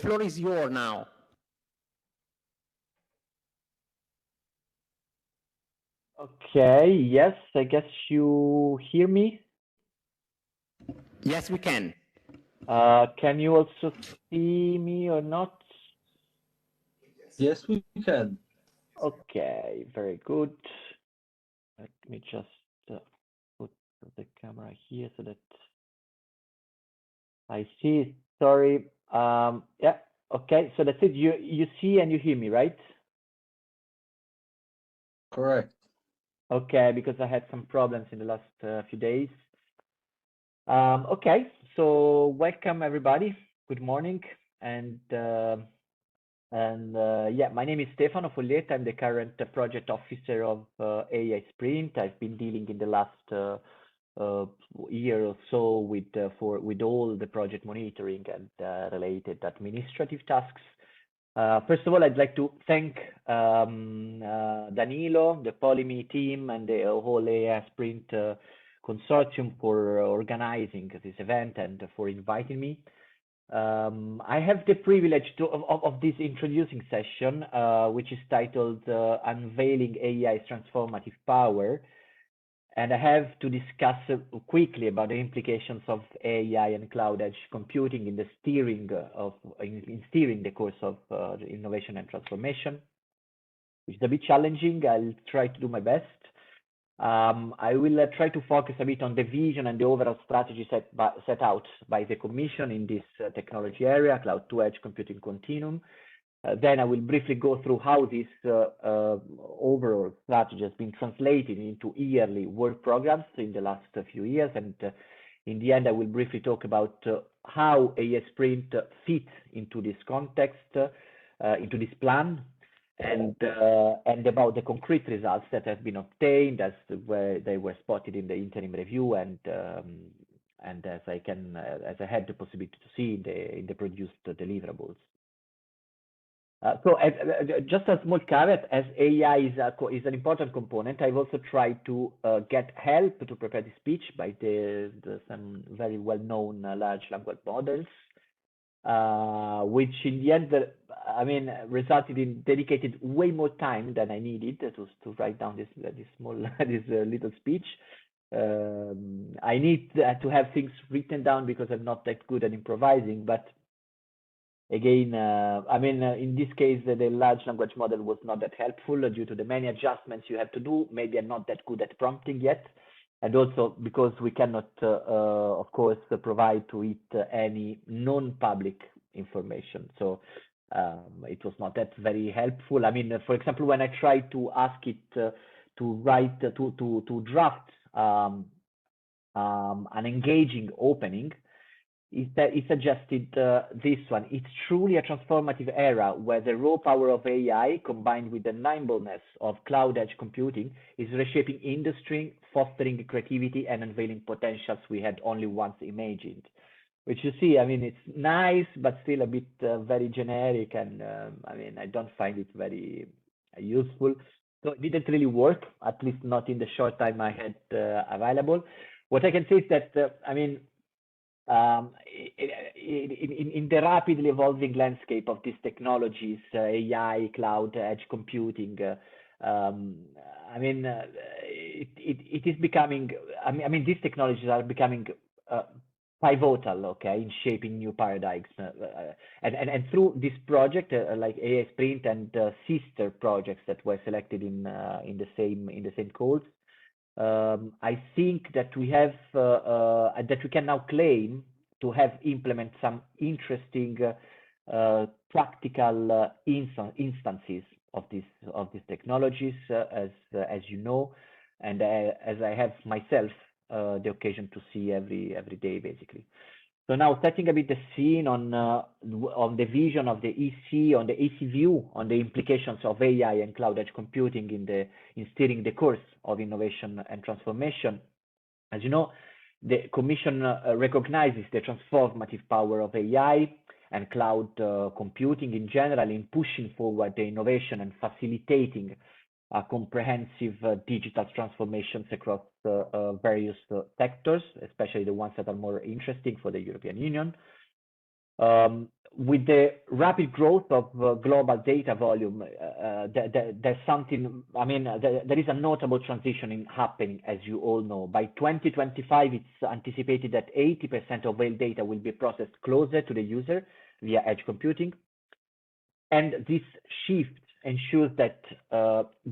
floor is yours now. Okay, yes, I guess you hear me. Yes, we can. Can you also see me or not? Yes, we can. Okay, very good. Let me just put the camera here so that I see. Sorry. Yeah. Okay. So that's it. You see and you hear me, right? Correct. Okay, because I had some problems in the last few days. Okay. So welcome everybody. Good morning. And yeah, my name is Stefano Foglietta. I'm the current project officer of AI Sprint. I've been dealing in the last year or so with all the project monitoring and related administrative tasks. First of all, I'd like to thank Danilo, the Polyme team, and the whole AI Sprint consortium for organizing this event and for inviting me. I have the privilege of this introducing session, which is titled Unveiling AI's Transformative Power. And I have to discuss quickly about the implications of AI and cloud edge computing in the steering the course of the innovation and transformation, which is a bit challenging. I'll try to do my best. I will try to focus a bit on the vision and the overall strategy set out by the Commission in this technology area, cloud to edge computing continuum. Then I will briefly go through how this overall strategy has been translated into yearly work programs in the last few years. And in the end, I will briefly talk about how AI Sprint fits into this context, into this plan, and about the concrete results that have been obtained as they were spotted in the interim review and as I had the possibility to see in the produced deliverables. So just a small caveat, as AI is an important component, I've also tried to get help to prepare the speech by some very well-known large language models, which in the end, resulted in dedicated way more time than I needed to write down this little speech. I need to have things written down because I'm not that good at improvising, but again, in this case, the large language model was not that helpful due to the many adjustments you have to do. Maybe I'm not that good at prompting yet. And also because we cannot, of course, provide to it any non-public information. So it was not that very helpful. For example, when I tried to ask it to draft an engaging opening, it suggested this one. It's truly a transformative era where the raw power of AI combined with the nimbleness of cloud edge computing is reshaping industry, fostering creativity and unveiling potentials we had only once imagined. Which you see, it's nice, but still a bit very generic, and I don't find it very useful. So it didn't really work, at least not in the short time I had available. What I can say is that, in the rapidly evolving landscape of these technologies, AI, cloud, edge computing, it is becoming, these technologies are becoming pivotal, okay, in shaping new paradigms. And through this project, like AI Sprint and sister projects that were selected in the same course, I think that we can now claim to have implemented some interesting practical instances of these technologies, as you know, and as I have myself the occasion to see every day, basically. So now setting a bit the scene on the vision of the EC, on the EC view, on the implications of AI and cloud edge computing in steering the course of innovation and transformation. As you know, the Commission recognizes the transformative power of AI and cloud computing in general in pushing forward the innovation and facilitating comprehensive digital transformations across various sectors, especially the ones that are more interesting for the European Union. with the rapid growth of global data volume, there's something, I mean, there is a notable transition happening, as you all know. By 2025, it's anticipated that 80% of rail data will be processed closer to the user via edge computing. And this shift ensures that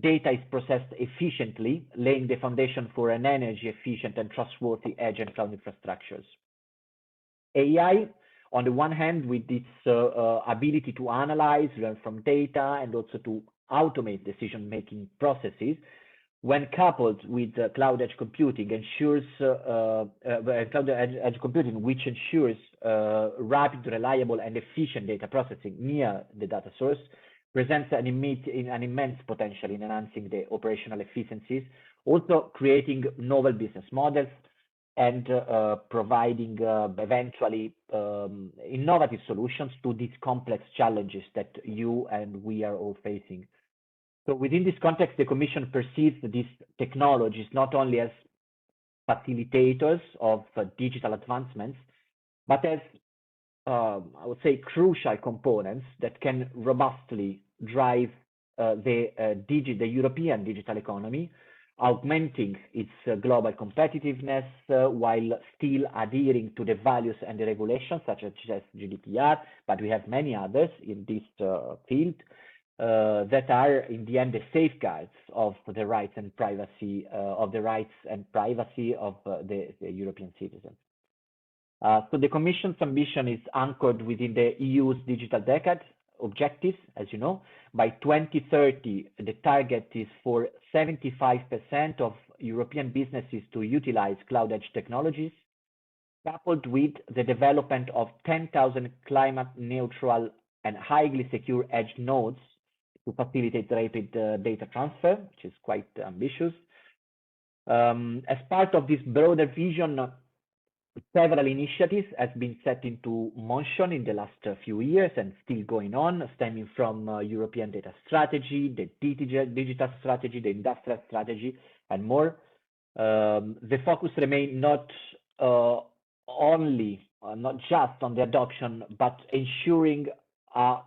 data is processed efficiently, laying the foundation for an energy efficient and trustworthy edge and cloud infrastructures. AI, on the one hand, with its ability to analyze, learn from data, and also to automate decision-making processes, when coupled with cloud edge computing, which ensures rapid, reliable, and efficient data processing near the data source, presents an immense potential in enhancing the operational efficiencies, also creating novel business models, and providing eventually innovative solutions to these complex challenges that you and we are all facing. So within this context, the Commission perceives these technologies not only as facilitators of digital advancements, but as, I would say, crucial components that can robustly drive the European digital economy, augmenting its global competitiveness while still adhering to the values and the regulations such as GDPR, but we have many others in this field that are in the end the safeguards of the rights and privacy of the European citizens. So the Commission's ambition is anchored within the EU's digital decade objectives, as you know. By 2030, the target is for 75% of European businesses to utilize cloud edge technologies, coupled with the development of 10,000 climate neutral and highly secure edge nodes to facilitate rapid data transfer, which is quite ambitious. As part of this broader vision, several initiatives have been set into motion in the last few years and still going on, stemming from European data strategy, the digital strategy, the industrial strategy, and more. The focus remains not just on the adoption, but ensuring a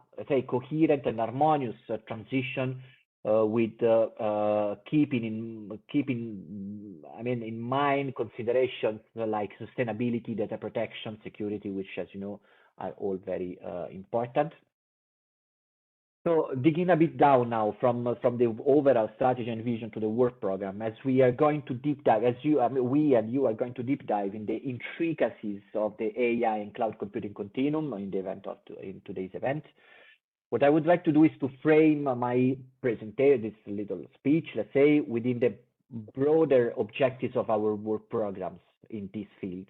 coherent and harmonious transition with keeping in mind considerations like sustainability, data protection, security, which, as you know, are all very important. So digging a bit down now from the overall strategy and vision to the work program, as we are going to deep dive, we and you are going to deep dive in the intricacies of the AI and cloud computing continuum in today's event. What I would like to do is to frame my presentation, this little speech, let's say, within the broader objectives of our work programs in this field.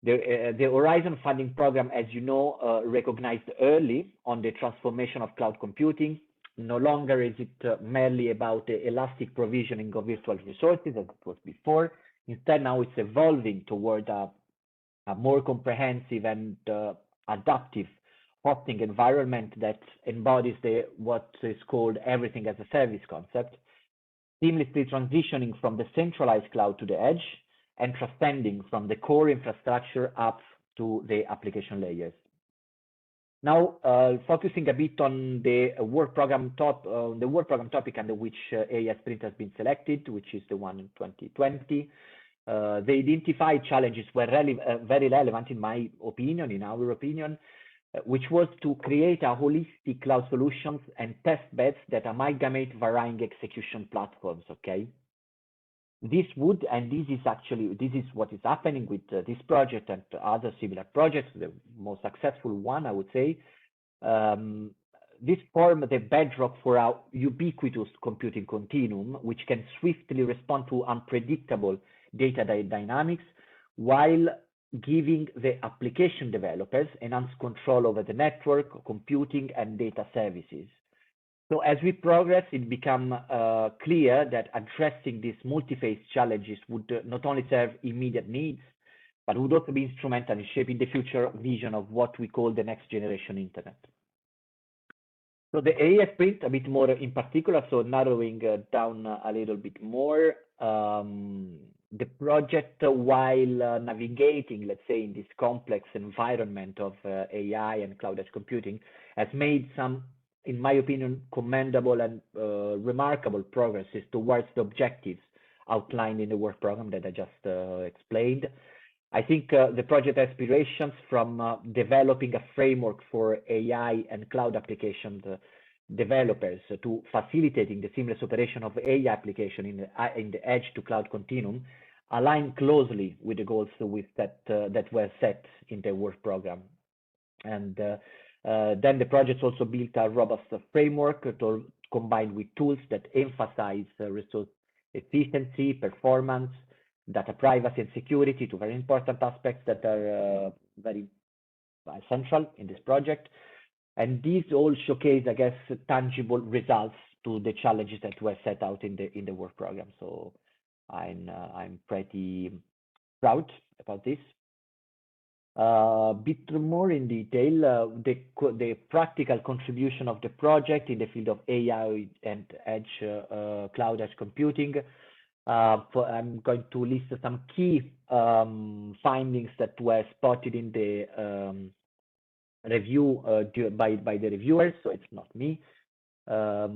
The Horizon funding program, as you know, recognized early on the transformation of cloud computing. No longer is it merely about the elastic provisioning of virtual resources as it was before. Instead, now it's evolving toward a more comprehensive and adaptive hosting environment that embodies what is called everything as a service concept, seamlessly transitioning from the centralized cloud to the edge and transcending from the core infrastructure up to the application layers. Now, focusing a bit on the work program topic under which AI Sprint has been selected, which is the one in 2020. The identified challenges were very relevant, in my opinion, in our opinion, which was to create a holistic cloud solutions and test beds that amalgamate varying execution platforms, okay? This is what is happening with this project and other similar projects, the most successful one, I would say. This form the bedrock for a ubiquitous computing continuum, which can swiftly respond to unpredictable data dynamics, while giving the application developers enhanced control over the network, computing, and data services. So as we progress, it becomes clear that addressing these multi-phase challenges would not only serve immediate needs, but would also be instrumental in shaping the future vision of what we call the next generation internet. So the AI Sprint, a bit more in particular, so narrowing down a little bit more, the project, while navigating, let's say, in this complex environment of AI and cloud edge computing, has made some, in my opinion, commendable and remarkable progresses towards the objectives outlined in the work program that I just explained. I think the project aspirations from developing a framework for AI and cloud applications developers to facilitating the seamless operation of AI application in the edge to cloud continuum align closely with the goals that were set in the work program. And then the project also built a robust framework combined with tools that emphasize resource efficiency, performance, data privacy, and security, two very important aspects that are very central in this project. And these all showcase, I guess, tangible results to the challenges that were set out in the work program. So I'm pretty proud about this. A bit more in detail, the practical contribution of the project in the field of AI and edge cloud edge computing. I'm going to list some key findings that were spotted in the review by the reviewers, so it's not me. I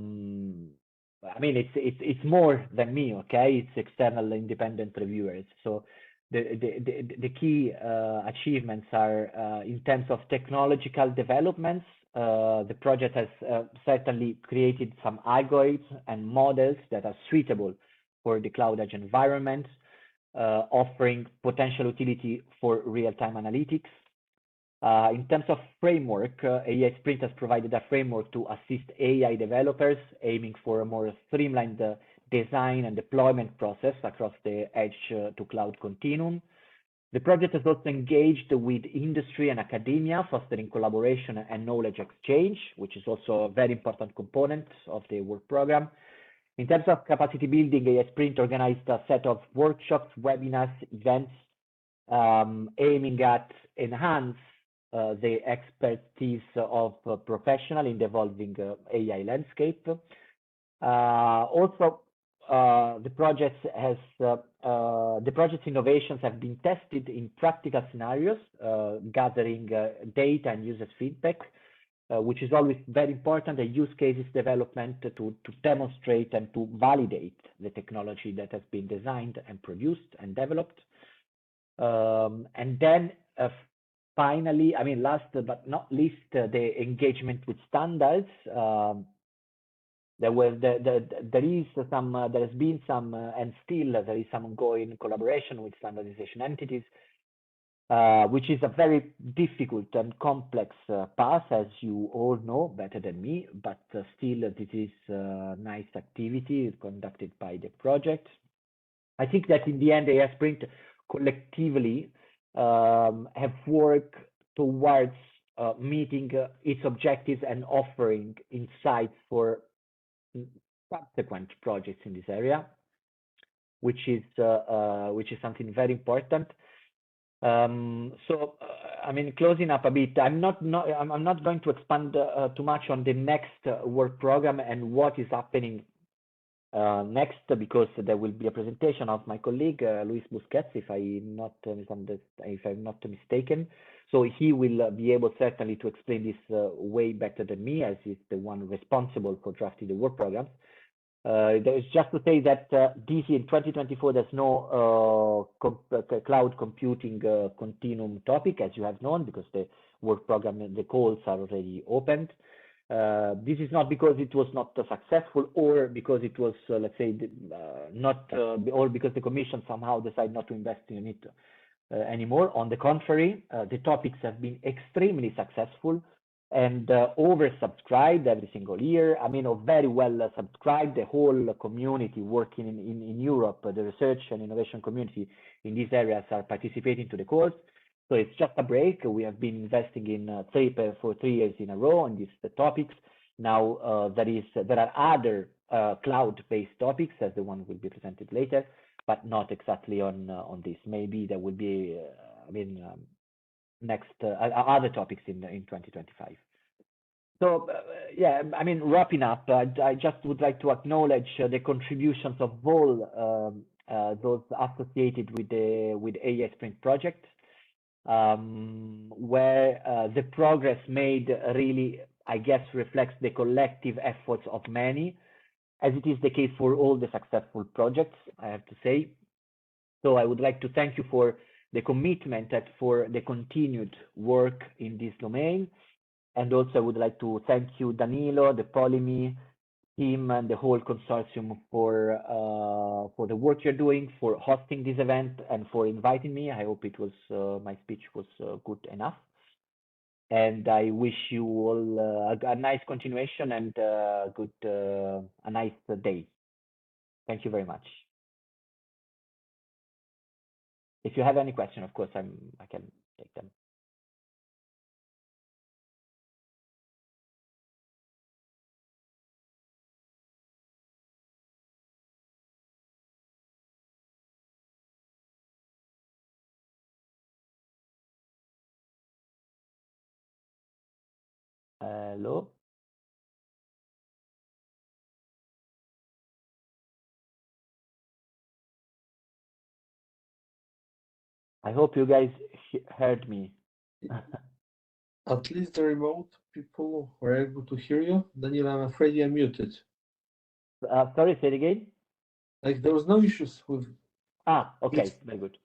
mean, it's more than me, okay? It's external independent reviewers. So the key achievements are in terms of technological developments. The project has certainly created some algorithms and models that are suitable for the cloud edge environment, offering potential utility for real-time analytics. In terms of framework, AI Sprint has provided a framework to assist AI developers aiming for a more streamlined design and deployment process across the edge to cloud continuum. The project has also engaged with industry and academia, fostering collaboration and knowledge exchange, which is also a very important component of the work program. In terms of capacity building, AI Sprint organized a set of workshops, webinars, events, aiming at enhance the expertise of professionals in the evolving AI landscape. Also, the project's innovations have been tested in practical scenarios, gathering data and users' feedback, which is always very important, a use cases development to demonstrate and to validate the technology that has been designed and produced and developed. And then finally, I mean, last but not least, the engagement with standards. There has been some, and still there is some ongoing collaboration with standardization entities, which is a very difficult and complex path, as you all know better than me, but still this is a nice activity conducted by the project. I think that in the end, AI Sprint collectively have worked towards meeting its objectives and offering insights for subsequent projects in this area, which is something very important. So I mean, closing up a bit, I'm not going to expand too much on the next work program and what is happening next, because there will be a presentation of my colleague Luis Busquets, if I'm not mistaken. So he will be able certainly to explain this way better than me, as he's the one responsible for drafting the work program. There's just to say that this in 2024, there's no cloud computing continuum topic, as you have known, because the work program, the calls are already opened. This is not because it was not successful, or because it was, let's say, not, or because the Commission somehow decided not to invest in it anymore. On the contrary, the topics have been extremely successful and oversubscribed every single year. I mean, very well subscribed. The whole community working in Europe, the research and innovation community in these areas are participating to the course. So it's just a break. We have been investing in for 3 years in a row on these topics. Now there are other cloud-based topics, as the one will be presented later, but not exactly on this. Maybe there will be, next other topics in 2025. So yeah, I mean, wrapping up, I just would like to acknowledge the contributions of all those associated with the AI Sprint project, where the progress made really, I guess, reflects the collective efforts of many, as it is the case for all the successful projects, I have to say. So I would like to thank you for the commitment and for the continued work in this domain. And also I would like to thank you, Danilo, the Polyme team and the whole consortium for the work you're doing, for hosting this event and for inviting me. I hope it was my speech was good enough. And I wish you all a nice continuation and a nice day. Thank you very much. If you have any question, of course, I can take them. Hello? I hope you guys heard me. At least the remote people were able to hear you. Daniel, I'm afraid you're muted. Sorry, say it again. Like there was no issues with. Okay, very good.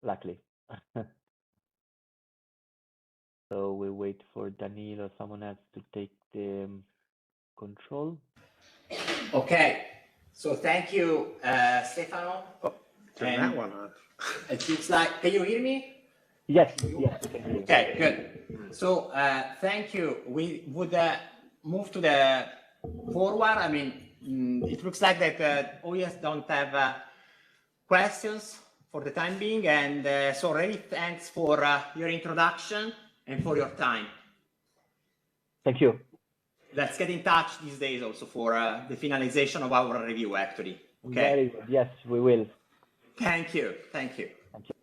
Luckily. So we wait for Danilo or someone else to take the control. Okay, so thank you, Stefano. Turn that one on. It looks like, can you hear me? Yes, yes, we can hear you. Okay, good. So thank you. We would move to the forward. I mean, it looks like that audience don't have questions for the time being, and so really thanks for your introduction and for your time. Thank you. Let's get in touch these days also for the finalization of our review, actually. Okay. Very good. Yes, we will. Thank you. Thank you. Thank you.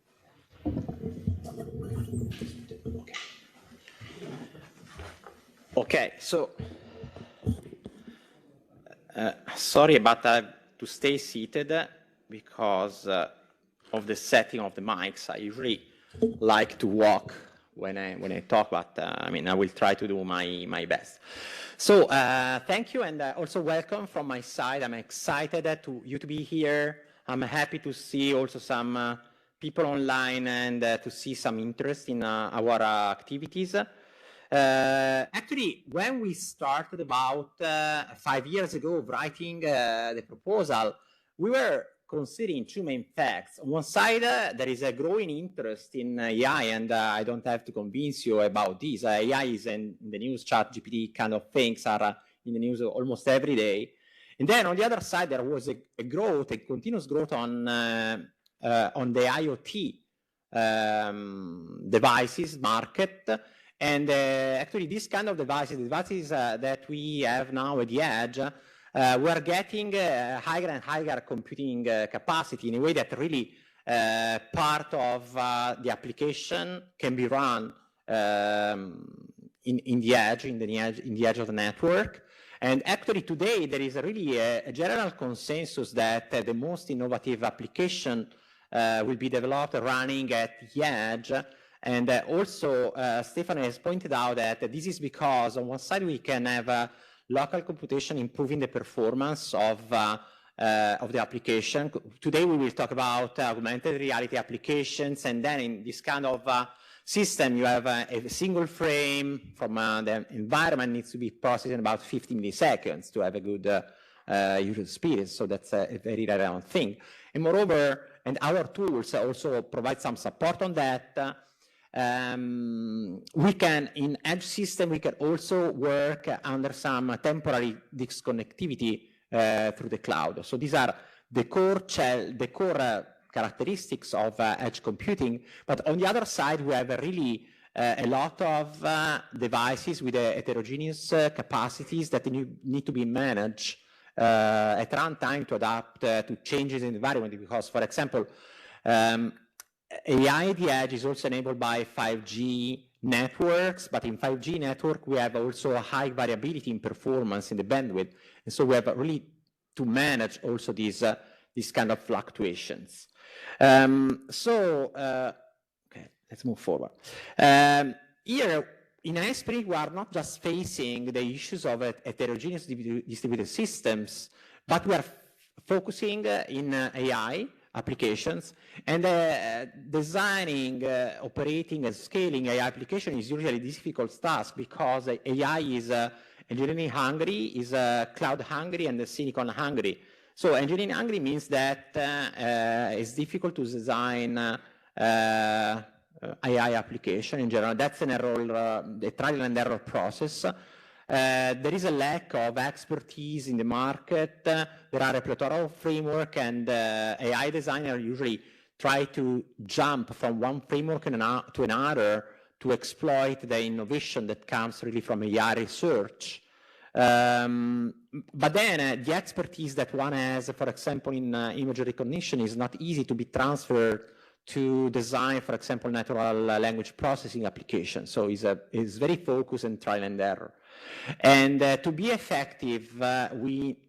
Okay, so sorry, but I have to stay seated because of the setting of the mics. I usually like to walk when I talk, but I mean, I will try to do my best. So thank you, and also welcome from my side. I'm excited to be here. I'm happy to see also some people online and to see some interest in our activities. Actually, when we started about 5 years ago writing the proposal, we were considering two main facts. On one side, there is a growing interest in AI, and I don't have to convince you about this. AI is in the news, ChatGPT kind of things are in the news almost every day. And then on the other side, there was a growth, a continuous growth on the IoT devices market. And actually, this kind of devices that we have now at the edge, we're getting higher and higher computing capacity in a way that really part of the application can be run in the edge, in the edge of the network. And actually today there is really a general consensus that the most innovative application will be developed running at the edge. And also Stefano has pointed out that this is because on one side we can have local computation improving the performance of the application. Today we will talk about augmented reality applications, and then in this kind of system you have a single frame from the environment needs to be processed in about 50 milliseconds to have a good user experience. So that's a very relevant thing. And moreover, and our tools also provide some support on that. We can, in edge system, we can also work under some temporary disconnectivity through the cloud. So these are the core characteristics of edge computing. But on the other side, we have really a lot of devices with heterogeneous capacities that need to be managed at runtime to adapt to changes in the environment. Because, for example, AI at the edge is also enabled by 5G networks, but in 5G network, we have also a high variability in performance in the bandwidth. And so we have really to manage also these these kind of fluctuations. Okay, let's move forward. Here, in iSpring, we are not just facing the issues of heterogeneous distributed systems, but we are focusing in AI applications, and designing, operating, and scaling AI application is usually a difficult task because AI is engineering hungry, is cloud hungry, and silicon hungry. So engineering hungry means that it's difficult to design AI application in general. That's an error, a trial and error process. There is a lack of expertise in the market. There are a plethora of framework, and AI designers usually try to jump from one framework to another to exploit the innovation that comes really from AI research. But then the expertise that one has, for example, in image recognition is not easy to be transferred to design, for example, natural language processing applications. So it's very focused on trial and error. And to be effective,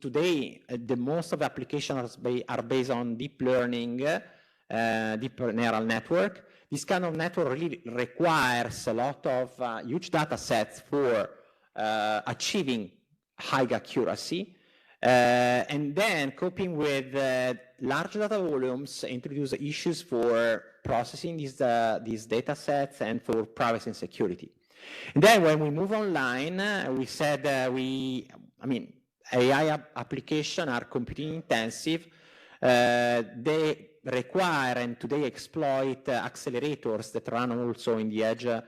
today, the most of the applications are based on deep learning, deep neural network. This kind of network really requires a lot of huge data sets for achieving high accuracy. And then coping with large data volumes introduce issues for processing these data sets and for privacy and security. And then when we move online, we said AI applications are computing intensive. They require and today exploit accelerators that run also in the edge of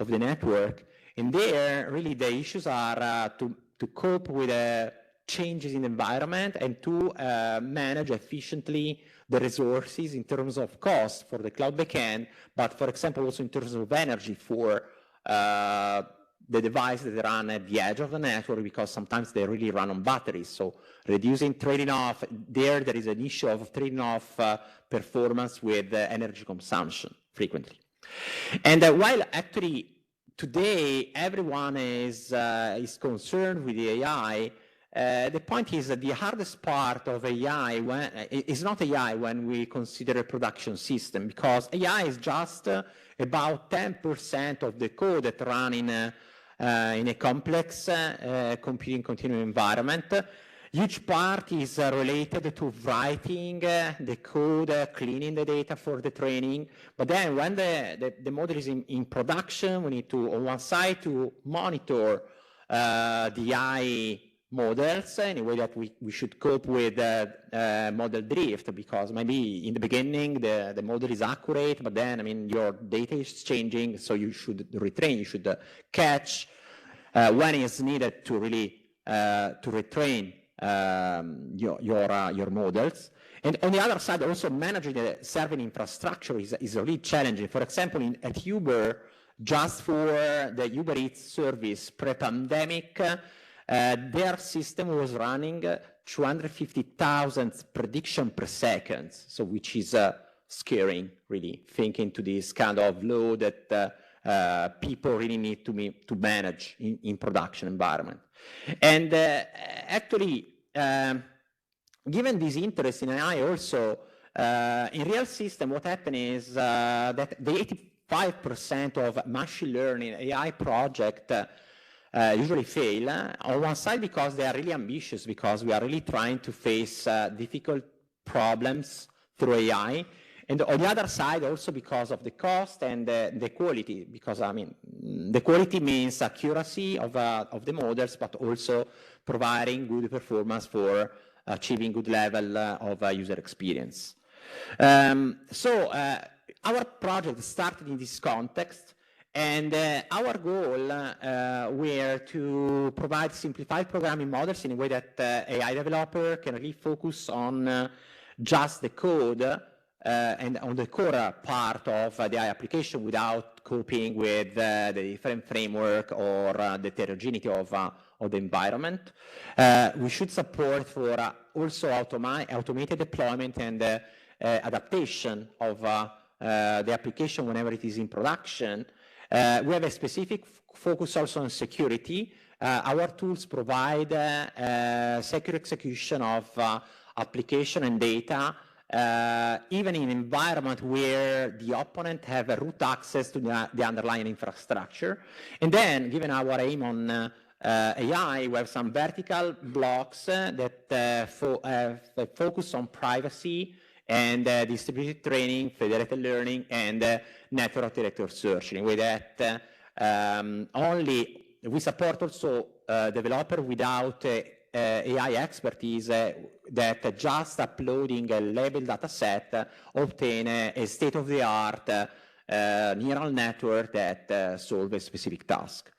the network. And there, really, the issues are to cope with changes in the environment and to manage efficiently the resources in terms of cost for the cloud backend, but for example, also in terms of energy for the devices that run at the edge of the network, because sometimes they really run on batteries. So reducing, trading off, there is an issue of trading off performance with energy consumption frequently. And while actually today everyone is concerned with the AI, the point is that the hardest part of AI is not AI when we consider a production system, because AI is just about 10% of the code that run in a complex computing continuum environment. Huge part is related to writing the code, cleaning the data for the training. But then when the model is in production, we need to, on one side, to monitor the AI models in a way that we should cope with model drift, because maybe in the beginning the model is accurate, but then your data is changing, so you should retrain, you should catch when it's needed to really to retrain your models. And on the other side, also managing the serving infrastructure is really challenging. For example, at Uber, just for the Uber Eats service pre-pandemic, their system was running 250,000 predictions per second, so which is scary, really, thinking to this kind of load that people really need to manage in production environment. And actually, given this interest in AI also, in real system, what happened is that the 85% of machine learning AI project usually fail. On one side, because they are really ambitious, because we are really trying to face difficult problems through AI. And on the other side, also because of the cost and the quality, because the quality means accuracy of the models, but also providing good performance for achieving good level of user experience. So our project started in this context, and our goal were to provide simplified programming models in a way that AI developer can really focus on just the code and on the core part of the AI application without coping with the different framework or the heterogeneity of the environment. We should support for also automated deployment and adaptation of the application whenever it is in production. We have a specific focus also on security. Our tools provide secure execution of application and data, even in an environment where the opponent have a root access to the underlying infrastructure. And then, given our aim on AI, we have some vertical blocks that focus on privacy and distributed training, federated learning, and network architecture search. In a way that we support also developer without AI expertise that just uploading a labeled data set obtain a state-of-the-art neural network that solves a specific task.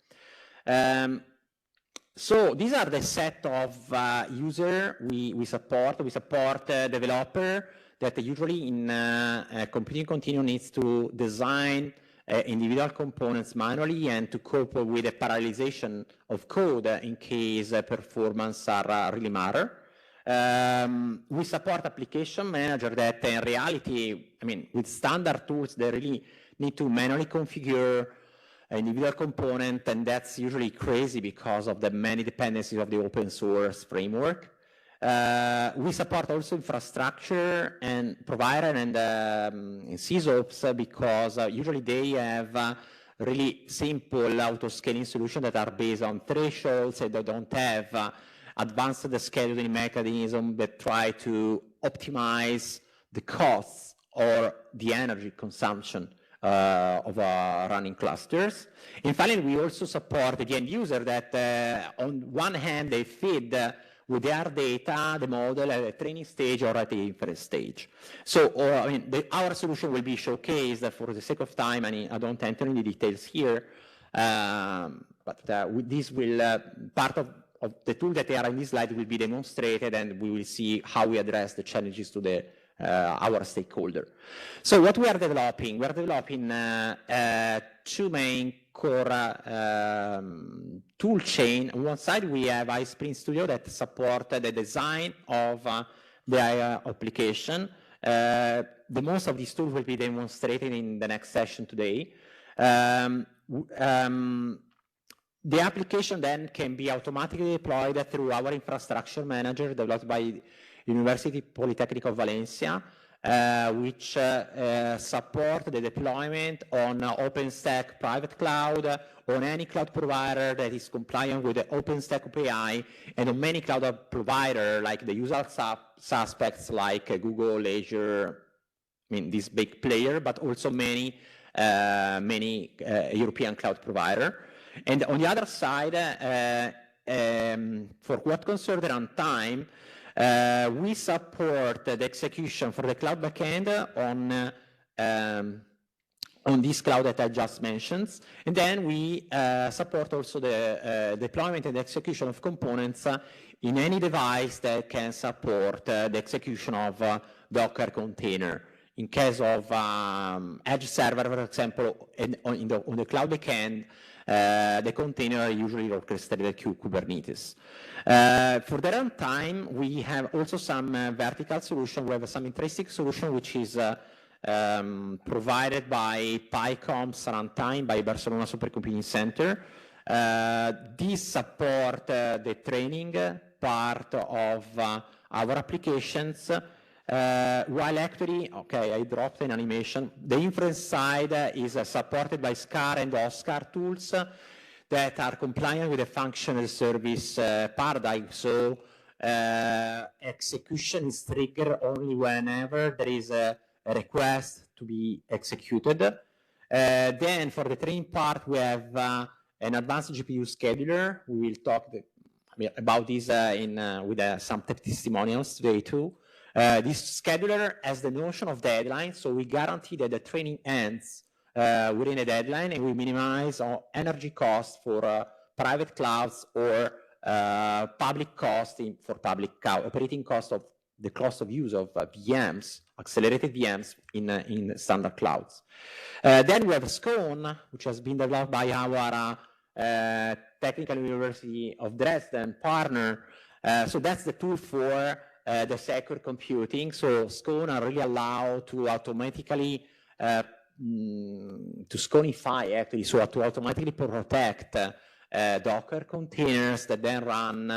So these are the set of user we support. We support developer that usually in computing continuum needs to design individual components manually and to cope with the parallelization of code in case performance are really matter. We support application manager that in reality, I mean, with standard tools, they really need to manually configure individual component, and that's usually crazy because of the many dependencies of the open source framework. We support also infrastructure and provider and CISOps because usually they have really simple auto-scaling solutions that are based on thresholds and they don't have advanced scheduling mechanism that try to optimize the costs or the energy consumption of running clusters. And finally, we also support the end user that on one hand they feed with their data, the model at a training stage or at the inference stage. So, I mean, our solution will be showcased for the sake of time, and I don't enter into details here, but this will, part of the tool that they are in this slide will be demonstrated, and we will see how we address the challenges to the our stakeholder. So what we are developing two main core tool chain. On one side, we have iSprint Studio that support the design of the AI application. The most of these tools will be demonstrated in the next session today. The application then can be automatically deployed through our infrastructure manager developed by University Politecnico of Valencia, which support the deployment on OpenStack private cloud, on any cloud provider that is compliant with the OpenStack API, and on many cloud provider like the usual suspects like Google, Azure, I mean this big player, but also many European cloud provider. And on the other side, for what concerns the runtime, we support the execution for the cloud backend on this cloud that I just mentioned. And then we support also the deployment and execution of components in any device that can support the execution of Docker container. In case of edge server, for example, on the cloud backend, the container usually orchestrated through Kubernetes. For the runtime, we have also some vertical solution. We have some interesting solution which is provided by PyComp's runtime by Barcelona Supercomputing Center. These support the training part of our applications, while actually, okay, I dropped an animation. The inference side is supported by SCAR and OSCAR tools that are compliant with the function as a service paradigm. So execution is triggered only whenever there is a request to be executed. Then for the training part, we have an advanced GPU scheduler. We will talk about this with some testimonials today too. This scheduler has the notion of deadline, so we guarantee that the training ends within a deadline, and we minimize our energy costs for private clouds or public cost for public cloud, operating cost of the cost of use of VMs, accelerated VMs in standard clouds. Then we have Scone, which has been developed by our Technical University of Dresden partner. So that's the tool for the secure computing. So Scone are really allowed to automatically to Sconeify actually, so to automatically protect Docker containers that then run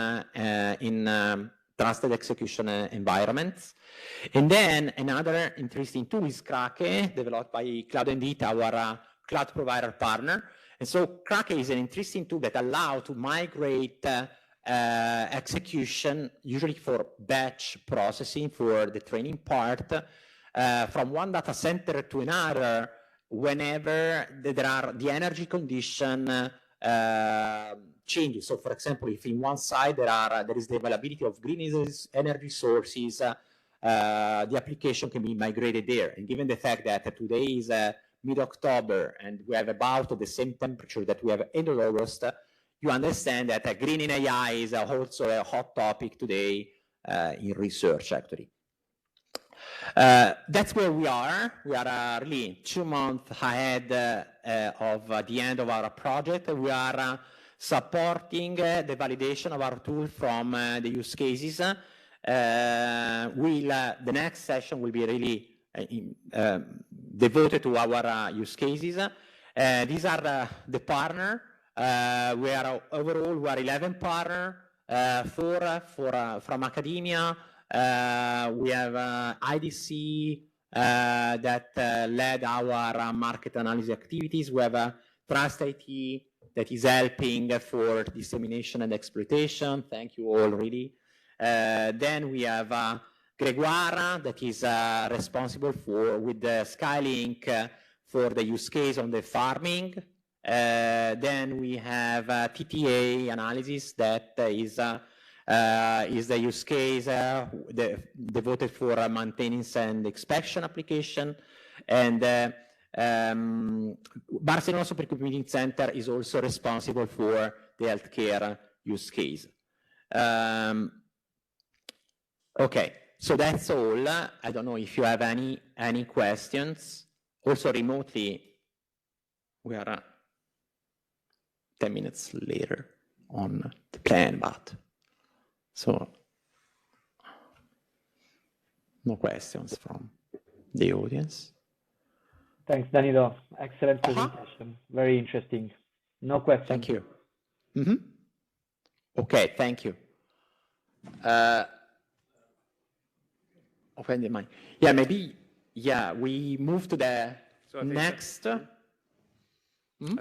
in trusted execution environments. And then another interesting tool is Krake, developed by Cloud Indeed, our cloud provider partner. And so Krake is an interesting tool that allows to migrate execution, usually for batch processing for the training part, from one data center to another whenever there are the energy condition changes. So for example, if in one side there is the availability of green energy sources, the application can be migrated there. And given the fact that today is mid-October and we have about the same temperature that we have end of August, you understand that green in AI is also a hot topic today in research, actually. That's where we are. We are really 2 months ahead of the end of our project. We are supporting the validation of our tool from the use cases. The next session will be really devoted to our use cases. These are the partner. Overall, we are 11 partners, 4 from academia. We have IDC that led our market analysis activities. We have Trust IT that is helping for dissemination and exploitation. Thank you all, really. Then we have Gregoire that is responsible with the Skylink for the use case on the farming. Then we have TTA analysis that is the use case devoted for maintenance and inspection application. And Barcelona Supercomputing Center is also responsible for the healthcare use case. Okay, so that's all. I don't know if you have any questions. Also remotely, we are 10 minutes later on the plan, but so no questions from the audience. Thanks, Danilo. Excellent presentation. Very interesting. No questions. Thank you. Okay, thank you. Open the mic. Yeah, maybe. Yeah, we move to the next. I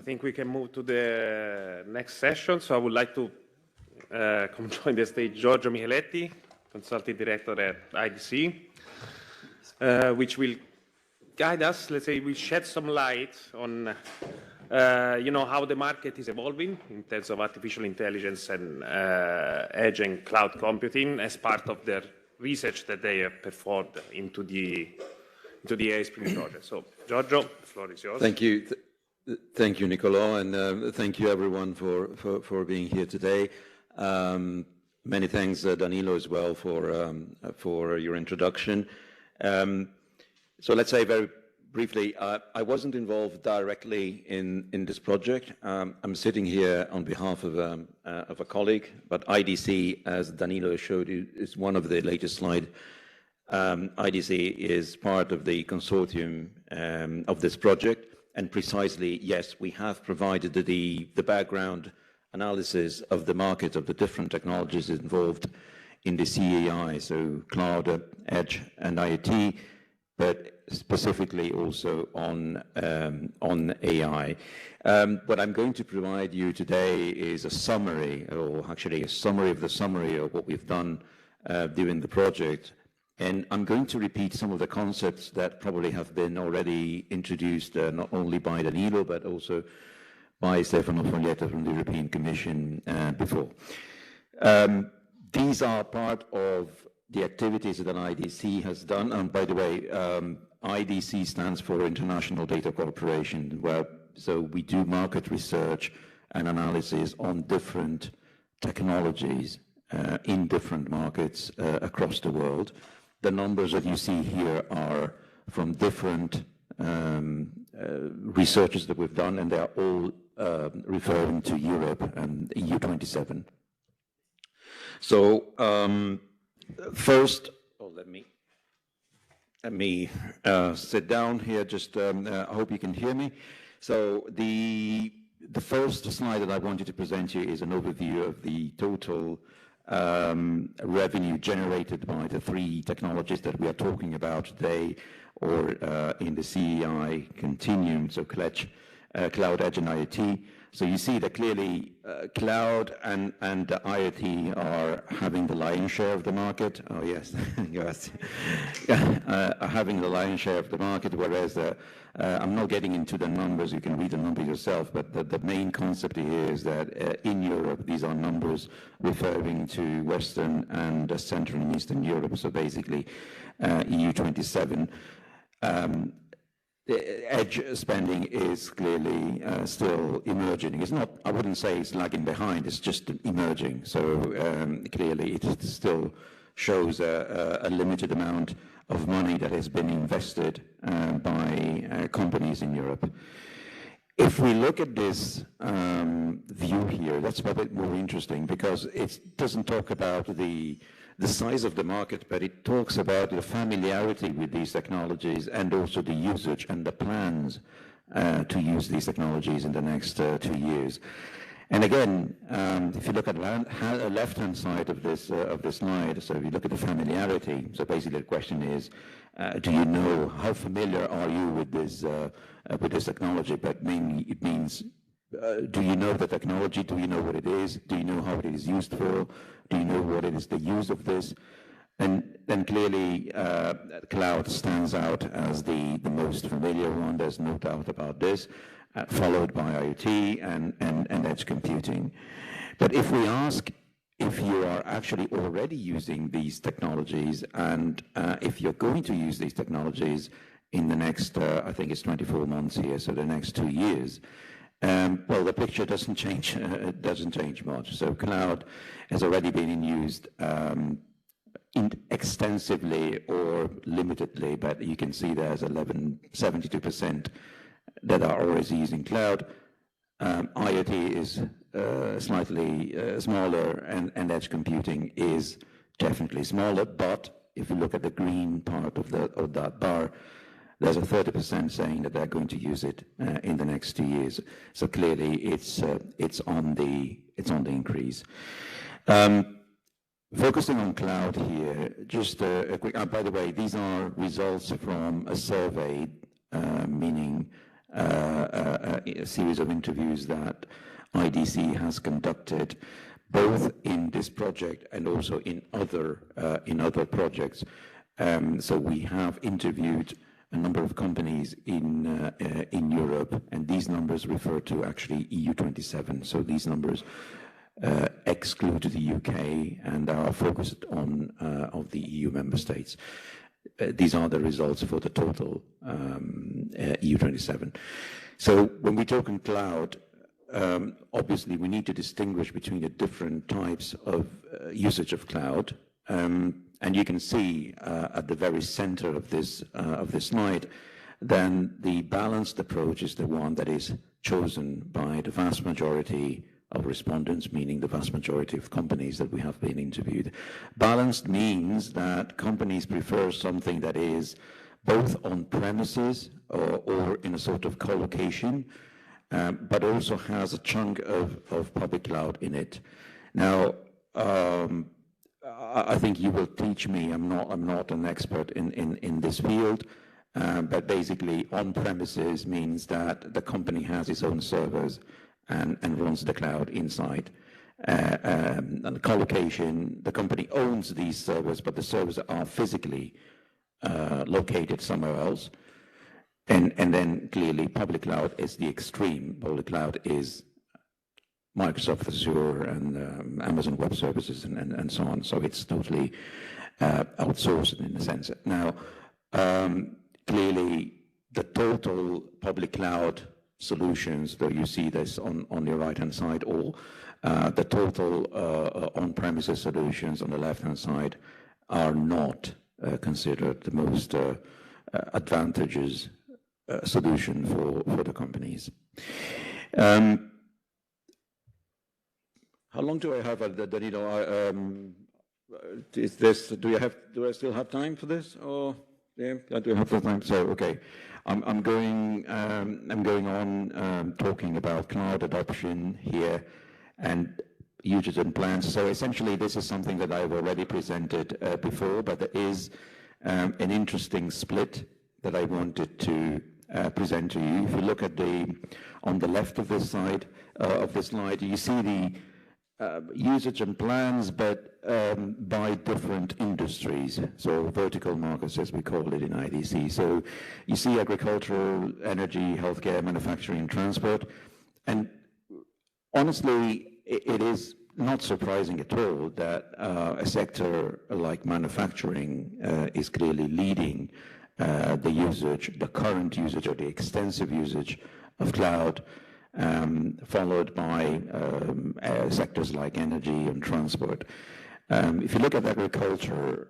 think we can move to the next session. So I would like to come join the stage Giorgio Micheletti, Consulting Director at IDC, which will guide us, let's say, will shed some light on how the market is evolving in terms of artificial intelligence and edge and cloud computing as part of their research that they have performed into the AI Spring project. So, Giorgio, the floor is yours. Thank you. Thank you, Nicolò, and thank you everyone for being here today. Many thanks, Danilo, as well for your introduction. So let's say very briefly, I wasn't involved directly in this project. I'm sitting here on behalf of a colleague, but IDC, as Danilo showed you, is one of the latest slides. IDC is part of the consortium of this project. And precisely, yes, we have provided the background analysis of the market of the different technologies involved in the CAI, so cloud, edge, and IoT, but specifically also on AI. What I'm going to provide you today is a summary, or actually a summary of the summary of what we've done during the project. And I'm going to repeat some of the concepts that probably have been already introduced not only by Danilo, but also by Stefano Foglietta from the European Commission before. These are part of the activities that IDC has done. And by the way, IDC stands for International Data Corporation. Well, so we do market research and analysis on different technologies in different markets across the world. The numbers that you see here are from different researches that we've done, and they are all referring to Europe and EU 27. So first, let me sit down here. Just I hope you can hear me. So the first slide that I wanted to present you is an overview of the total revenue generated by the three technologies that we are talking about today, or in the CEI continuum, so cloud, edge, and IoT. So you see that clearly cloud and IoT are having the lion's share of the market. Oh yes, yes, having the lion's share of the market, whereas I'm not getting into the numbers, you can read the numbers yourself, but the main concept here is that in Europe, these are numbers referring to Western and Central and Eastern Europe, so basically EU27. Edge spending is clearly still emerging. It's not, I wouldn't say it's lagging behind, it's just emerging. So clearly it still shows a limited amount of money that has been invested by companies in Europe. If we look at this view here, that's a bit more interesting because it doesn't talk about the size of the market, but it talks about the familiarity with these technologies and also the usage and the plans to use these technologies in the next 2 years. And again, if you look at the left-hand side of this slide, so if you look at the familiarity, so basically the question is, do you know, how familiar are you with this technology? But mainly it means, do you know the technology? Do you know what it is? Do you know how it is used for? Do you know what it is the use of this? And then clearly cloud stands out as the most familiar one, there's no doubt about this, followed by IoT and edge computing. But if we ask if you are actually already using these technologies and if you're going to use these technologies in the next, I think it's 24 months here, so the next 2 years, well, the picture doesn't change. It doesn't change much. So cloud has already been used extensively or limitedly, but you can see there's 72% that are already using cloud. IoT is slightly smaller, and edge computing is definitely smaller. But if you look at the green part of that bar, there's a 30% saying that they're going to use it in the next 2 years. So clearly, it's on the increase. Focusing on cloud here, just a quick. By the way, these are results from a survey, meaning a series of interviews that IDC has conducted, both in this project and also in other projects. So we have interviewed a number of companies in Europe, and these numbers refer to actually EU27. So these numbers exclude the UK and are focused on of the EU member states. These are the results for the total EU27. So when we talk in cloud, obviously we need to distinguish between the different types of usage of cloud. And you can see at the very center of this slide, then the balanced approach is the one that is chosen by the vast majority of respondents, meaning the vast majority of companies that we have been interviewed. Balanced means that companies prefer something that is both on premises or in a sort of co-location, but also has a chunk of public cloud in it. Now, I think you will teach me. I'm not an expert in this field, but basically on-premises means that the company has its own servers and runs the cloud inside. And co-location, the company owns these servers, but the servers are physically located somewhere else. And then clearly public cloud is the extreme. Public cloud is Microsoft Azure and Amazon Web Services and so on. So it's totally outsourced in a sense. Now, clearly the total public cloud solutions, though you see this on your right-hand side, or the total on-premises solutions on the left-hand side are not considered the most advantageous solution for the companies. How long do I have, Danilo? Is this? Do I still have time for this? Or yeah, I do have the time. So okay, I'm going on talking about cloud adoption here, and usage and plans. So essentially, this is something that I've already presented before, but there is an interesting split that I wanted to present to you. If you look at on the left of this slide, you see the usage and plans, but by different industries, so vertical markets, as we call it in IDC. So you see agricultural, energy, healthcare, manufacturing, transport, and honestly, it is not surprising at all that a sector like manufacturing is clearly leading the current usage or the extensive usage of cloud, followed by sectors like energy and transport. If you look at agriculture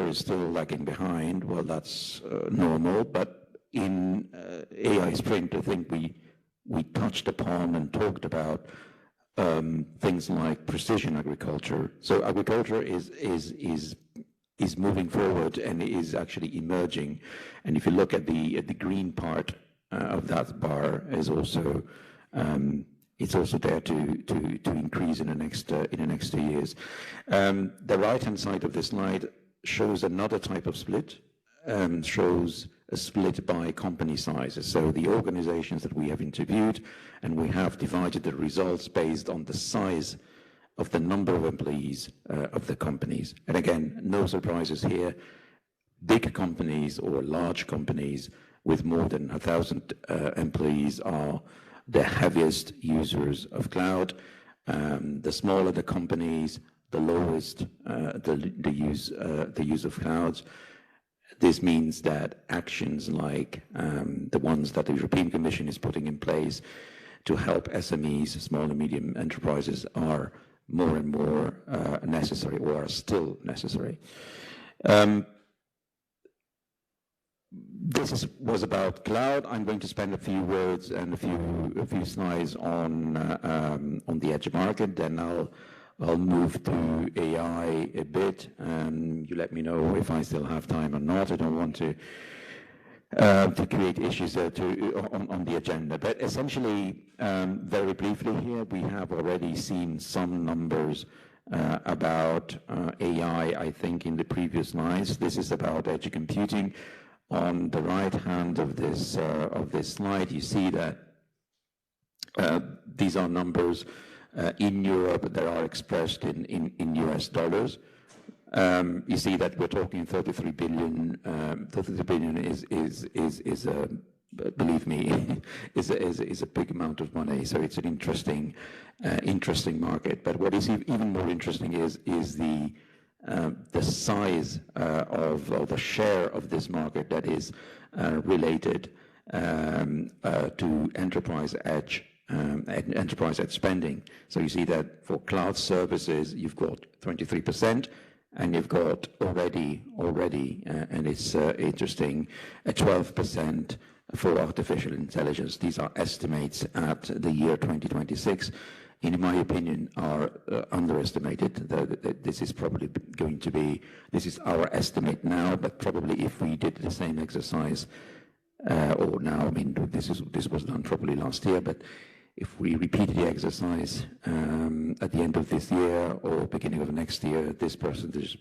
is still lagging behind. Well, that's normal, but in AI Sprint, I think we touched upon and talked about things like precision agriculture. So agriculture is moving forward and is actually emerging. And if you look at the green part of that bar, is also it's also there to increase in the next 2 years. The right-hand side of this slide shows another type of split. Shows a split by company sizes. So the organizations that we have interviewed, and we have divided the results based on the size of the number of employees of the companies. And again, no surprises here. Big companies or large companies with more than 1,000 employees are the heaviest users of cloud. The smaller the companies, the lowest the use of clouds. This means that actions like the ones that the European Commission is putting in place to help SMEs, small and medium enterprises, are more and more necessary, or are still necessary. This was about cloud. I'm going to spend a few words and a few slides on the edge market. Then I'll move to AI a bit. You let me know if I still have time or not. I don't want to create issues on the agenda. But essentially, very briefly here, we have already seen some numbers about AI, I think, in the previous slides. This is about edge computing. On the right hand of this slide, you see that these are numbers in Europe that are expressed in US dollars. You see that we're talking 33 billion. 33 billion is believe me, is a big amount of money. So it's an interesting market. But what is even more interesting is the size of the share of this market that is related to enterprise edge spending. So you see that for cloud services, you've got 23%, and you've got already, and it's interesting, 12% for artificial intelligence. These are estimates at the year 2026. In my opinion, are underestimated. This is probably going to be, this is our estimate now, but probably if we did the same exercise, or now, I mean, this was done probably last year, but if we repeated the exercise at the end of this year or beginning of next year, this percentage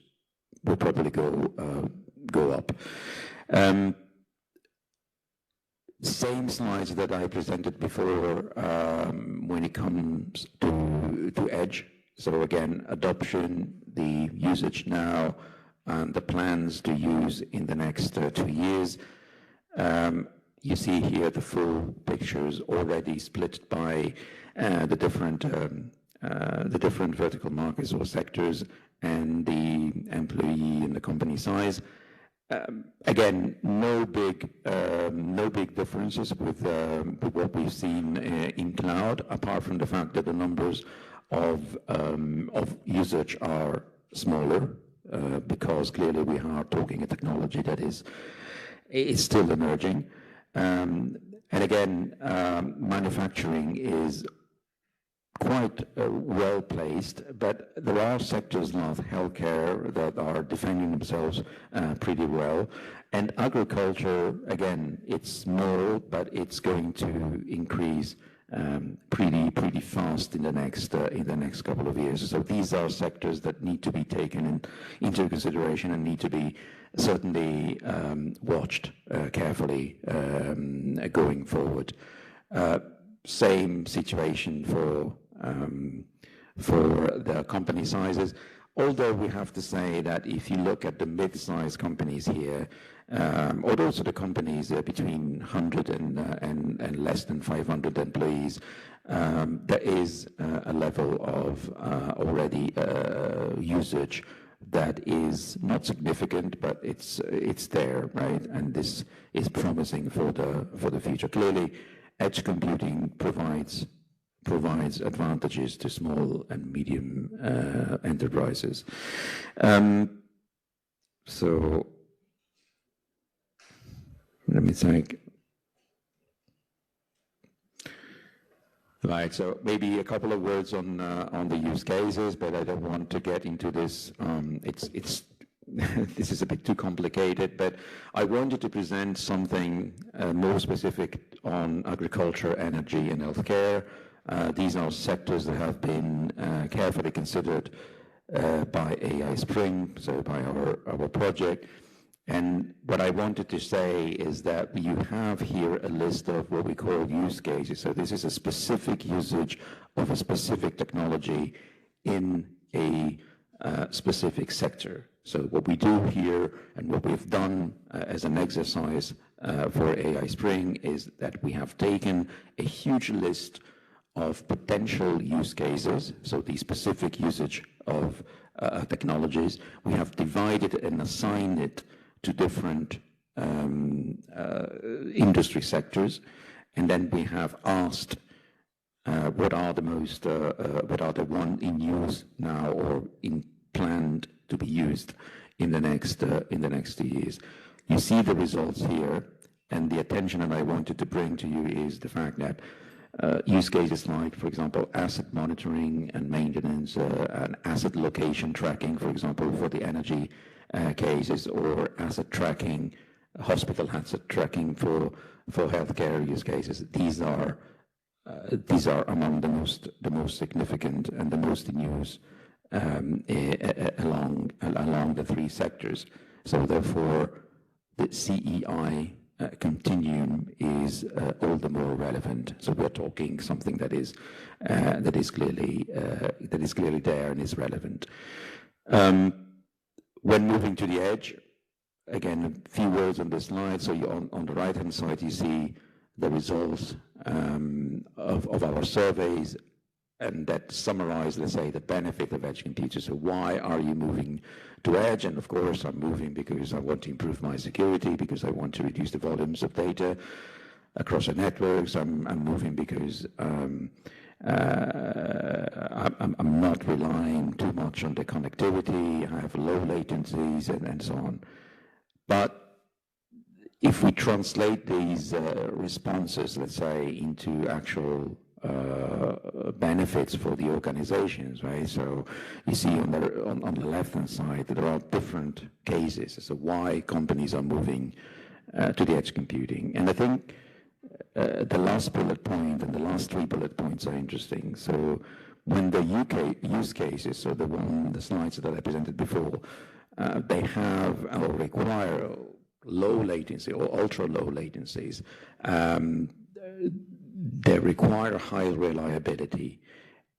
will probably go up. Same slides that I presented before when it comes to edge. So again, adoption, the usage now, and the plans to use in the next 2 years. You see here the full pictures already split by the different vertical markets or sectors and the employee and the company size. Again, no big differences with what we've seen in cloud, apart from the fact that the numbers of usage are smaller, because clearly we are talking a technology that is still emerging. And again, manufacturing is quite well placed, but there are sectors like healthcare that are defending themselves pretty well. And agriculture, again, it's small, but it's going to increase pretty fast in the next couple of years. So these are sectors that need to be taken into consideration and need to be certainly watched carefully going forward. Same situation for the company sizes. Although we have to say that if you look at the mid-sized companies here, or also the companies between 100 and less than 500 employees, there is a level of already usage that is not significant, but it's there, right? And this is promising for the future. Clearly, edge computing provides advantages to small and medium enterprises. So let me think. Right, so maybe a couple of words on the use cases, but I don't want to get into this. This is a bit too complicated, but I wanted to present something more specific on agriculture, energy, and healthcare. These are sectors that have been carefully considered by AI Spring, so by our project. And what I wanted to say is that you have here a list of what we call use cases. So this is a specific usage of a specific technology in a specific sector. So what we do here and what we've done as an exercise for AI Spring is that we have taken a huge list of potential use cases, so the specific usage of technologies. We have divided and assigned it to different industry sectors, and then we have asked what are the one in use now or in planned to be used in the next 2 years. You see the results here, and the attention that I wanted to bring to you is the fact that use cases like, for example, asset monitoring and maintenance, and asset location tracking, for example, for the energy cases, or asset tracking, hospital asset tracking for healthcare use cases. These are among the most significant and the most in use along the three sectors. So therefore, the CEI continuum is all the more relevant. So we're talking something that is clearly there and is relevant. When moving to the edge, again, a few words on this slide. So on the right-hand side, you see the results of our surveys, and that summarize, let's say, the benefit of edge computers. So why are you moving to edge? And of course, I'm moving because I want to improve my security, because I want to reduce the volumes of data across the networks. I'm moving because I'm not relying too much on the connectivity. I have low latencies and so on. But if we translate these responses, let's say, into actual benefits for the organizations, right? So you see on the left-hand side that there are different cases as to why companies are moving to the edge computing. And I think the last bullet point and the last three bullet points are interesting. So when the UK use cases, so the slides that I presented before, they have or require low latency or ultra low latencies. They require high reliability,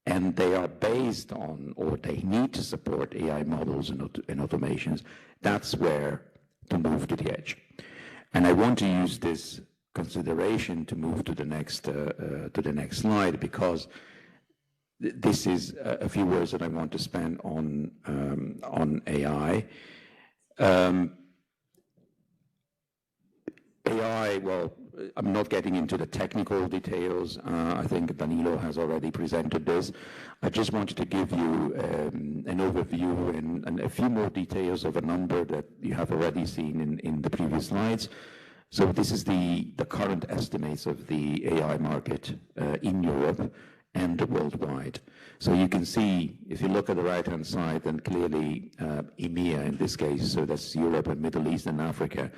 and they are based on, or they need to support AI models and automations. That's where to move to the edge. And I want to use this consideration to move to the next slide, because this is a few words that I want to spend on AI. AI, well, I'm not getting into the technical details. I think Danilo has already presented this. I just wanted to give you an overview and a few more details of a number that you have already seen in the previous slides. So this is the current estimates of the AI market in Europe and worldwide. So you can see, if you look at the right-hand side, then clearly EMEA in this case, so that's Europe and Middle East and Africa,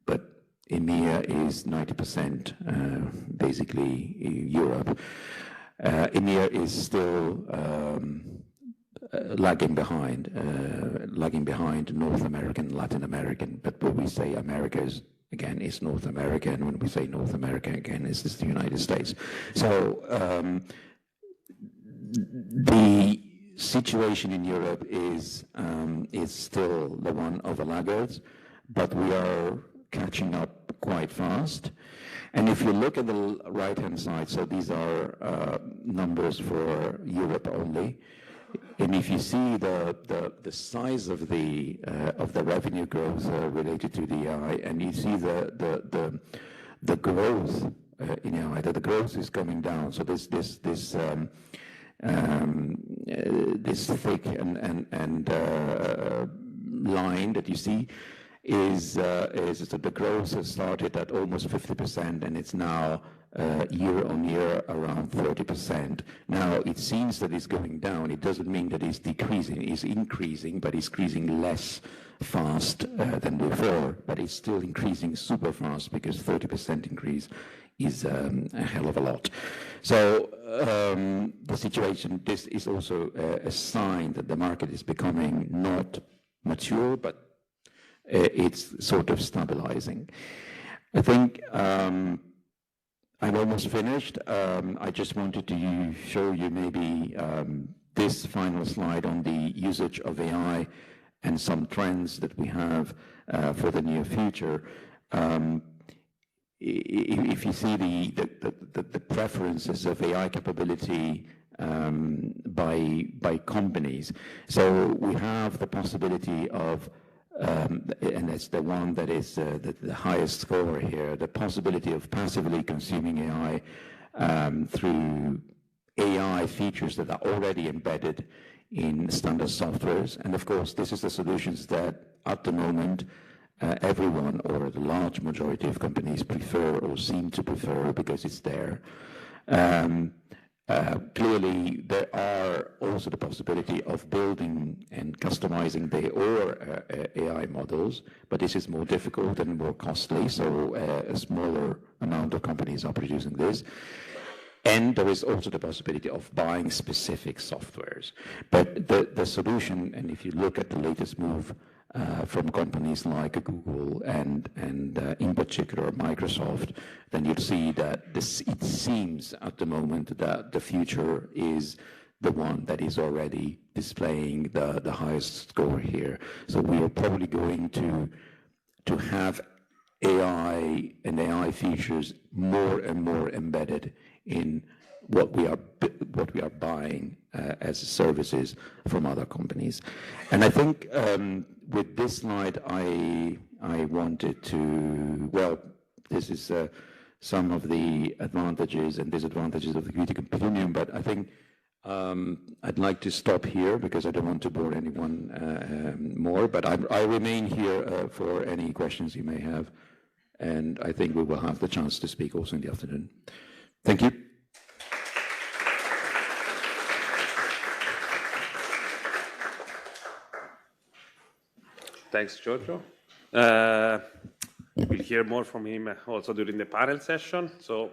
but EMEA is 90% basically Europe. EMEA is still lagging behind North American, Latin American. But when we say America again, is North America, and when we say North America again, is the United States. So the situation in Europe is still the one of the laggards, but we are catching up quite fast. And if you look at the right-hand side, so these are numbers for Europe only. And if you see the size of the revenue growth related to the AI, and you see the growth in AI, that the growth is coming down. So this thick and line that you see is that the growth has started at almost 50%, and it's now year on year around 30%. Now it seems that it's going down. It doesn't mean that it's decreasing. It's increasing, but it's increasing less fast than before. But it's still increasing super fast, because 30% increase is a hell of a lot. So the situation, this is also a sign that the market is becoming not mature, but it's sort of stabilizing. I think I'm almost finished. I just wanted to show you maybe this final slide on the usage of AI and some trends that we have for the near future. If you see the preferences of AI capability by companies, so we have the possibility of and it's the one that is the highest score here, the possibility of passively consuming AI through AI features that are already embedded in standard softwares. And of course, this is the solutions that at the moment everyone, or the large majority of companies, prefer or seem to prefer, because it's there. Clearly, there are also the possibility of building and customizing their AI models, but this is more difficult and more costly, so a smaller amount of companies are producing this. And there is also the possibility of buying specific softwares. But the solution, and if you look at the latest move from companies like Google and in particular Microsoft, then you'll see that it seems at the moment that the future is the one that is already displaying the highest score here. So we are probably going to have AI and AI features more and more embedded in what we are buying as services from other companies. And I think with this slide, I wanted to, well, this is some of the advantages and disadvantages of the critical computing, but I think I'd like to stop here because I don't want to bore anyone more, but I remain here for any questions you may have, and I think we will have the chance to speak also in the afternoon. Thank you. Thanks, Giorgio. We'll hear more from him also during the panel session. So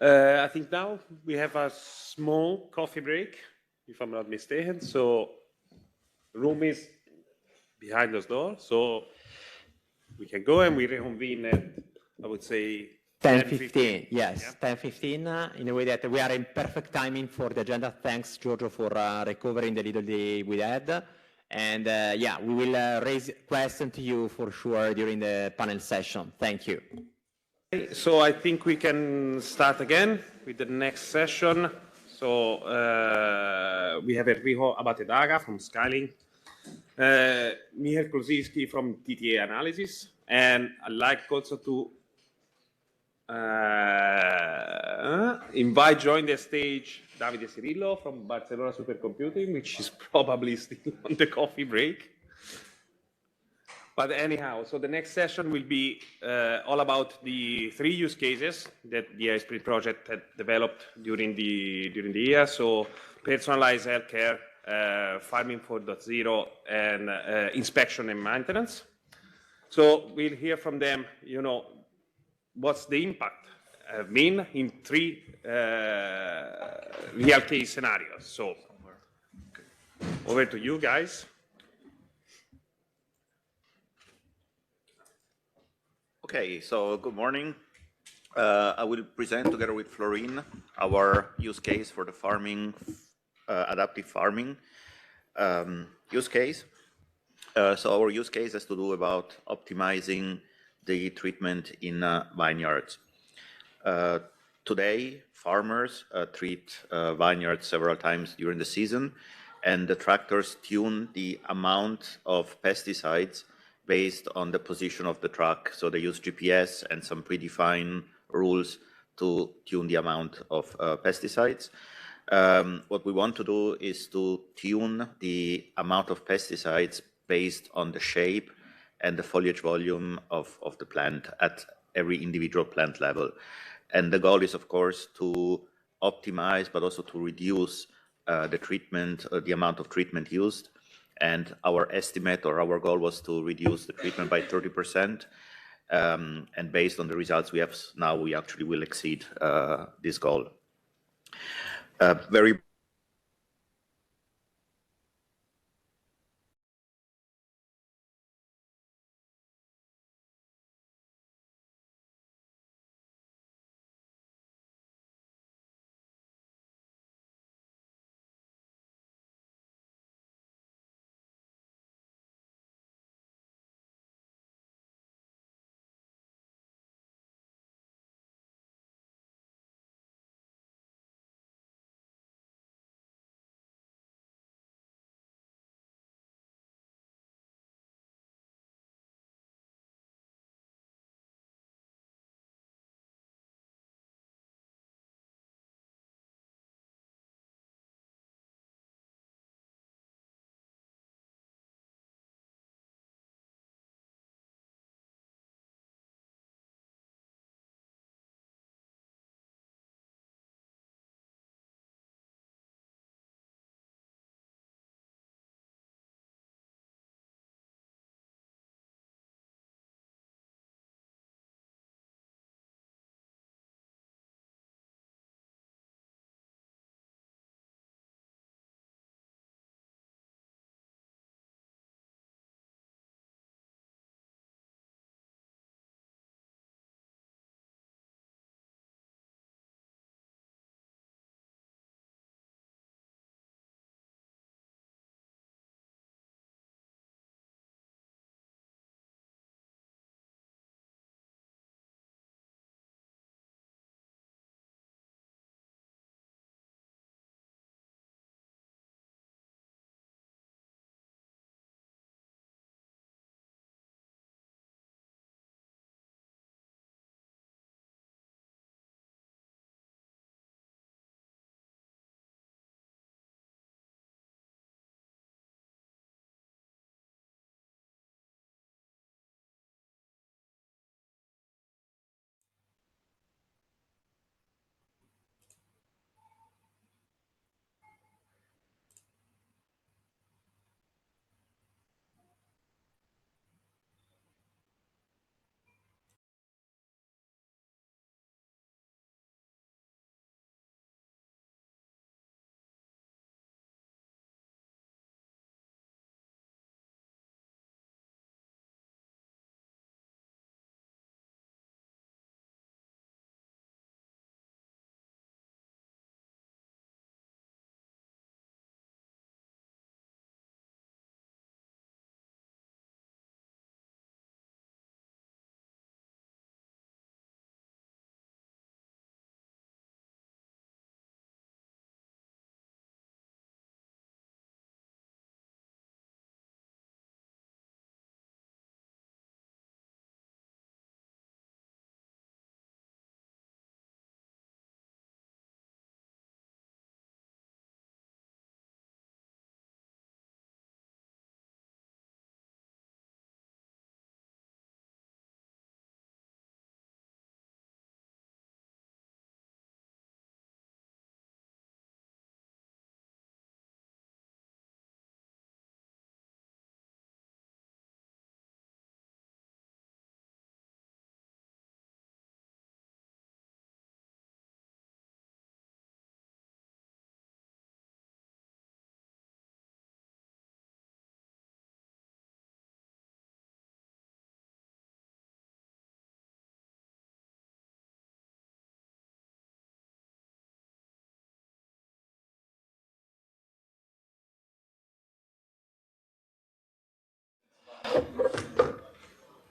I think now we have a small coffee break, if I'm not mistaken. So room is behind this door, so we can go and we reconvene at, I would say, 10:15, yes, yeah. 10:15, in a way that we are in perfect timing for the agenda. Thanks, Giorgio, for recovering the little day we had. And yeah, we will raise questions to you for sure during the panel session. Thank you. So I think we can start again with the next session. So we have Enrico Abatedaga from Skyling, Michael Klozinski from TTA Analysis, and I'd like also to join the stage Davide Cirillo from Barcelona Supercomputing, which is probably still on the coffee break. But anyhow, so the next session will be all about the 3 use cases that the AI Sprint project had developed during the year. So personalized healthcare, farming 4.0, and inspection and maintenance. So we'll hear from them, you know, what's the impact mean in 3 real case scenarios. So over to you guys. Okay, so good morning. I will present together with Florin our use case for the farming, adaptive farming use case. So our use case has to do about optimizing the treatment in vineyards. Today, farmers treat vineyards several times during the season, and the tractors tune the amount of pesticides based on the position of the truck. So they use GPS and some predefined rules to tune the amount of pesticides. What we want to do is to tune the amount of pesticides based on the shape and the foliage volume of the plant at every individual plant level. And the goal is, of course, to optimize, but also to reduce the treatment, the amount of treatment used. And our estimate or our goal was to reduce the treatment by 30%. And based on the results we have now, we actually will exceed this goal. Very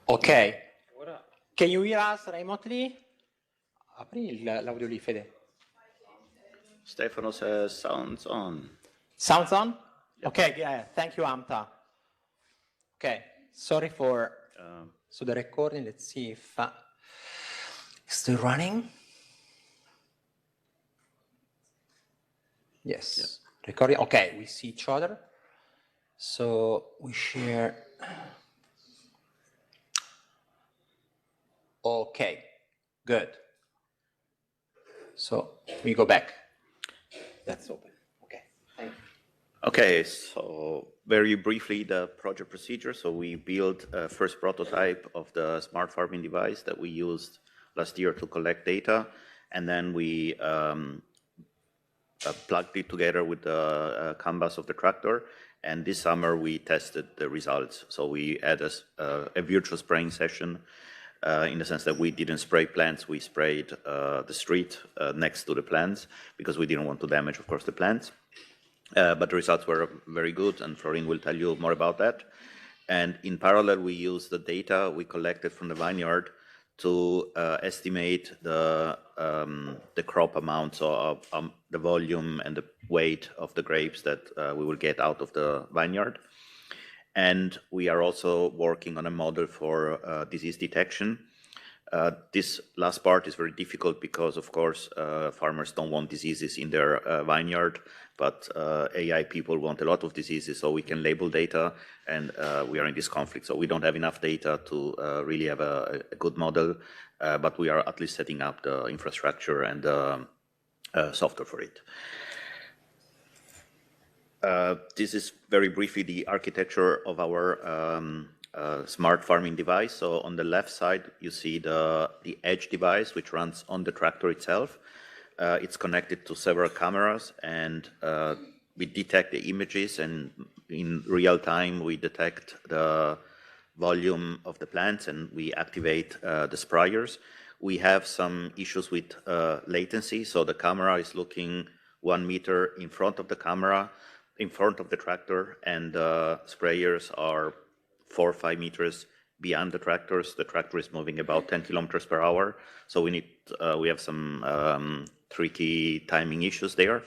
Okay. Can you hear us remotely? Apri l'audio lì, Fede. Stefano says sounds on. Sounds on? Okay, yeah. Thank you, Amta. Okay, sorry for so the recording. Let's see if it's still running. Yes, yeah. Recording. Okay, we see each other. So we share. Okay, good. So we go back. That's open. Okay, thank you. Okay, so very briefly, the project procedure. So we built a first prototype of the smart farming device that we used last year to collect data, and then we plugged it together with the canvas of the tractor, and this summer we tested the results. So we had a virtual spraying session in the sense that we didn't spray plants, we sprayed the street next to the plants because we didn't want to damage, of course, the plants. But the results were very good, and Florin will tell you more about that. And in parallel, we used the data we collected from the vineyard to estimate the crop amounts of the volume and the weight of the grapes that we will get out of the vineyard. And we are also working on a model for disease detection. This last part is very difficult because, of course, farmers don't want diseases in their vineyard, but AI people want a lot of diseases, so we can label data, and we are in this conflict. So we don't have enough data to really have a good model, but we are at least setting up the infrastructure and the software for it. This is very briefly the architecture of our smart farming device. So on the left side, you see the edge device, which runs on the tractor itself. It's connected to several cameras, and we detect the images, and in real time, we detect the volume of the plants, and we activate the sprayers. We have some issues with latency. So the camera is looking 1 meter in front of the camera, in front of the tractor, and the sprayers are 4 or 5 meters beyond the tractors. The tractor is moving about 10 kilometers per hour. So we have some tricky timing issues there,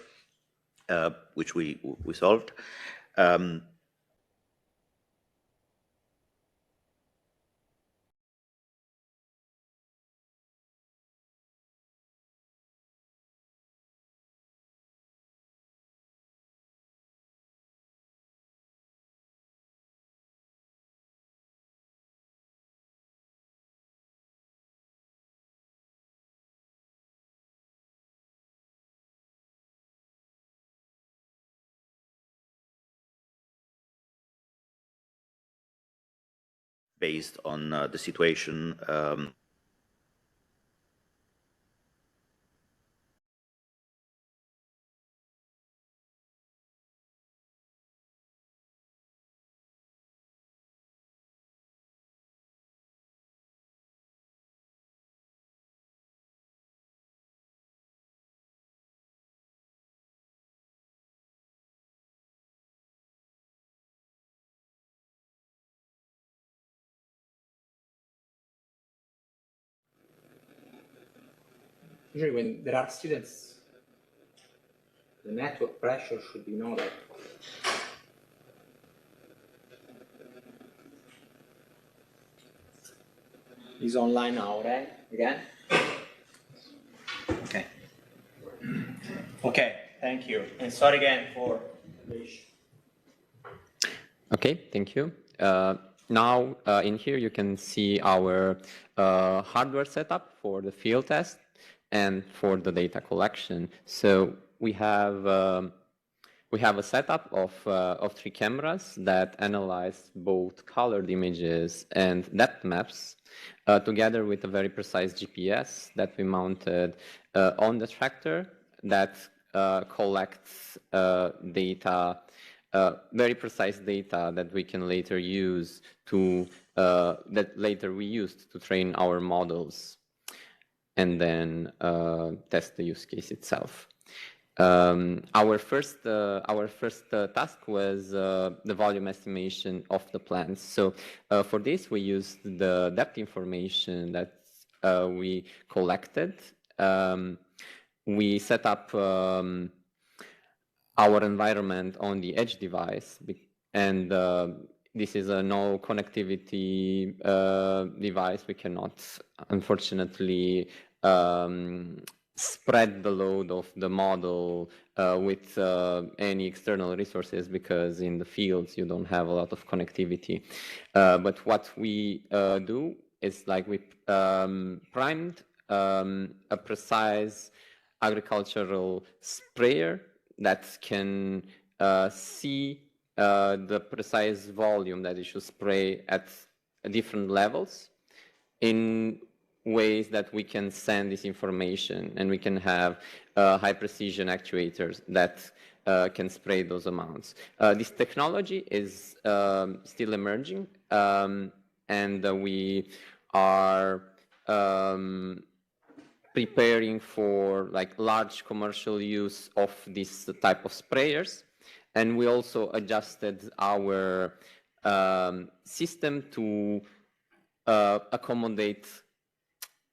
which we solved. Based on the situation. Usually when there are students, the network pressure should be noted. He's online now, right? Again? Okay. Okay, thank you. And sorry again for the issue. Okay, thank you. Now in here you can see our hardware setup for the field test and for the data collection. So we have a setup of 3 cameras that analyze both colored images and depth maps, together with a very precise GPS that we mounted on the tractor that collects data, very precise data that we can later use to we used to train our models and then test the use case itself. Our first task was the volume estimation of the plants. So for this, we used the depth information that we collected. We set up our environment on the edge device, and this is a no connectivity device. We cannot, unfortunately, spread the load of the model with any external resources, because in the fields you don't have a lot of connectivity. But what we do is, like, we primed a precise agricultural sprayer that can see the precise volume that it should spray at different levels in ways that we can send this information, and we can have high precision actuators that can spray those amounts. This technology is still emerging, and we are preparing for, like, large commercial use of this type of sprayers. And we also adjusted our system to accommodate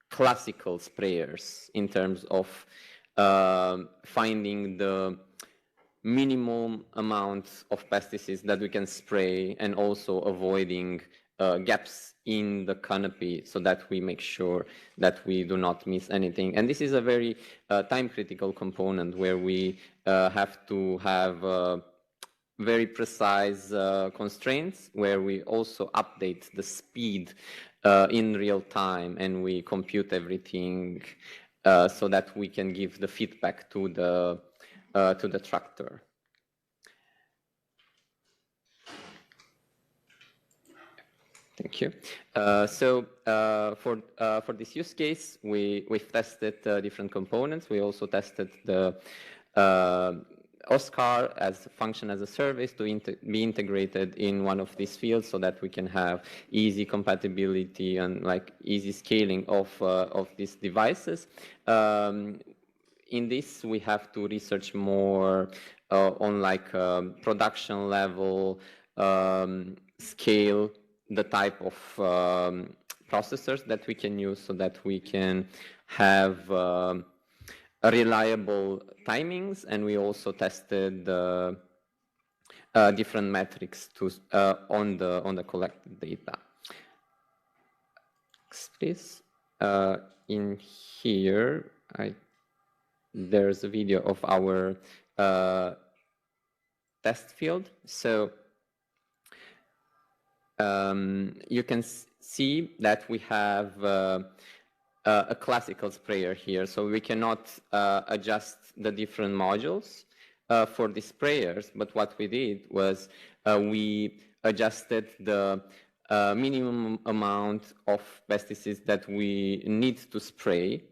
classical sprayers in terms of finding the minimum amount of pesticides that we can spray, and also avoiding gaps in the canopy, so that we make sure that we do not miss anything. And this is a very time-critical component, where we have to have very precise constraints, where we also update the speed in real time, and we compute everything so that we can give the feedback to the tractor. Thank you. So for this use case, we've tested different components. We also tested the OSCAR as a function as a service to be integrated in one of these fields, so that we can have easy compatibility and, like, easy scaling of these devices. In this, we have to research more on, like, production level scale, the type of processors that we can use, so that we can have reliable timings. And we also tested different metrics on the collected data. Next, please. In here, there's a video of our test field. So you can see that we have a classical sprayer here, so we cannot adjust the different modules for the sprayers. But what we did was we adjusted the minimum amount of pesticides that we need to spray.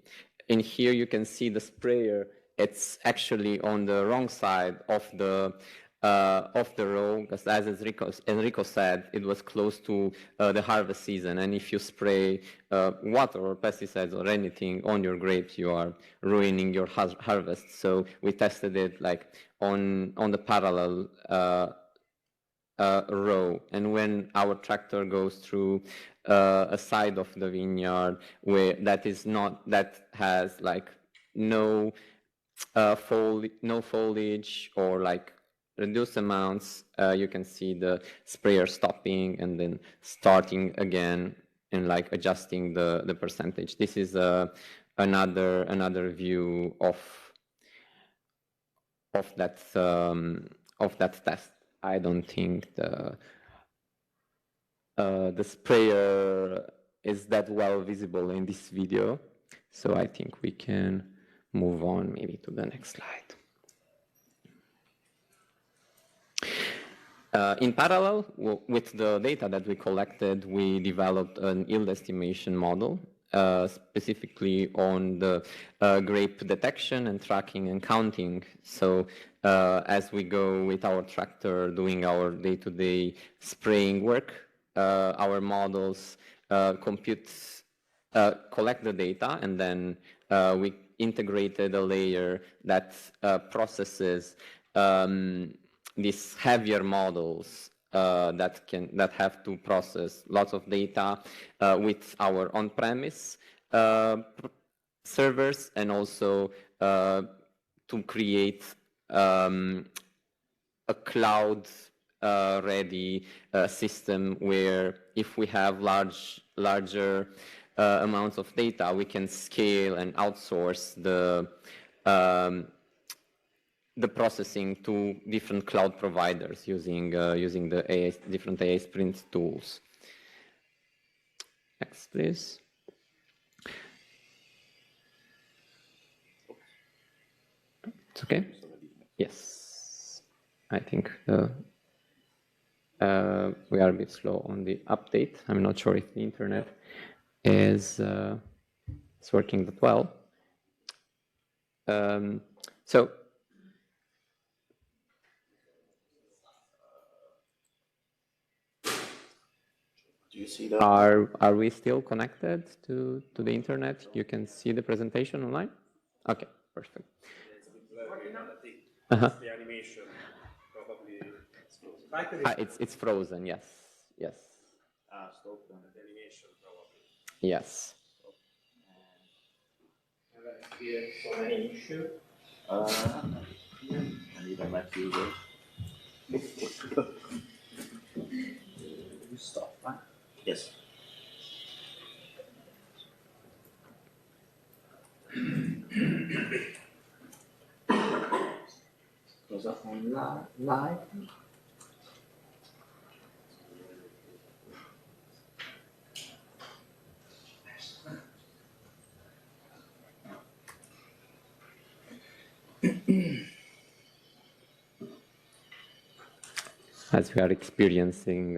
In here you can see the sprayer. It's actually on the wrong side of the row, because, as Enrico said, it was close to the harvest season, and if you spray water or pesticides or anything on your grapes, you are ruining your harvest. So we tested it, like, on the parallel row, and when our tractor goes through a side of the vineyard that has, like, no foliage or, like, reduced amounts, you can see the sprayer stopping and then starting again, and, like, adjusting the percentage. This is another view of that test. I don't think the sprayer is that well visible in this video, so I think we can move on maybe to the next slide. In parallel with the data that we collected, we developed an yield estimation model, specifically on the grape detection and tracking and counting. So as we go with our tractor doing our day-to-day spraying work, our models collect the data, and then we integrated a layer that processes these heavier models that have to process lots of data with our on-premise servers, and also to create a cloud ready system where if we have larger amounts of data, we can scale and outsource the processing to different cloud providers using the different AI Sprint tools. Next, please. It's okay? Yes. I think we are a bit slow on the update. I'm not sure if the internet is working that well. So Do you see that? are we still connected to the internet? You can see the presentation online? Okay, perfect. The animation probably It's frozen, yes. Yes. Stop. The animation probably. Yes. Here, so many issues. I need a Mac user. You stop, right? Yes. Cosa on live? As we are experiencing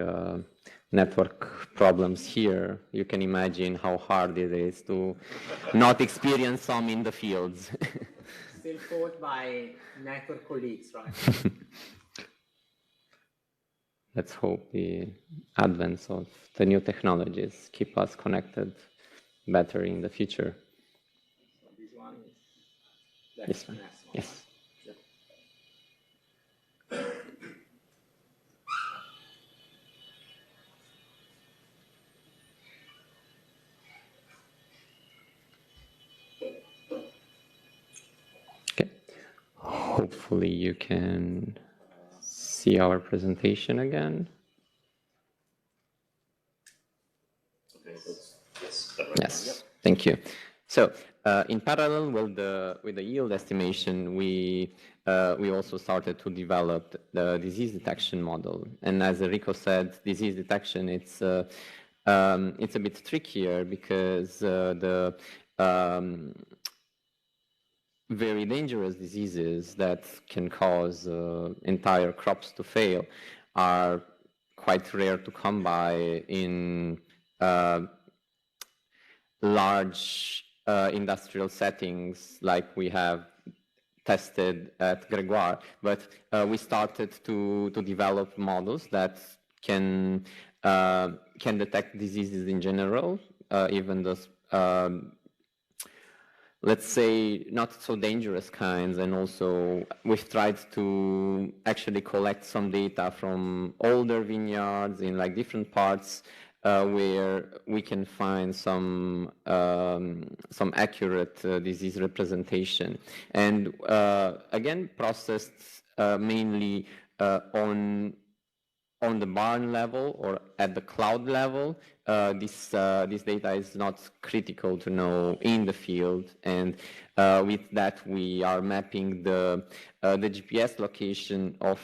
network problems here, you can imagine how hard it is to not experience some in the fields. Still fought by network colleagues, right? Let's hope the advance of the new technologies keep us connected better in the future. So this one is This one, yes. Okay. Hopefully you can see our presentation again. Okay, yes. Yes, thank you. So in parallel with the yield estimation, we also started to develop the disease detection model. And as Enrico said, disease detection, it's a bit trickier because the very dangerous diseases that can cause entire crops to fail are quite rare to come by in large industrial settings like we have tested at Gregoire. But we started to develop models that can detect diseases in general, even those let's say not so dangerous kinds, and also we've tried to actually collect some data from older vineyards in like different parts where we can find some accurate disease representation, and again processed mainly on the barn level or at the cloud level. This data is not critical to know in the field, and with that we are mapping the GPS location of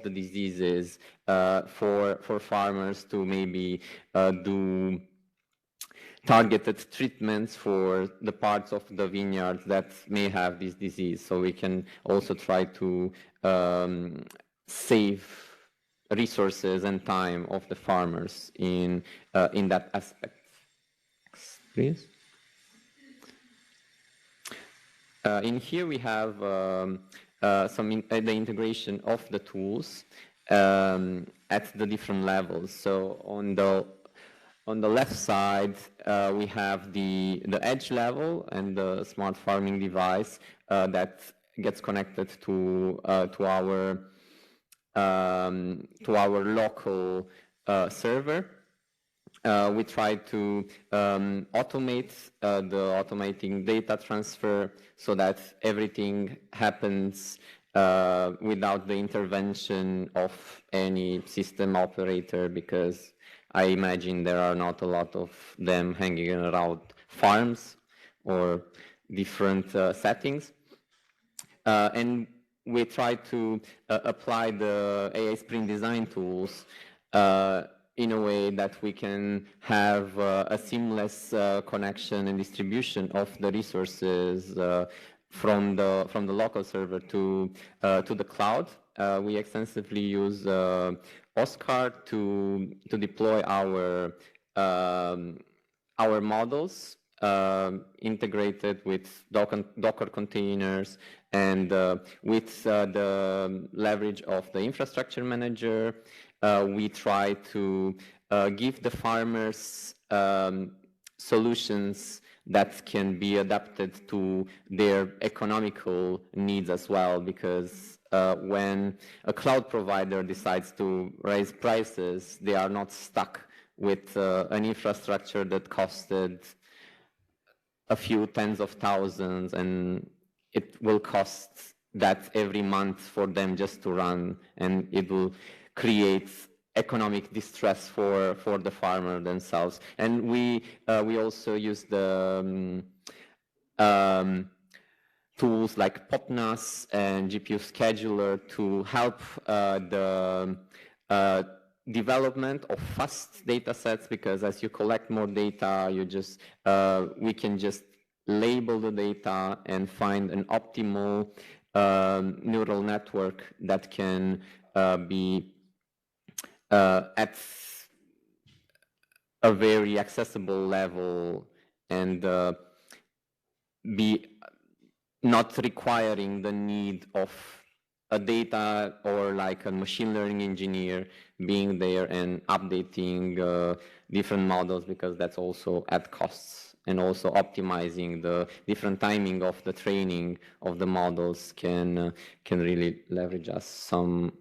the diseases for farmers to maybe do targeted treatments for the parts of the vineyards that may have this disease. So we can also try to save resources and time of the farmers in that aspect. Next, please. In here we have the integration of the tools at the different levels. So on the On the left side, we have the edge level and the smart farming device that gets connected to our local server. We try to automate the automating data transfer so that everything happens without the intervention of any system operator, because I imagine there are not a lot of them hanging around farms or different settings. And we try to apply the AI Sprint design tools in a way that we can have a seamless connection and distribution of the resources from the local server to the cloud. We extensively use Oscar to deploy our models integrated with Docker containers, and with the leverage of the infrastructure manager, we try to give the farmers solutions that can be adapted to their economical needs as well, because when a cloud provider decides to raise prices, they are not stuck with an infrastructure that costed a few tens of thousands, and it will cost that every month for them just to run, and it will create economic distress for the farmer themselves. And we also use the tools like PopNAS and GPU scheduler to help the development of fast data sets, because as you collect more data, we can just label the data and find an optimal neural network that can be at a very accessible level and be not requiring the need of a data or like a machine learning engineer being there and updating different models, because that's also at costs. And also optimizing the different timing of the training of the models can really leverage us some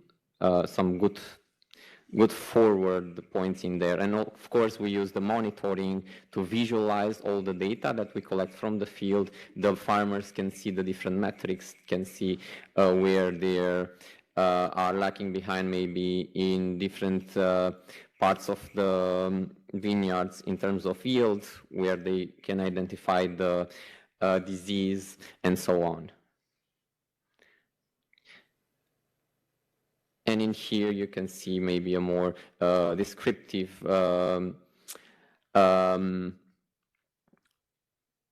good forward points in there. And of course, we use the monitoring to visualize all the data that we collect from the field. The farmers can see the different metrics, can see where they are lacking behind, maybe in different parts of the vineyards in terms of yield, where they can identify the disease and so on. And in here, you can see maybe a more descriptive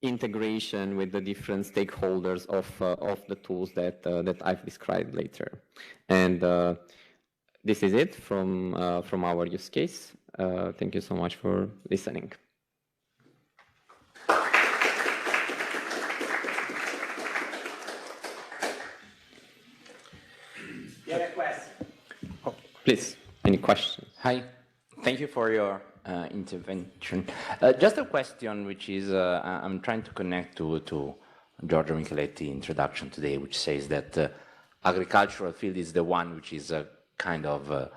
integration with the different stakeholders of the tools that I've described later. And this is it from our use case. Thank you so much for listening. You have a question? Oh, please, any questions? Hi, thank you for your intervention. Just a question, which is I'm trying to connect to Giorgio Micheletti introduction today, which says that agricultural field is the one which is kind of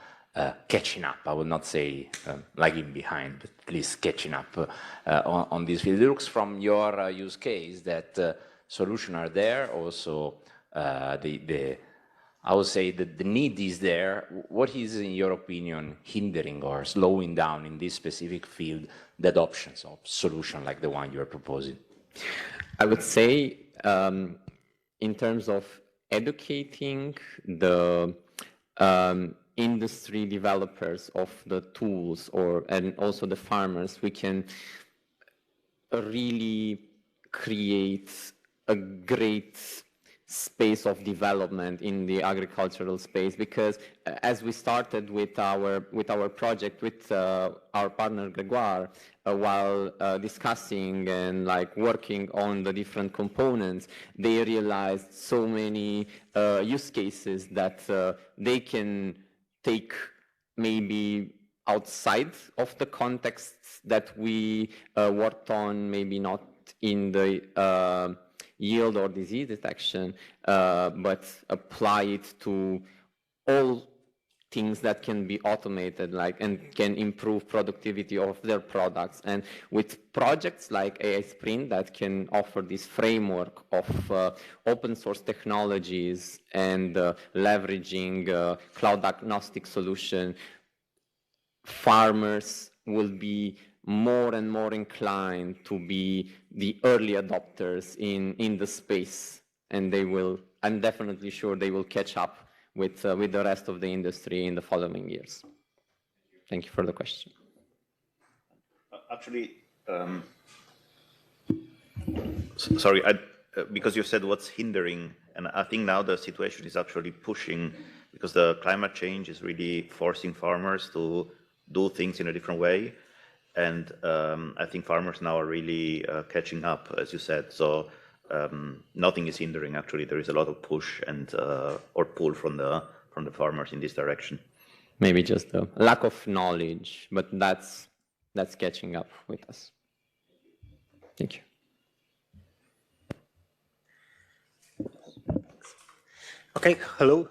catching up. I would not say lagging behind, but at least catching up on this field. It looks from your use case that solutions are there. Also, I would say that the need is there. What is, in your opinion, hindering or slowing down in this specific field the adoptions of solutions like the one you are proposing? I would say, in terms of educating the industry developers of the tools, and also the farmers, we can really create a great space of development in the agricultural space, because as we started with our project with our partner Gregoire, while discussing and like working on the different components, they realized so many use cases that they can take maybe outside of the contexts that we worked on, maybe not in the yield or disease detection, but apply it to all things that can be automated, and can improve productivity of their products. And with projects like AI Sprint that can offer this framework of open source technologies and leveraging cloud agnostic solution, farmers will be more and more inclined to be the early adopters in the space, and I'm definitely sure they will catch up with the rest of the industry in the following years. Thank you for the question. Actually, sorry, because you said what's hindering, and I think now the situation is actually pushing, because the climate change is really forcing farmers to do things in a different way. And I think farmers now are really catching up, as you said. So nothing is hindering, actually. There is a lot of push and or pull from the farmers in this direction. Maybe just a lack of knowledge, but that's catching up with us. Thank you. Okay, hello.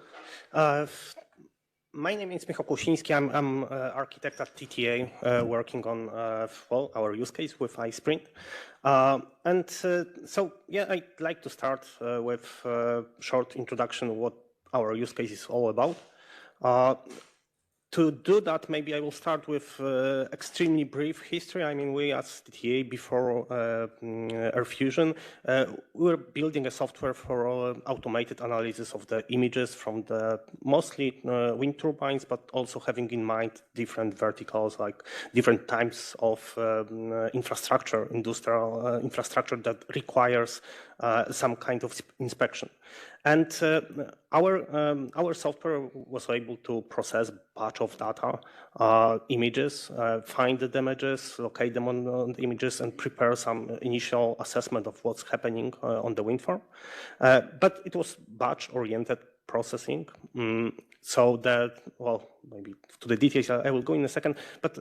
My name is Michał Kłosiński. I'm architect at TTA, working on our use case with iSprint. So yeah, I'd like to start with a short introduction of what our use case is all about. To do that, maybe I will start with extremely brief history. I mean, we as TTA, before AirFusion, we were building a software for automated analysis of the images from the mostly wind turbines, but also having in mind different verticals, like different types of infrastructure, industrial infrastructure that requires some kind of inspection. And our software was able to process batch of data, images, find the damages, locate them on the images, and prepare some initial assessment of what's happening on the wind farm. But it was batch-oriented processing. So that, well, maybe to the details I will go in a second, but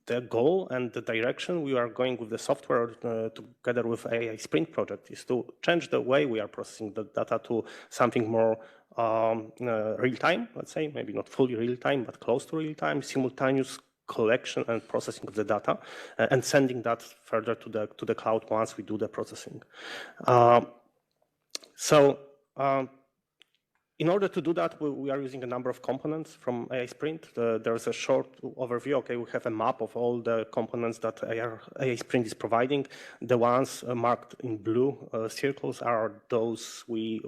the goal and the direction we are going with the software together with AI Sprint project is to change the way we are processing the data to something more real-time, let's say, maybe not fully real-time, but close to real-time, simultaneous collection and processing of the data, and sending that further to the cloud once we do the processing. In order to do that, we are using a number of components from AI Sprint. There's a short overview. Okay, we have a map of all the components that AI Sprint is providing. The ones marked in blue circles are those we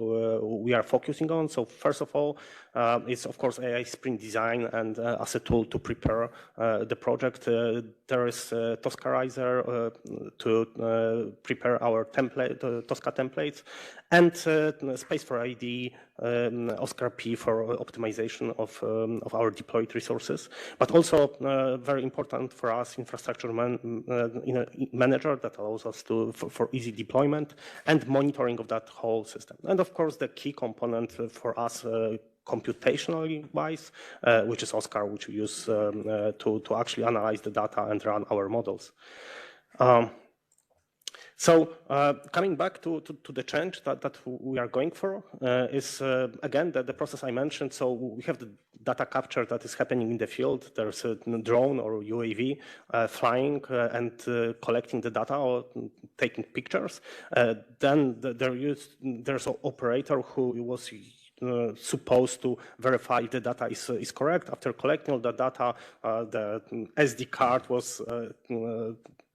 are focusing on. So first of all, it's of course AI Sprint design and as a tool to prepare the project. There is Toscarizer to prepare our template, Tosca templates, and Space for ID, Oscar P for optimization of our deployed resources, but also very important for us, infrastructure manager that allows us for easy deployment and monitoring of that whole system. And of course, the key component for us computationally wise, which is Oscar, which we use to actually analyze the data and run our models. So coming back to the change that we are going for is, again, the process I mentioned. So we have the data capture that is happening in the field. There's a drone or UAV flying and collecting the data or taking pictures. Then there's an operator who was supposed to verify if the data is correct. After collecting all the data, the SD card was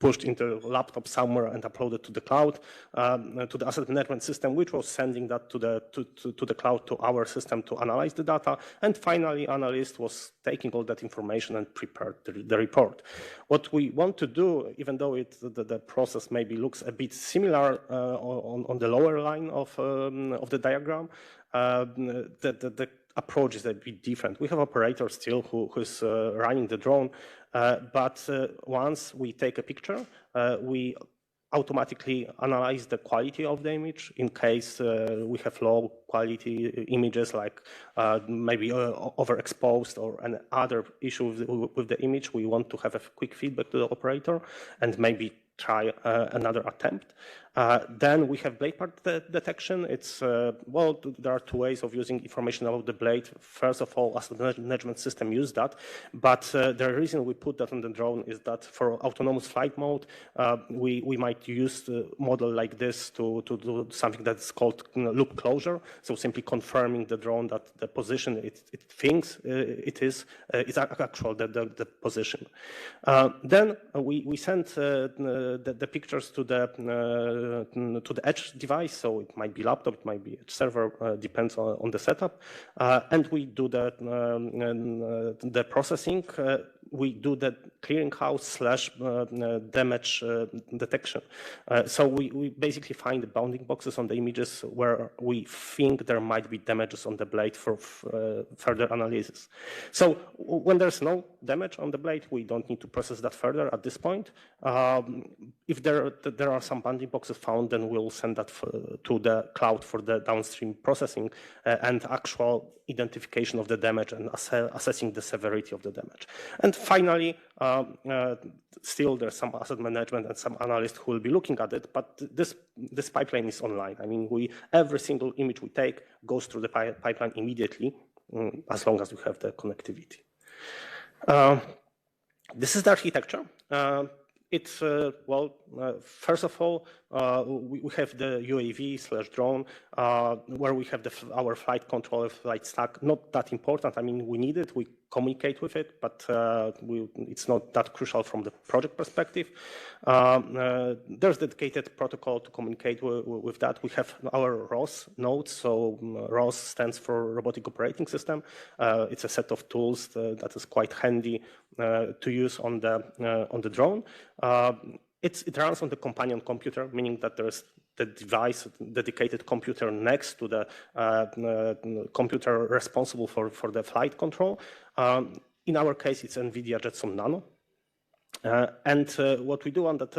pushed into a laptop somewhere and uploaded to the cloud, to the asset management system, which was sending that to the cloud, to our system to analyze the data. And finally, analyst was taking all that information and prepared the report. What we want to do, even though the process maybe looks a bit similar on the lower line of the diagram, the approach is a bit different. We have operators still who's running the drone, but once we take a picture, we automatically analyze the quality of the image in case we have low quality images, like maybe overexposed or an other issue with the image. We want to have a quick feedback to the operator and maybe try another attempt. Then we have blade part detection. It's, well, there are two ways of using information about the blade. First of all, asset management system use that, but the reason we put that on the drone is that for autonomous flight mode, we might use the model like this to do something that's called loop closure. So simply confirming the drone that the position it thinks it is actual the position. Then we send the pictures to the edge device, so it might be laptop, it might be edge server, depends on the setup, and we do the processing. We do the clearinghouse / damage detection. So we basically find the bounding boxes on the images where we think there might be damages on the blade for further analysis. So when there's no damage on the blade, we don't need to process that further at this point. If there are some bounding boxes found, then we'll send that to the cloud for the downstream processing and actual identification of the damage and assessing the severity of the damage. And finally, still there's some asset management and some analysts who will be looking at it, but this pipeline is online. I mean, every single image we take goes through the pipeline immediately, as long as we have the connectivity. This is the architecture. It's, well, first of all, we have the UAV / drone, where we have our flight controller, flight stack. Not that important. I mean, we need it. We communicate with it, but it's not that crucial from the project perspective. There's dedicated protocol to communicate with that. We have our ROS nodes. So ROS stands for Robotic Operating System. It's a set of tools that is quite handy to use on the drone. It runs on the companion computer, meaning that there's the device, dedicated computer next to the computer responsible for the flight control. In our case, it's NVIDIA Jetson Nano. And what we do on that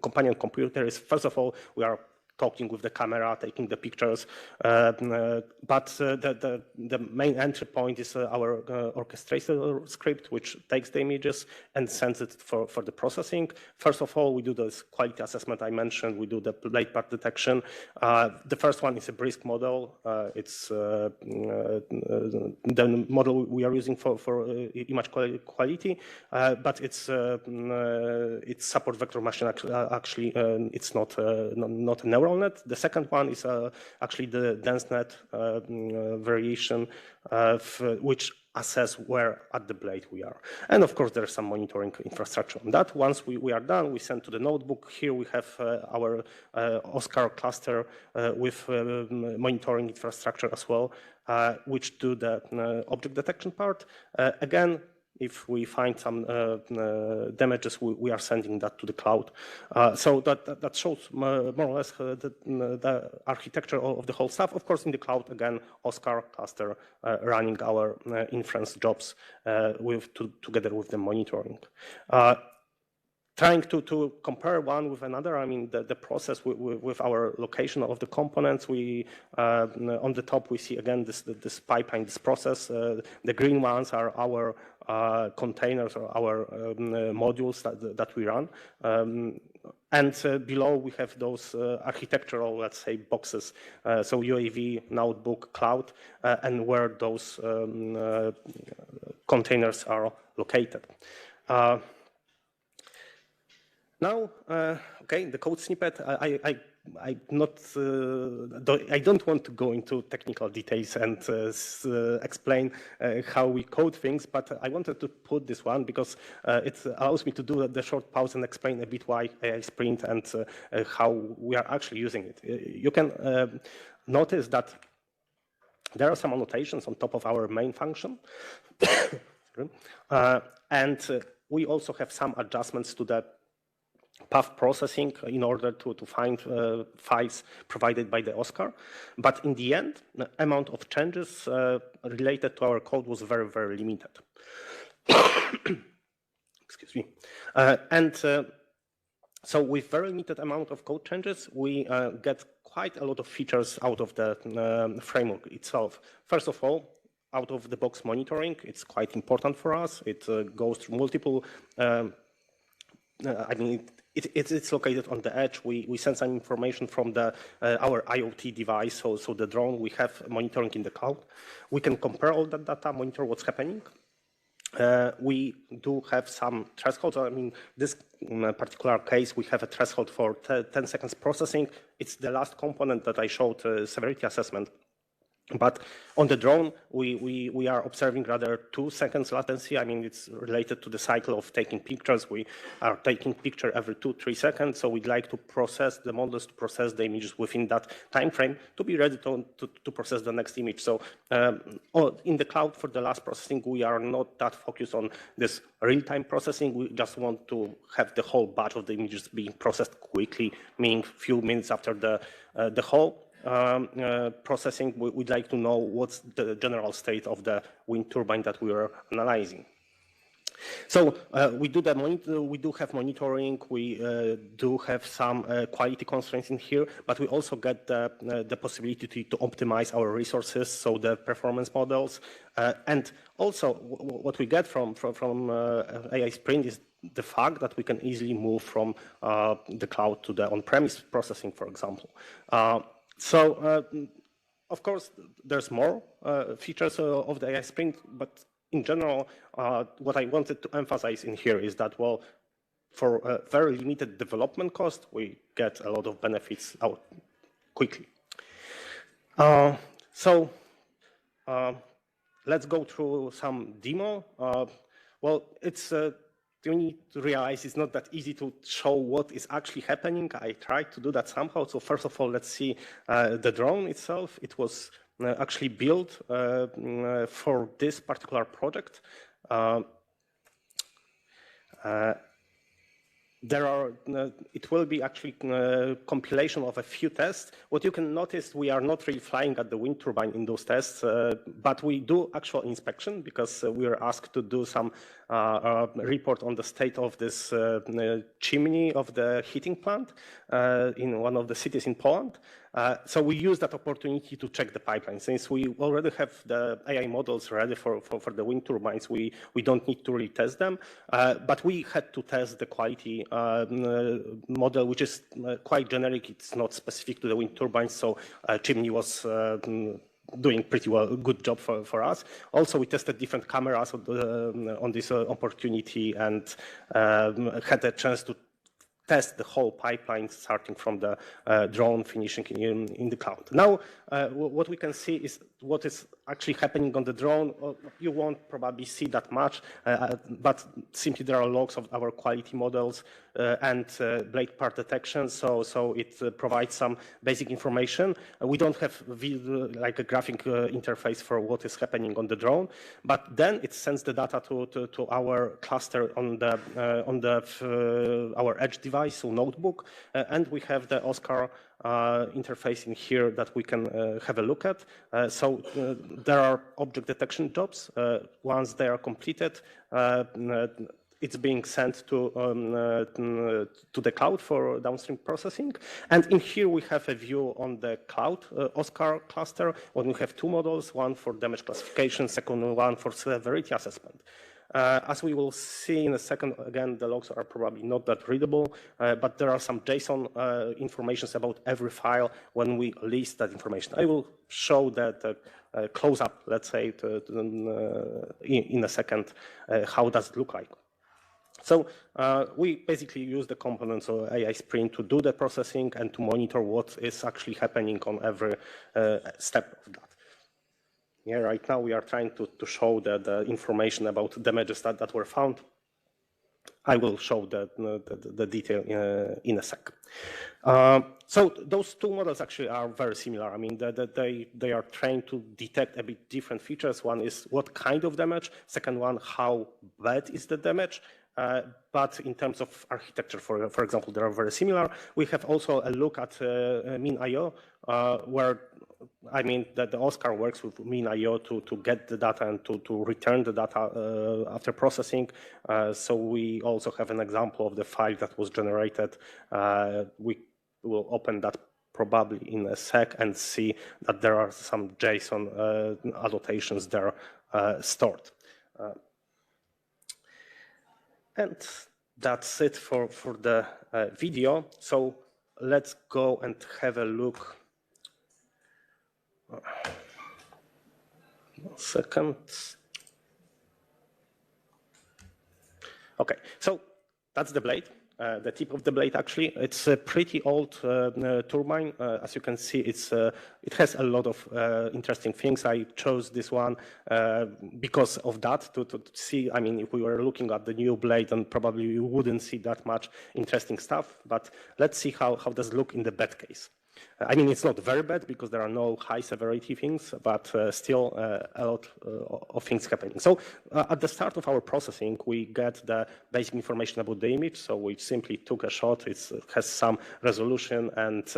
companion computer is, first of all, we are talking with the camera, taking the pictures, but the main entry point is our orchestrator script, which takes the images and sends it for the processing. First of all, we do this quality assessment I mentioned. We do the blade part detection. The first one is a BRISC model. It's the model we are using for image quality, but it's support vector machine. Actually, it's not a neural net. The second one is actually the dense net variation, which assess where at the blade we are. And of course, there's some monitoring infrastructure on that. Once we are done, we send to the notebook. Here we have our Oscar cluster with monitoring infrastructure as well, which do the object detection part. Again, if we find some damages, we are sending that to the cloud. So that shows more or less the architecture of the whole stuff. Of course, in the cloud, again, Oscar cluster running our inference jobs together with the monitoring. Trying to compare one with another, I mean, the process with our location of the components, on the top we see again this pipeline, this process. The green ones are our containers or our modules that we run. And below we have those architectural, let's say, boxes. So UAV, notebook, cloud, and where those containers are located. Now, okay, the code snippet. I don't want to go into technical details and explain how we code things, but I wanted to put this one because it allows me to do the short pause and explain a bit why AI Sprint and how we are actually using it. You can notice that there are some annotations on top of our main function, and we also have some adjustments to the path processing in order to find files provided by the Oscar. But in the end, the amount of changes related to our code was very, very limited. Excuse me. And So with very limited amount of code changes, we get quite a lot of features out of the framework itself. First of all, out-of-the-box monitoring, it's quite important for us. It goes through multiple, it's located on the edge. We send some information from our IoT device, so the drone, we have monitoring in the cloud. We can compare all that data, monitor what's happening. We do have some thresholds. I mean, this particular case, we have a threshold for 10 seconds processing. It's the last component that I showed, severity assessment. But on the drone, we are observing rather 2 seconds latency. I mean, it's related to the cycle of taking pictures. We are taking picture every 2-3 seconds. So we'd like to process the models, to process the images within that time frame to be ready to process the next image. So in the cloud for the last processing, we are not that focused on this real-time processing. We just want to have the whole batch of the images being processed quickly, meaning few minutes after the whole processing. We'd like to know what's the general state of the wind turbine that we are analyzing. So we do have monitoring. We do have some quality constraints in here, but we also get the possibility to optimize our resources, so the performance models, and also what we get from AI Sprint is the fact that we can easily move from the cloud to the on-premise processing, for example. Of course, there's more features of the AI Sprint, but in general, what I wanted to emphasize in here is that, well, for a very limited development cost, we get a lot of benefits out quickly. Let's go through some demo. Well, you need to realize it's not that easy to show what is actually happening. I tried to do that somehow. So first of all, let's see the drone itself. It was actually built for this particular project. It will be actually a compilation of a few tests. What you can notice, we are not really flying at the wind turbine in those tests, but we do actual inspection because we are asked to do some report on the state of this chimney of the heating plant in one of the cities in Poland. So we use that opportunity to check the pipeline. Since we already have the AI models ready for the wind turbines, we don't need to really test them. But we had to test the quality model, which is quite generic. It's not specific to the wind turbines. So chimney was doing pretty well, good job for us. Also, we tested different cameras on this opportunity and had a chance to test the whole pipeline, starting from the drone, finishing in the cloud. Now, what we can see is what is actually happening on the drone. You won't probably see that much, but simply there are logs of our quality models and blade part detection. So it provides some basic information. We don't have like a graphic interface for what is happening on the drone, but then it sends the data to our cluster on our edge device, so notebook, and we have the Oscar interface in here that we can have a look at. So there are object detection jobs. Once they are completed, it's being sent to the cloud for downstream processing. And in here we have a view on the cloud Oscar cluster, when we have two models, one for damage classification, second one for severity assessment. As we will see in a second, again, the logs are probably not that readable, but there are some JSON information about every file when we list that information. I will show that close-up, let's say, in a second, how does it look like. So we basically use the components of AI Sprint to do the processing and to monitor what is actually happening on every step of that. Yeah, right now we are trying to show the information about damages that were found. I will show the detail in a sec. So those two models actually are very similar. I mean, they are trained to detect a bit different features. One is what kind of damage. Second one, how bad is the damage. But in terms of architecture, for example, they are very similar. We have also a look at mean IO, where I mean, that the Oscar works with mean.io to get the data and to return the data after processing. So we also have an example of the file that was generated. We will open that probably in a sec and see that there are some JSON annotations there stored. And that's it for the video. So let's go and have a look. 1 second. Okay, so that's the blade. The tip of the blade, actually, it's a pretty old turbine. As you can see, it has a lot of interesting things. I chose this one because of that, to see. I mean, if we were looking at the new blade, then probably you wouldn't see that much interesting stuff. But let's see how does it look in the bad case. I mean, it's not very bad because there are no high severity things, but still a lot of things happening. So at the start of our processing, we get the basic information about the image. So we simply took a shot. It has some resolution and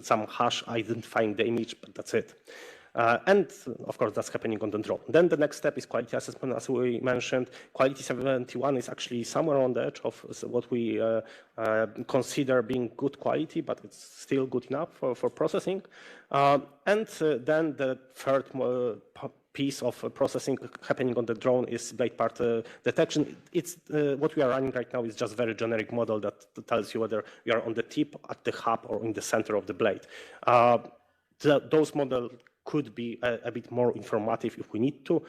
some hash identifying the image, but that's it. And of course, that's happening on the drone. Then the next step is quality assessment, as we mentioned. Quality 71 is actually somewhere on the edge of what we consider being good quality, but it's still good enough for processing. And then the third piece of processing happening on the drone is blade part detection. It's what we are running right now is just very generic model that tells you whether you are on the tip, at the hub, or in the center of the blade. Those models could be a bit more informative if we need to.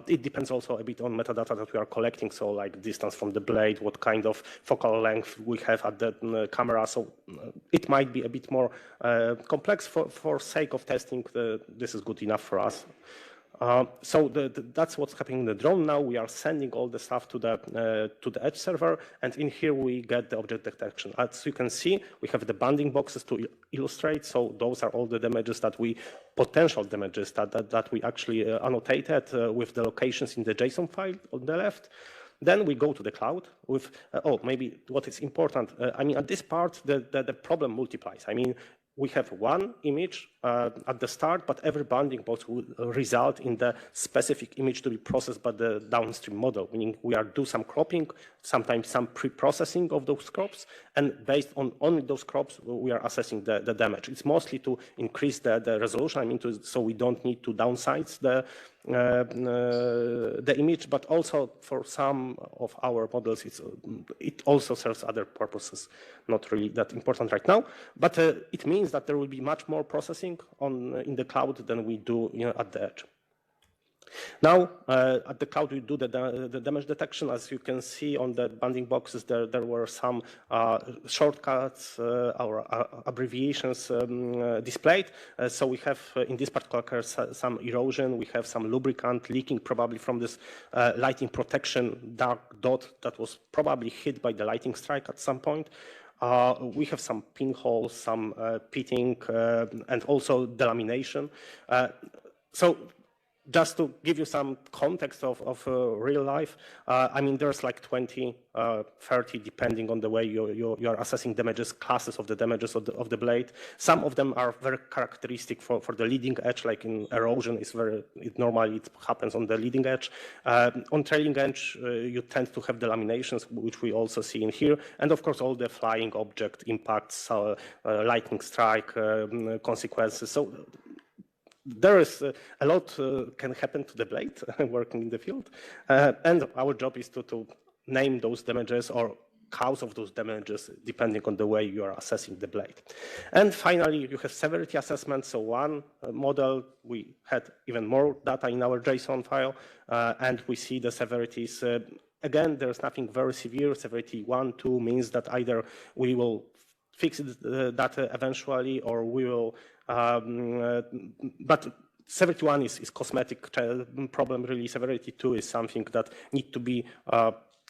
It depends also a bit on metadata that we are collecting, so like distance from the blade, what kind of focal length we have at the camera. So it might be a bit more complex. For sake of testing, this is good enough for us. So that's what's happening in the drone now. We are sending all the stuff to the edge server, and in here we get the object detection. As you can see, we have the bounding boxes to illustrate. So those are all the damages potential damages that we actually annotated with the locations in the JSON file on the left. Then we go to the cloud with, maybe what is important. I mean, at this part, the problem multiplies. I mean, we have one image at the start, but every bounding box will result in the specific image to be processed by the downstream model, meaning we do some cropping, sometimes some pre-processing of those crops, and based on only those crops, we are assessing the damage. It's mostly to increase the resolution, I mean, so we don't need to downsize the image, but also for some of our models, it also serves other purposes, not really that important right now. But it means that there will be much more processing in the cloud than we do at the edge. Now, at the cloud, we do the damage detection. As you can see on the bounding boxes, there were some shortcuts or abbreviations displayed. So we have, in this particular case, some erosion. We have some lubricant leaking, probably from this lighting protection dark dot that was probably hit by the lightning strike at some point. We have some pinholes, some pitting, and also delamination. So just to give you some context of real life, I mean, there's like 20, 30, depending on the way you are assessing damages, classes of the damages of the blade. Some of them are very characteristic for the leading edge, like in erosion, normally it happens on the leading edge. On trailing edge, you tend to have delaminations, which we also see in here. And of course, all the flying object impacts, lightning strike consequences. So there is a lot can happen to the blade working in the field. And our job is to name those damages or cause of those damages depending on the way you are assessing the blade. And finally, you have severity assessment. So one model, we had even more data in our JSON file, and we see the severities. Again, there's nothing very severe. Severity 1, 2 means that either we will fix that eventually, or we will but severity 1 is cosmetic problem, really. Severity 2 is something that needs to be,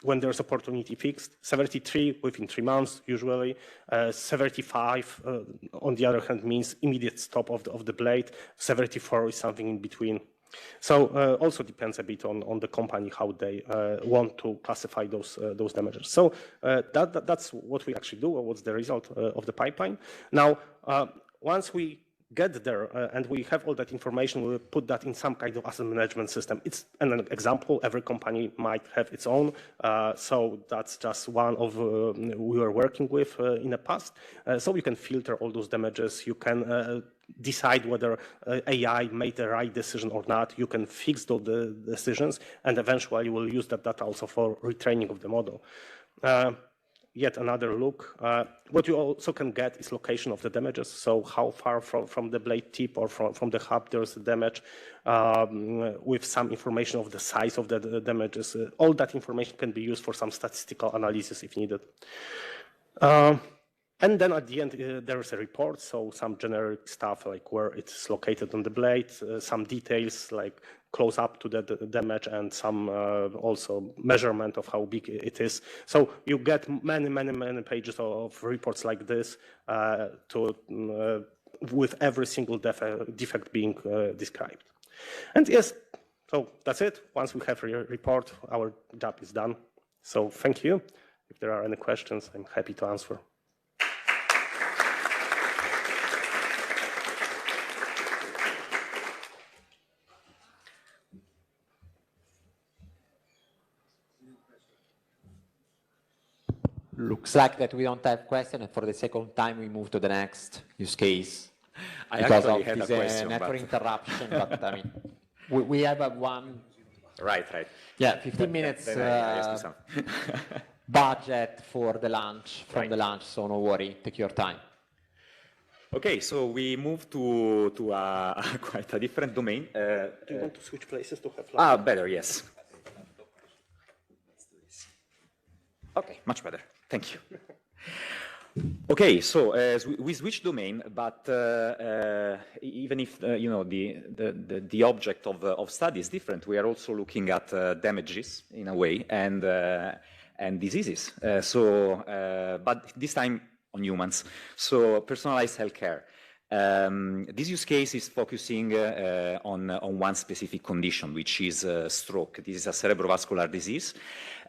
when there's opportunity, fixed. Severity 3, within 3 months, usually. Severity 5, on the other hand, means immediate stop of the blade. Severity 4 is something in between. So also depends a bit on the company, how they want to classify those damages. So that's what we actually do, or what's the result of the pipeline. Now, once we get there and we have all that information, we put that in some kind of asset management system. It's an example. Every company might have its own. So that's just one of we were working with in the past. So you can filter all those damages. You can decide whether AI made the right decision or not. You can fix those decisions, and eventually you will use that data also for retraining of the model. Yet another look. What you also can get is location of the damages. So how far from the blade tip or from the hub there's damage, with some information of the size of the damages. All that information can be used for some statistical analysis if needed. And then at the end, there is a report, so some generic stuff like where it's located on the blade, some details like close up to the damage, and some also measurement of how big it is. So you get many pages of reports like this with every single defect being described. And yes, so that's it. Once we have a report, our job is done. So thank you. If there are any questions, I'm happy to answer. Looks like that we don't have questions, and for the second time we move to the next use case. I because actually of had this a question, network interruption, but I mean, we have one. Right. Yeah, 15 minutes budget for the lunch, from the lunch, so no worry, take your time. Okay, so we move to quite a different domain. Do you want to switch places to have better, yes. Okay, much better. Thank you. Okay, so we switch domain, but even if you know the object of study is different, we are also looking at damages in a way and diseases. But this time on humans. So personalized healthcare. This use case is focusing on one specific condition, which is stroke. This is a cerebrovascular disease,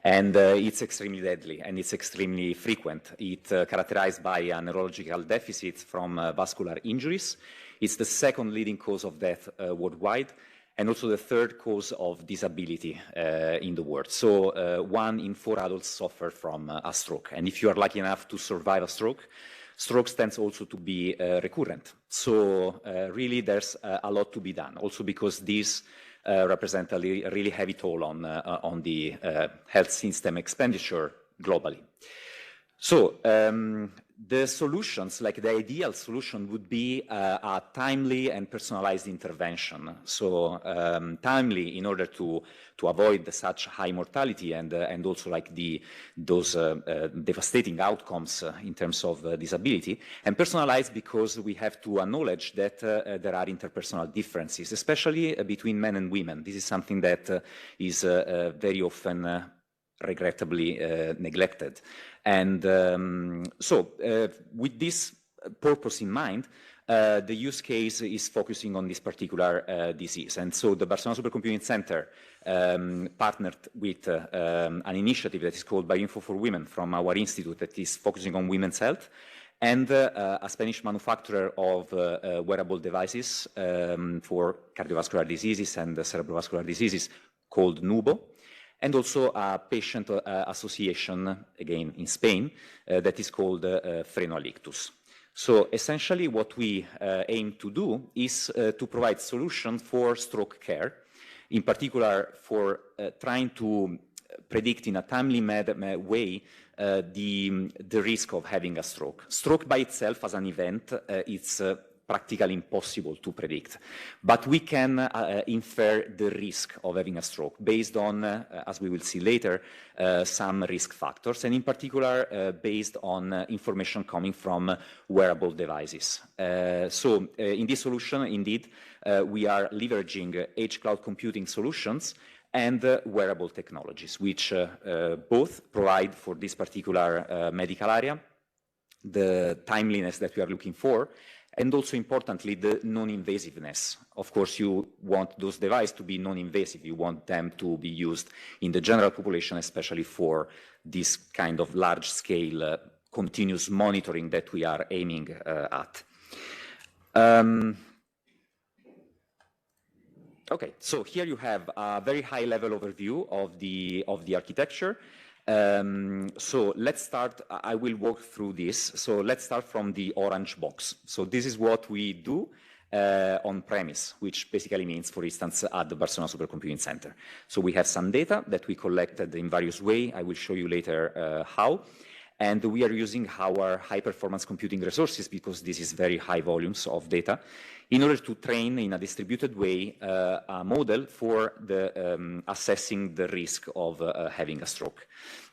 and it's extremely deadly, and it's extremely frequent. It's characterized by a neurological deficit from vascular injuries. It's the second leading cause of death worldwide, and also the third cause of disability in the world. So 1 in 4 adults suffer from a stroke, and if you are lucky enough to survive a stroke, strokes tends also to be recurrent. So really there's a lot to be done, also because these represent a really heavy toll on the health system expenditure globally. So the solutions, like the ideal solution would be a timely and personalized intervention. So timely in order to avoid such high mortality and also like those devastating outcomes in terms of disability, and personalized because we have to acknowledge that there are interpersonal differences, especially between men and women. This is something that is very often regrettably neglected. And with this purpose in mind, the use case is focusing on this particular disease. And so the Barcelona Supercomputing Center partnered with an initiative that is called Bioinfo for Women from our institute that is focusing on women's health, and a Spanish manufacturer of wearable devices for cardiovascular diseases and cerebrovascular diseases called Nubo, and also a patient association, again in Spain, that is called Freno Alictus. So essentially what we aim to do is to provide solutions for stroke care, in particular for trying to predict in a timely way the risk of having a stroke. Stroke by itself as an event, it's practically impossible to predict. But we can infer the risk of having a stroke based on, as we will see later, some risk factors, and in particular based on information coming from wearable devices. So in this solution, indeed, we are leveraging edge cloud computing solutions and wearable technologies, which both provide for this particular medical area the timeliness that we are looking for, and also importantly, the non-invasiveness. Of course, you want those devices to be non-invasive. You want them to be used in the general population, especially for this kind of large-scale continuous monitoring that we are aiming at. Okay, so here you have a very high-level overview of the architecture. So let's start. I will walk through this. So let's start from the orange box. So this is what we do on premise, which basically means, for instance, at the Barcelona Supercomputing Center. So we have some data that we collected in various ways. I will show you later how. And we are using our high-performance computing resources, because this is very high volumes of data, in order to train in a distributed way a model for assessing the risk of having a stroke.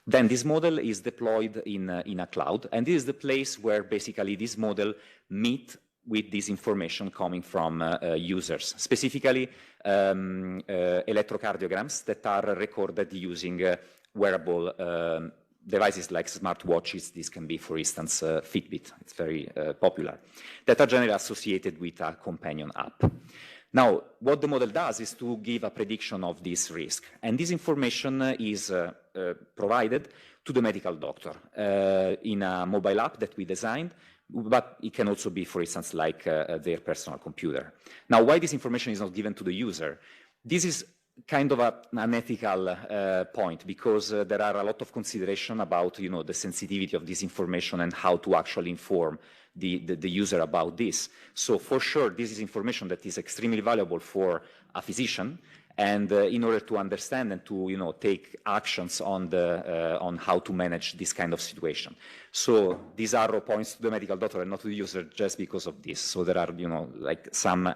Then this model is deployed in a cloud, and this is the place where basically this model meets with this information coming from users, specifically electrocardiograms that are recorded using wearable devices like smartwatches. This can be, for instance, Fitbit. It's very popular, that are generally associated with a companion app. Now, what the model does is to give a prediction of this risk, and this information is provided to the medical doctor in a mobile app that we designed, but it can also be, for instance, like their personal computer. Now, why this information is not given to the user? This is kind of an ethical point, because there are a lot of consideration about, the sensitivity of this information and how to actually inform the user about this. So for sure, this is information that is extremely valuable for a physician, and in order to understand and to take actions on how to manage this kind of situation. So these arrow points to the medical doctor and not to the user just because of this. So there are like some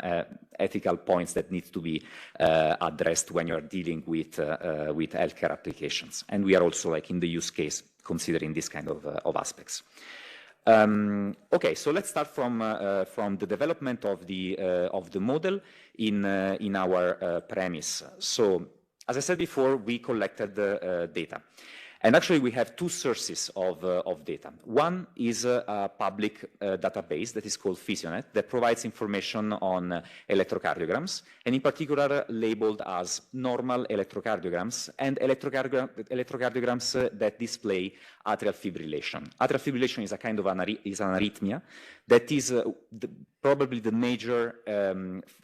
ethical points that need to be addressed when you are dealing with healthcare applications. And we are also, like, in the use case, considering this kind of aspects. Okay, so let's start from the development of the model in our premise. So, as I said before, we collected data, and actually we have two sources of data. One is a public database that is called Physionet, that provides information on electrocardiograms, and in particular labeled as normal electrocardiograms and electrocardiograms that display atrial fibrillation. Atrial fibrillation is a kind of an arrhythmia that is probably the major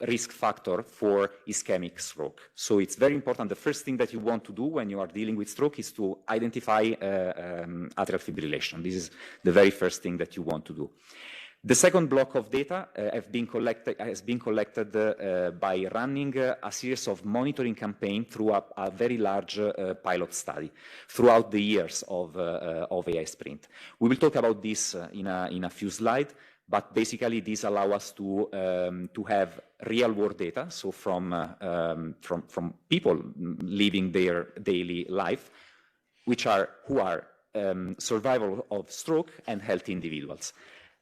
risk factor for ischemic stroke. So it's very important. The first thing that you want to do when you are dealing with stroke is to identify atrial fibrillation. This is the very first thing that you want to do. The second block of data has been collected by running a series of monitoring campaigns through a very large pilot study throughout the years of AI Sprint. We will talk about this in a few slides, but basically this allows us to have real-world data, so from people living their daily life, who are survivors of stroke and healthy individuals.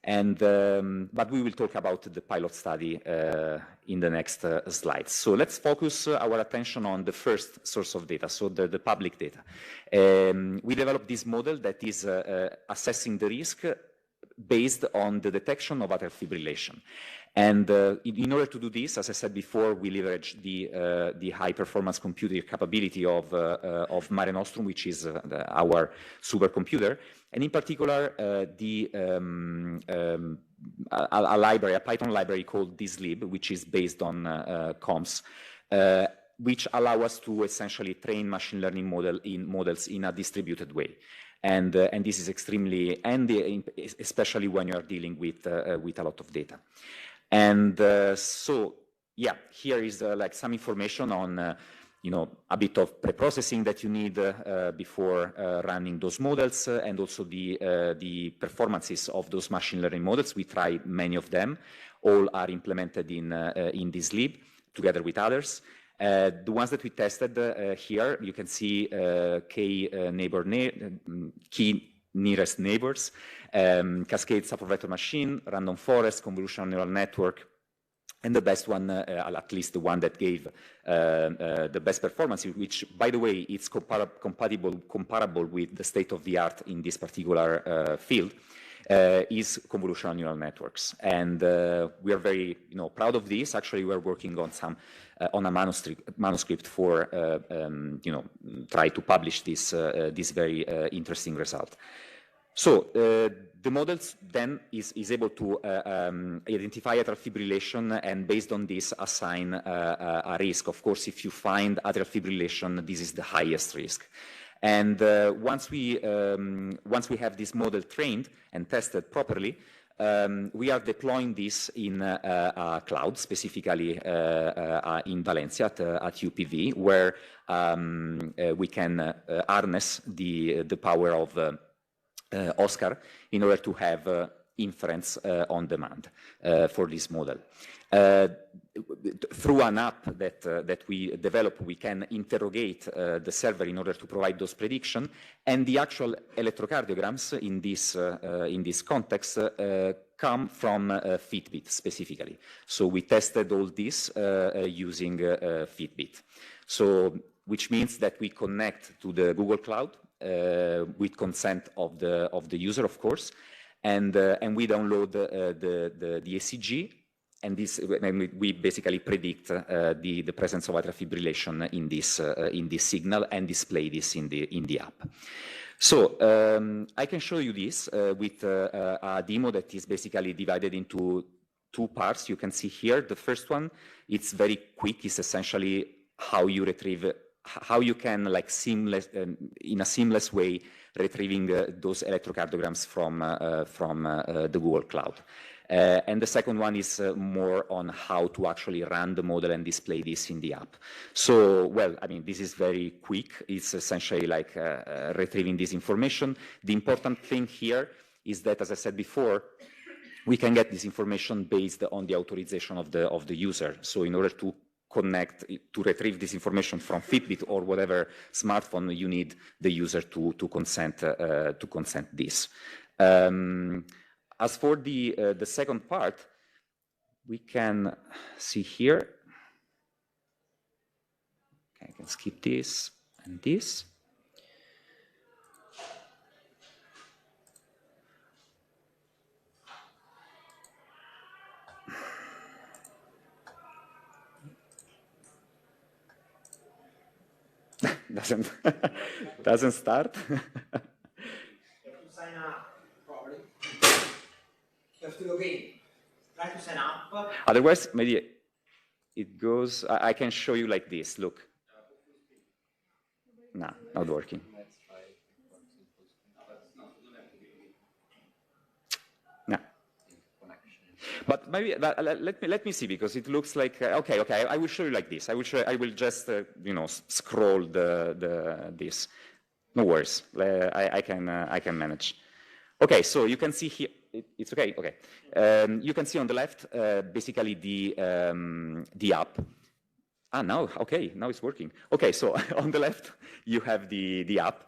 And but we will talk about the pilot study in the next slides. So let's focus our attention on the first source of data, so the public data. We developed this model that is assessing the risk based on the detection of atrial fibrillation. And in order to do this, as I said before, we leverage the high-performance computing capability of Mare Nostrum, which is our supercomputer, and in particular a Python library called DSLib, which is based on COMS, which allow us to essentially train machine learning models in a distributed way. And this is extremely handy, especially when you are dealing with a lot of data. And so, yeah, here is like some information on, a bit of pre-processing that you need before running those models, and also the performances of those machine learning models. We try many of them. All are implemented in DSLib together with others. The ones that we tested here, you can see key nearest neighbors, cascade support vector machine, random forest, convolutional neural network, and the best one, at least the one that gave the best performance, which, by the way, it's comparable with the state of the art in this particular field, is convolutional neural networks. And we are very proud of this. Actually, we're working on on a manuscript for try to publish this very interesting result. So the models then is able to identify atrial fibrillation and based on this assign a risk. Of course, if you find atrial fibrillation, this is the highest risk. And once we have this model trained and tested properly, we are deploying this in a cloud, specifically in Valencia at UPV, where we can harness the power of Oscar in order to have inference on demand for this model. Through an app that we develop, we can interrogate the server in order to provide those predictions, and the actual electrocardiograms in this context come from Fitbit specifically. So we tested all this using Fitbit. So which means that we connect to the Google Cloud with consent of the user, of course, and we download the ECG, and we basically predict the presence of atrial fibrillation in this signal and display this in the app. So I can show you this with a demo that is basically divided into two parts. You can see here the first one. It's very quick. It's essentially how you retrieve, how you can like in a seamless way retrieving those electrocardiograms from the Google Cloud. And the second one is more on how to actually run the model and display this in the app. So, well, I mean, this is very quick. It's essentially like retrieving this information. The important thing here is that, as I said before, we can get this information based on the authorization of the user. So in order to connect, to retrieve this information from Fitbit or whatever smartphone, you need the user to consent this. As for the second part, we can see here. Okay, I can skip this and this. doesn't start. Sign up, probably. You have to log in. Try to sign up. Otherwise, maybe it goes. I can show you like this. Look. No, not working. No. But maybe let me see, because it looks like okay. I will show you like this. I will just scroll this. No worries. I can manage. Okay, so you can see here. It's okay. Okay. You can see on the left basically the app. Now okay. Now it's working. Okay, so on the left you have the app.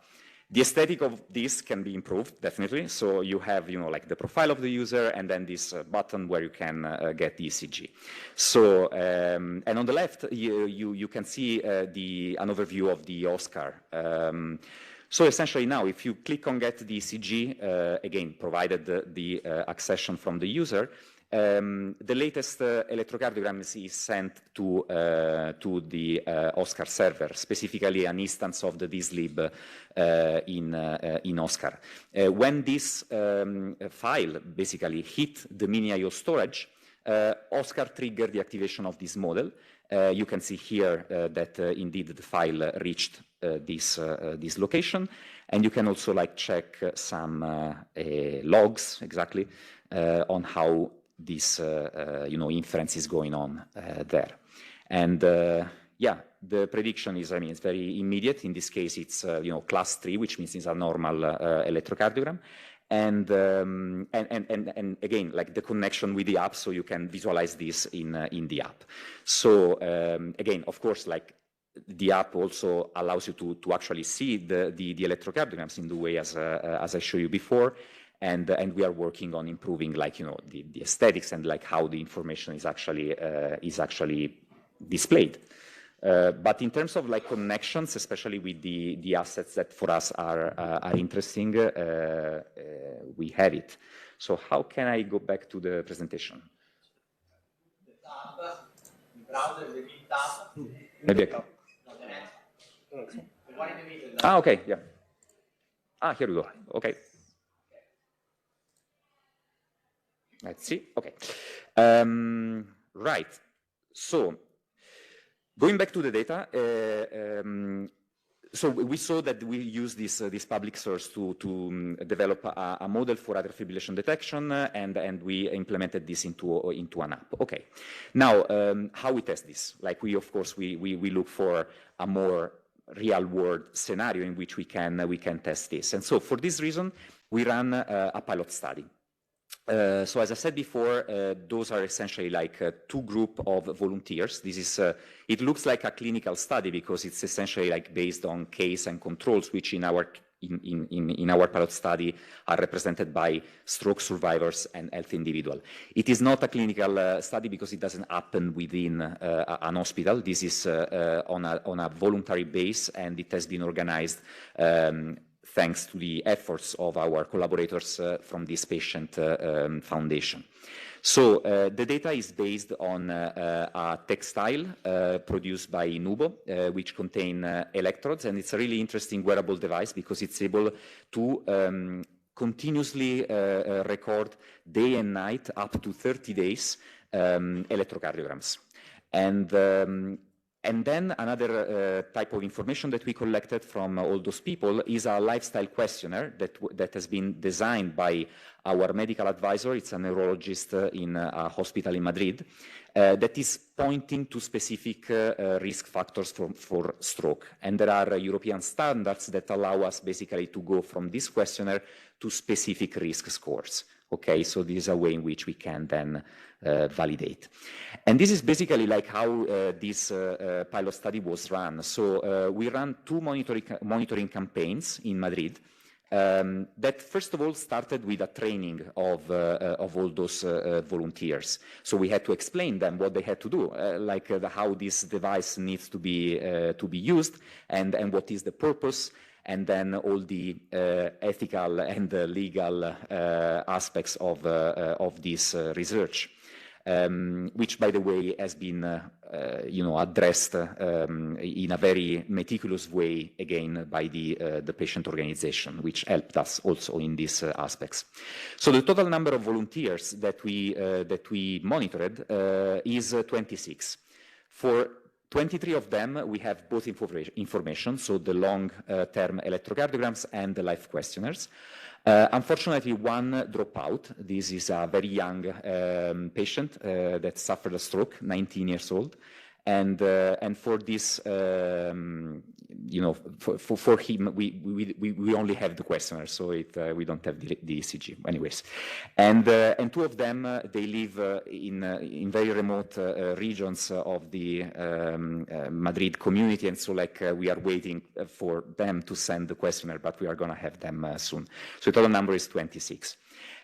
The aesthetic of this can be improved, definitely. So you have, like the profile of the user, and then this button where you can get the ECG. So, and on the left, you can see an overview of the Oscar. So essentially now, if you click on Get the ECG, again, provided the accession from the user, the latest electrocardiogram is sent to the Oscar server, specifically an instance of the DSLib in Oscar. When this file basically hit the mini-IO storage, Oscar triggered the activation of this model. You can see here that indeed the file reached this location, and you can also check some logs exactly on how this inference is going on there. And yeah, the prediction is, it's very immediate. In this case, it's class 3, which means it's a normal electrocardiogram. And again, the connection with the app, so you can visualize this in the app. So again, of course, the app also allows you to actually see the electrocardiograms in the way as I showed you before. And we are working on improving, the aesthetics and how the information is actually displayed. But in terms of connections, especially with the assets that for us are interesting, we have it. So how can I go back to the presentation? The tab, the browser, the big tab. Maybe I can. The one in the middle. Okay, yeah. Here we go. Okay. Let's see. Okay. Right. So going back to the data, so we saw that we use this public source to develop a model for atrial fibrillation detection, and we implemented this into an app. Okay. Now, how we test this? Like we, of course, we look for a more real-world scenario in which we can test this. And so for this reason, we ran a pilot study. So as I said before, those are essentially like two groups of volunteers. This is, it looks like a clinical study because it's essentially like based on case and controls, which in our pilot study are represented by stroke survivors and healthy individuals. It is not a clinical study because it doesn't happen within an hospital. This is on a voluntary base, and it has been organized thanks to the efforts of our collaborators from this patient foundation. So the data is based on a textile produced by Nubo, which contain electrodes, and it's a really interesting wearable device because it's able to continuously record day and night up to 30 days electrocardiograms. And then another type of information that we collected from all those people is a lifestyle questionnaire that has been designed by our medical advisor. It's a neurologist in a hospital in Madrid that is pointing to specific risk factors for stroke. And there are European standards that allow us basically to go from this questionnaire to specific risk scores. Okay, so this is a way in which we can then validate. And this is basically like how this pilot study was run. So we ran two monitoring campaigns in Madrid that first of all started with a training of all those volunteers. So we had to explain them what they had to do, like how this device needs to be used and what is the purpose, and then all the ethical and legal aspects of this research, which, by the way, has been addressed in a very meticulous way, again, by the patient organization, which helped us also in these aspects. So the total number of volunteers that we monitored is 26. For 23 of them, we have both information, so the long-term electrocardiograms and the life questionnaires. Unfortunately, one dropped out. This is a very young patient that suffered a stroke, 19 years old. And for this, for him, we only have the questionnaire, so we don't have the ECG, anyways. And two of them, they live in very remote regions of the Madrid community, and so like we are waiting for them to send the questionnaire, but we are going to have them soon. So the total number is 26.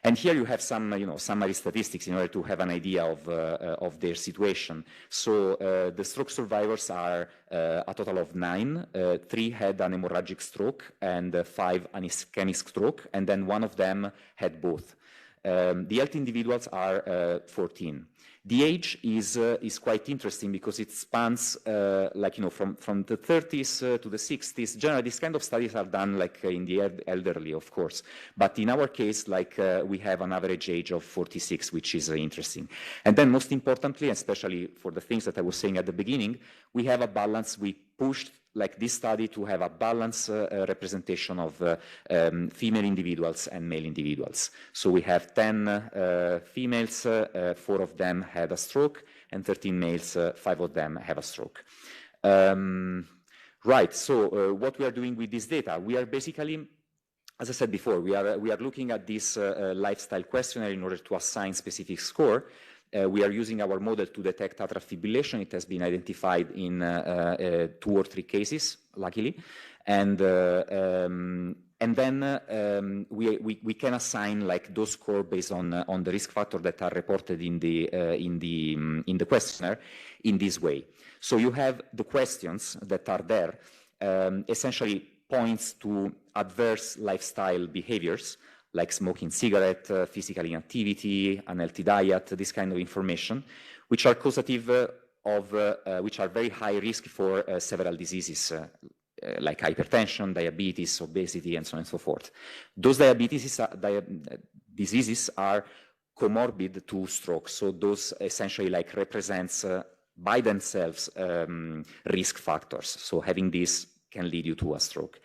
And here you have some summary statistics in order to have an idea of their situation. So the stroke survivors are a total of 9. 3 had an hemorrhagic stroke and 5 an ischemic stroke, and then one of them had both. The healthy individuals are 14. The age is quite interesting because it spans from the 30s to the 60s. Generally, these kind of studies are done like in the elderly, of course. But in our case, like we have an average age of 46, which is interesting. And then most importantly, especially for the things that I was saying at the beginning, we have a balance. We pushed like this study to have a balanced representation of female individuals and male individuals. So we have 10 females, 4 of them had a stroke, and 13 males, 5 of them have a stroke. Right, so what we are doing with this data, we are basically, as I said before, we are looking at this lifestyle questionnaire in order to assign specific score. We are using our model to detect atrial fibrillation. It has been identified in 2 or 3 cases, luckily, and then we can assign like those scores based on the risk factor that are reported in the questionnaire in this way. So you have the questions that are there, essentially points to adverse lifestyle behaviors, like smoking cigarette, physical inactivity, unhealthy diet, this kind of information, which are causative which are very high risk for several diseases, like hypertension, diabetes, obesity, and so on and so forth. Those diseases are comorbid to stroke. So those essentially like represents by themselves risk factors. So having this can lead you to a stroke.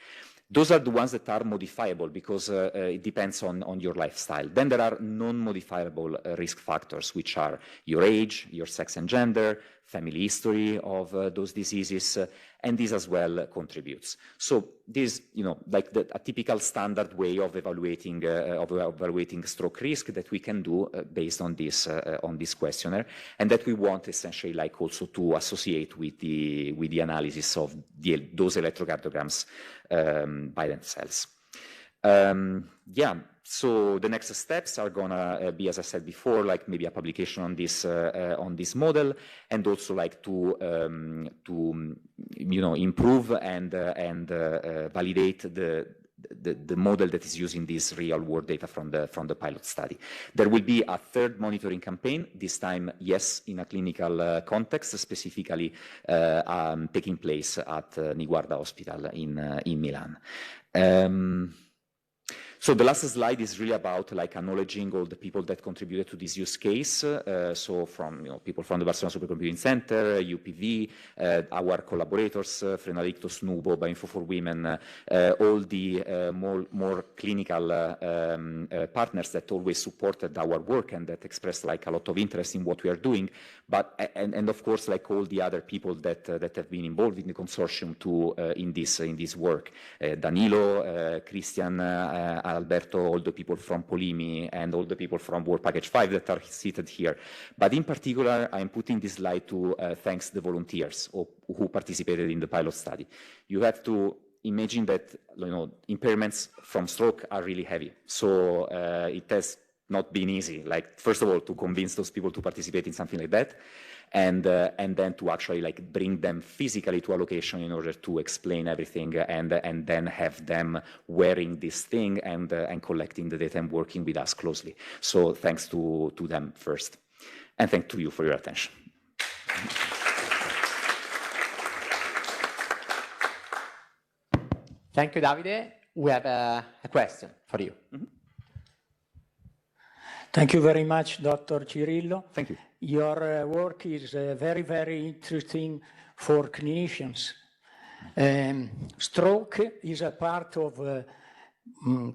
Those are the ones that are modifiable because it depends on your lifestyle. Then there are non-modifiable risk factors, which are your age, your sex and gender, family history of those diseases, and this as well contributes. So this, like a typical standard way of evaluating stroke risk that we can do based on this questionnaire, and that we want essentially like also to associate with the analysis of those electrocardiograms by themselves. So the next steps are gonna be, as I said before, like maybe a publication on this model, and also like to improve and validate the model that is using this real world data from the pilot study. There will be a third monitoring campaign, this time, yes, in a clinical context, specifically taking place at Niguarda Hospital in Milan. So the last slide is really about like acknowledging all the people that contributed to this use case. So from people from the Barcelona Supercomputing Center, UPV, our collaborators, Frenadictus, Nubo, Info4Women, all the more clinical partners that always supported our work and that expressed like a lot of interest in what we are doing. But and of course like all the other people that have been involved in the consortium in this work, Danilo, Christian, Alberto, all the people from Polimi, and all the people from Work Package 5 that are seated here. But in particular, I'm putting this slide to thanks the volunteers who participated in the pilot study. You have to imagine that impairments from stroke are really heavy. So it has not been easy. Like, first of all, to convince those people to participate in something like that, and then to actually like bring them physically to a location in order to explain everything, and then have them wearing this thing and collecting the data and working with us closely. So thanks to them first, and thank to you for your attention. Thank you, Davide. We have a question for you. Mm-hmm. Thank you very much, Dr. Cirillo. Thank you. Your work is very, very interesting for clinicians. Stroke is a part of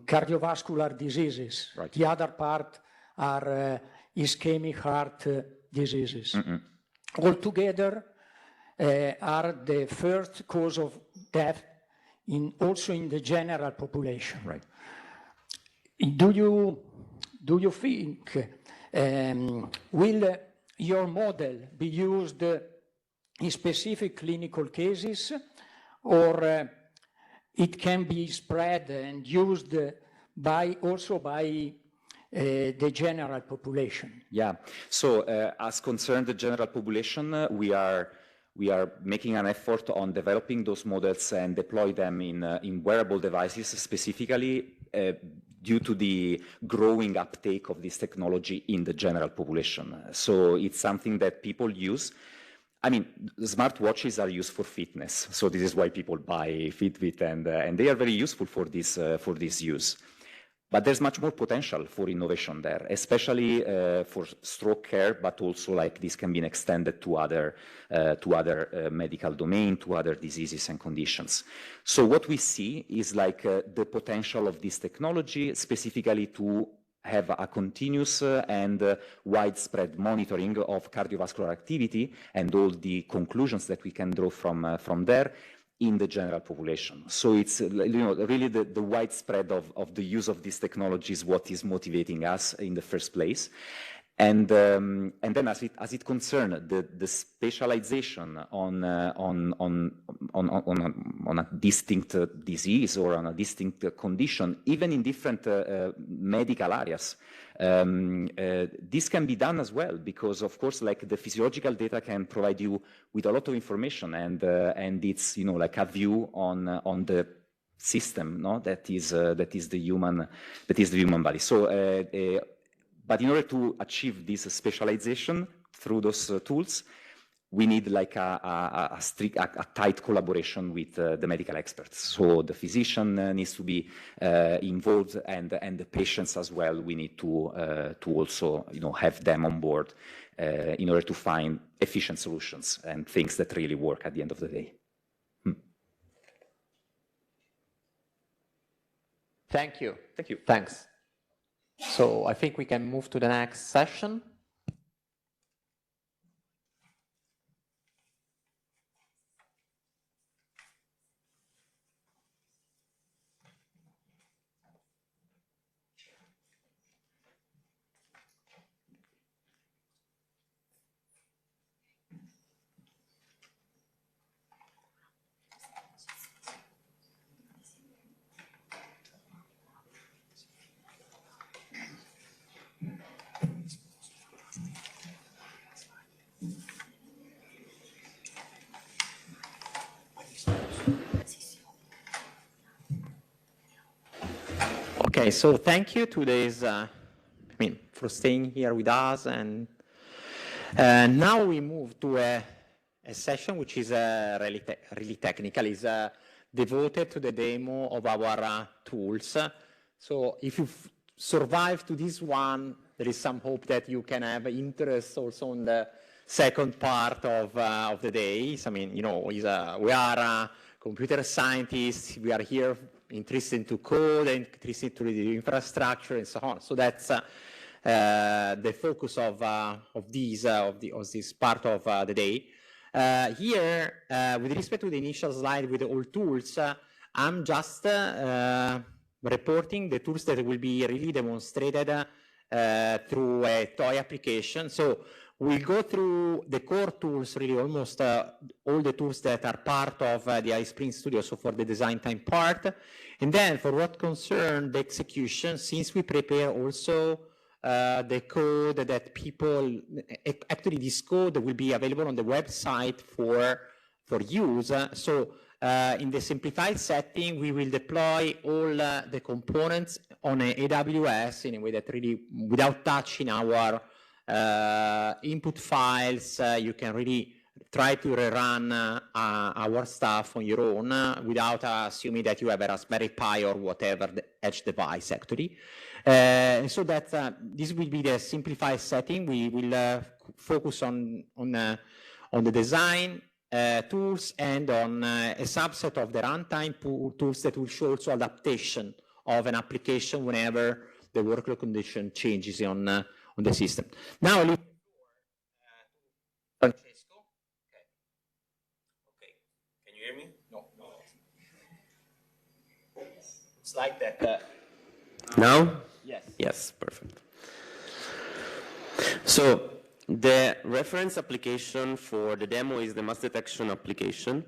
cardiovascular diseases. Right. The other part are ischemic heart diseases. Mm-mm. Altogether are the first cause of death also in the general population. Right. Do you think will your model be used in specific clinical cases, or it can be spread and used also by the general population? Yeah. So as concerned the general population, we are making an effort on developing those models and deploy them in wearable devices, specifically due to the growing uptake of this technology in the general population. So it's something that people use. I mean, smartwatches are used for fitness, so this is why people buy Fitbit, and they are very useful for this use. But there's much more potential for innovation there, especially for stroke care, but also like this can be extended to other medical domain, to other diseases and conditions. So what we see is like the potential of this technology specifically to have a continuous and widespread monitoring of cardiovascular activity and all the conclusions that we can draw from there in the general population. So it's really the widespread of the use of this technology is what is motivating us in the first place. And then as it concerns the specialization on a distinct disease or on a distinct condition, even in different medical areas, this can be done as well, because of course, like the physiological data can provide you with a lot of information, and it's like a view on the system, no, that is the human body. So. But in order to achieve this specialization through those tools, we need like a tight collaboration with the medical experts. So the physician needs to be involved, and the patients as well. We need to also have them on board in order to find efficient solutions and things that really work at the end of the day. Thank you. Thank you. Thanks. So I think we can move to the next session. Okay, so thank you to this, for staying here with us. And now we move to a session which is really technical, is devoted to the demo of our tools. So if you survive to this one, there is some hope that you can have interest also on the second part of the day. I mean, we are computer scientists. We are here interested to code and interested to the infrastructure and so on. So that's the focus of this part of the day. Here, with respect to the initial slide with all tools, I'm just reporting the tools that will be really demonstrated through a toy application. So we'll go through the core tools, really almost all the tools that are part of the iSprint Studio, so for the design time part. And then for what concerns the execution, since we prepare also the code that people, actually this code will be available on the website for use. So in the simplified setting, we will deploy all the components on AWS in a way that really, without touching our input files, you can really try to rerun our stuff on your own without assuming that you have a Raspberry Pi or whatever the edge device actually. So that this will be the simplified setting. We will focus on the design tools and on a subset of the runtime tools that will show also adaptation of an application whenever the workload condition changes on the system. Now, Francesco. Okay. Can you hear me? No. It's like that. Now? Yes. Yes, perfect. So the reference application for the demo is the mass detection application.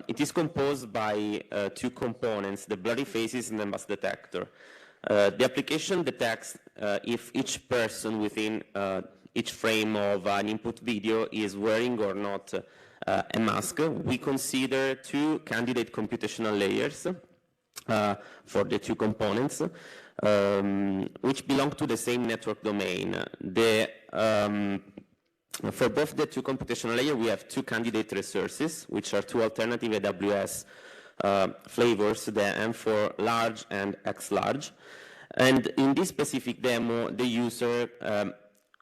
It is composed by two components, the blurry faces and the mass detector. The application detects if each person within each frame of an input video is wearing or not a mask. We consider two candidate computational layers for the two components, which belong to the same network domain. For both the two computational layers, we have two candidate resources, which are two alternative AWS flavors, the M4 large and X large. And in this specific demo, the user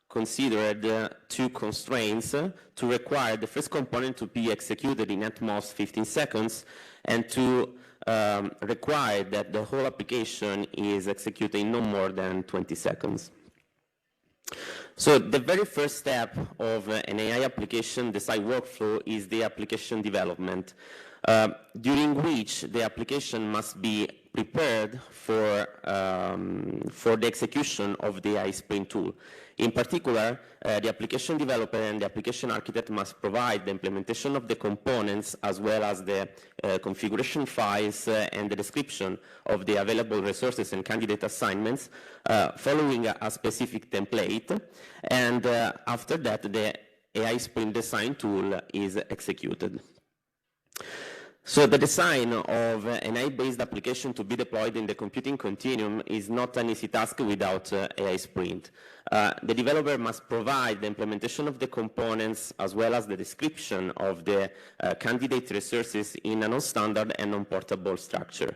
considered two constraints to require the first component to be executed in at most 15 seconds and to require that the whole application is executed in no more than 20 seconds. So the very first step of an AI application design workflow is the application development, during which the application must be prepared for the execution of the iSprint tool. In particular, the application developer and the application architect must provide the implementation of the components as well as the configuration files and the description of the available resources and candidate assignments following a specific template. And after that, the iSprint design tool is executed. So the design of an AI-based application to be deployed in the computing continuum is not an easy task without AI Sprint. The developer must provide the implementation of the components as well as the description of the candidate resources in a non-standard and non-portable structure.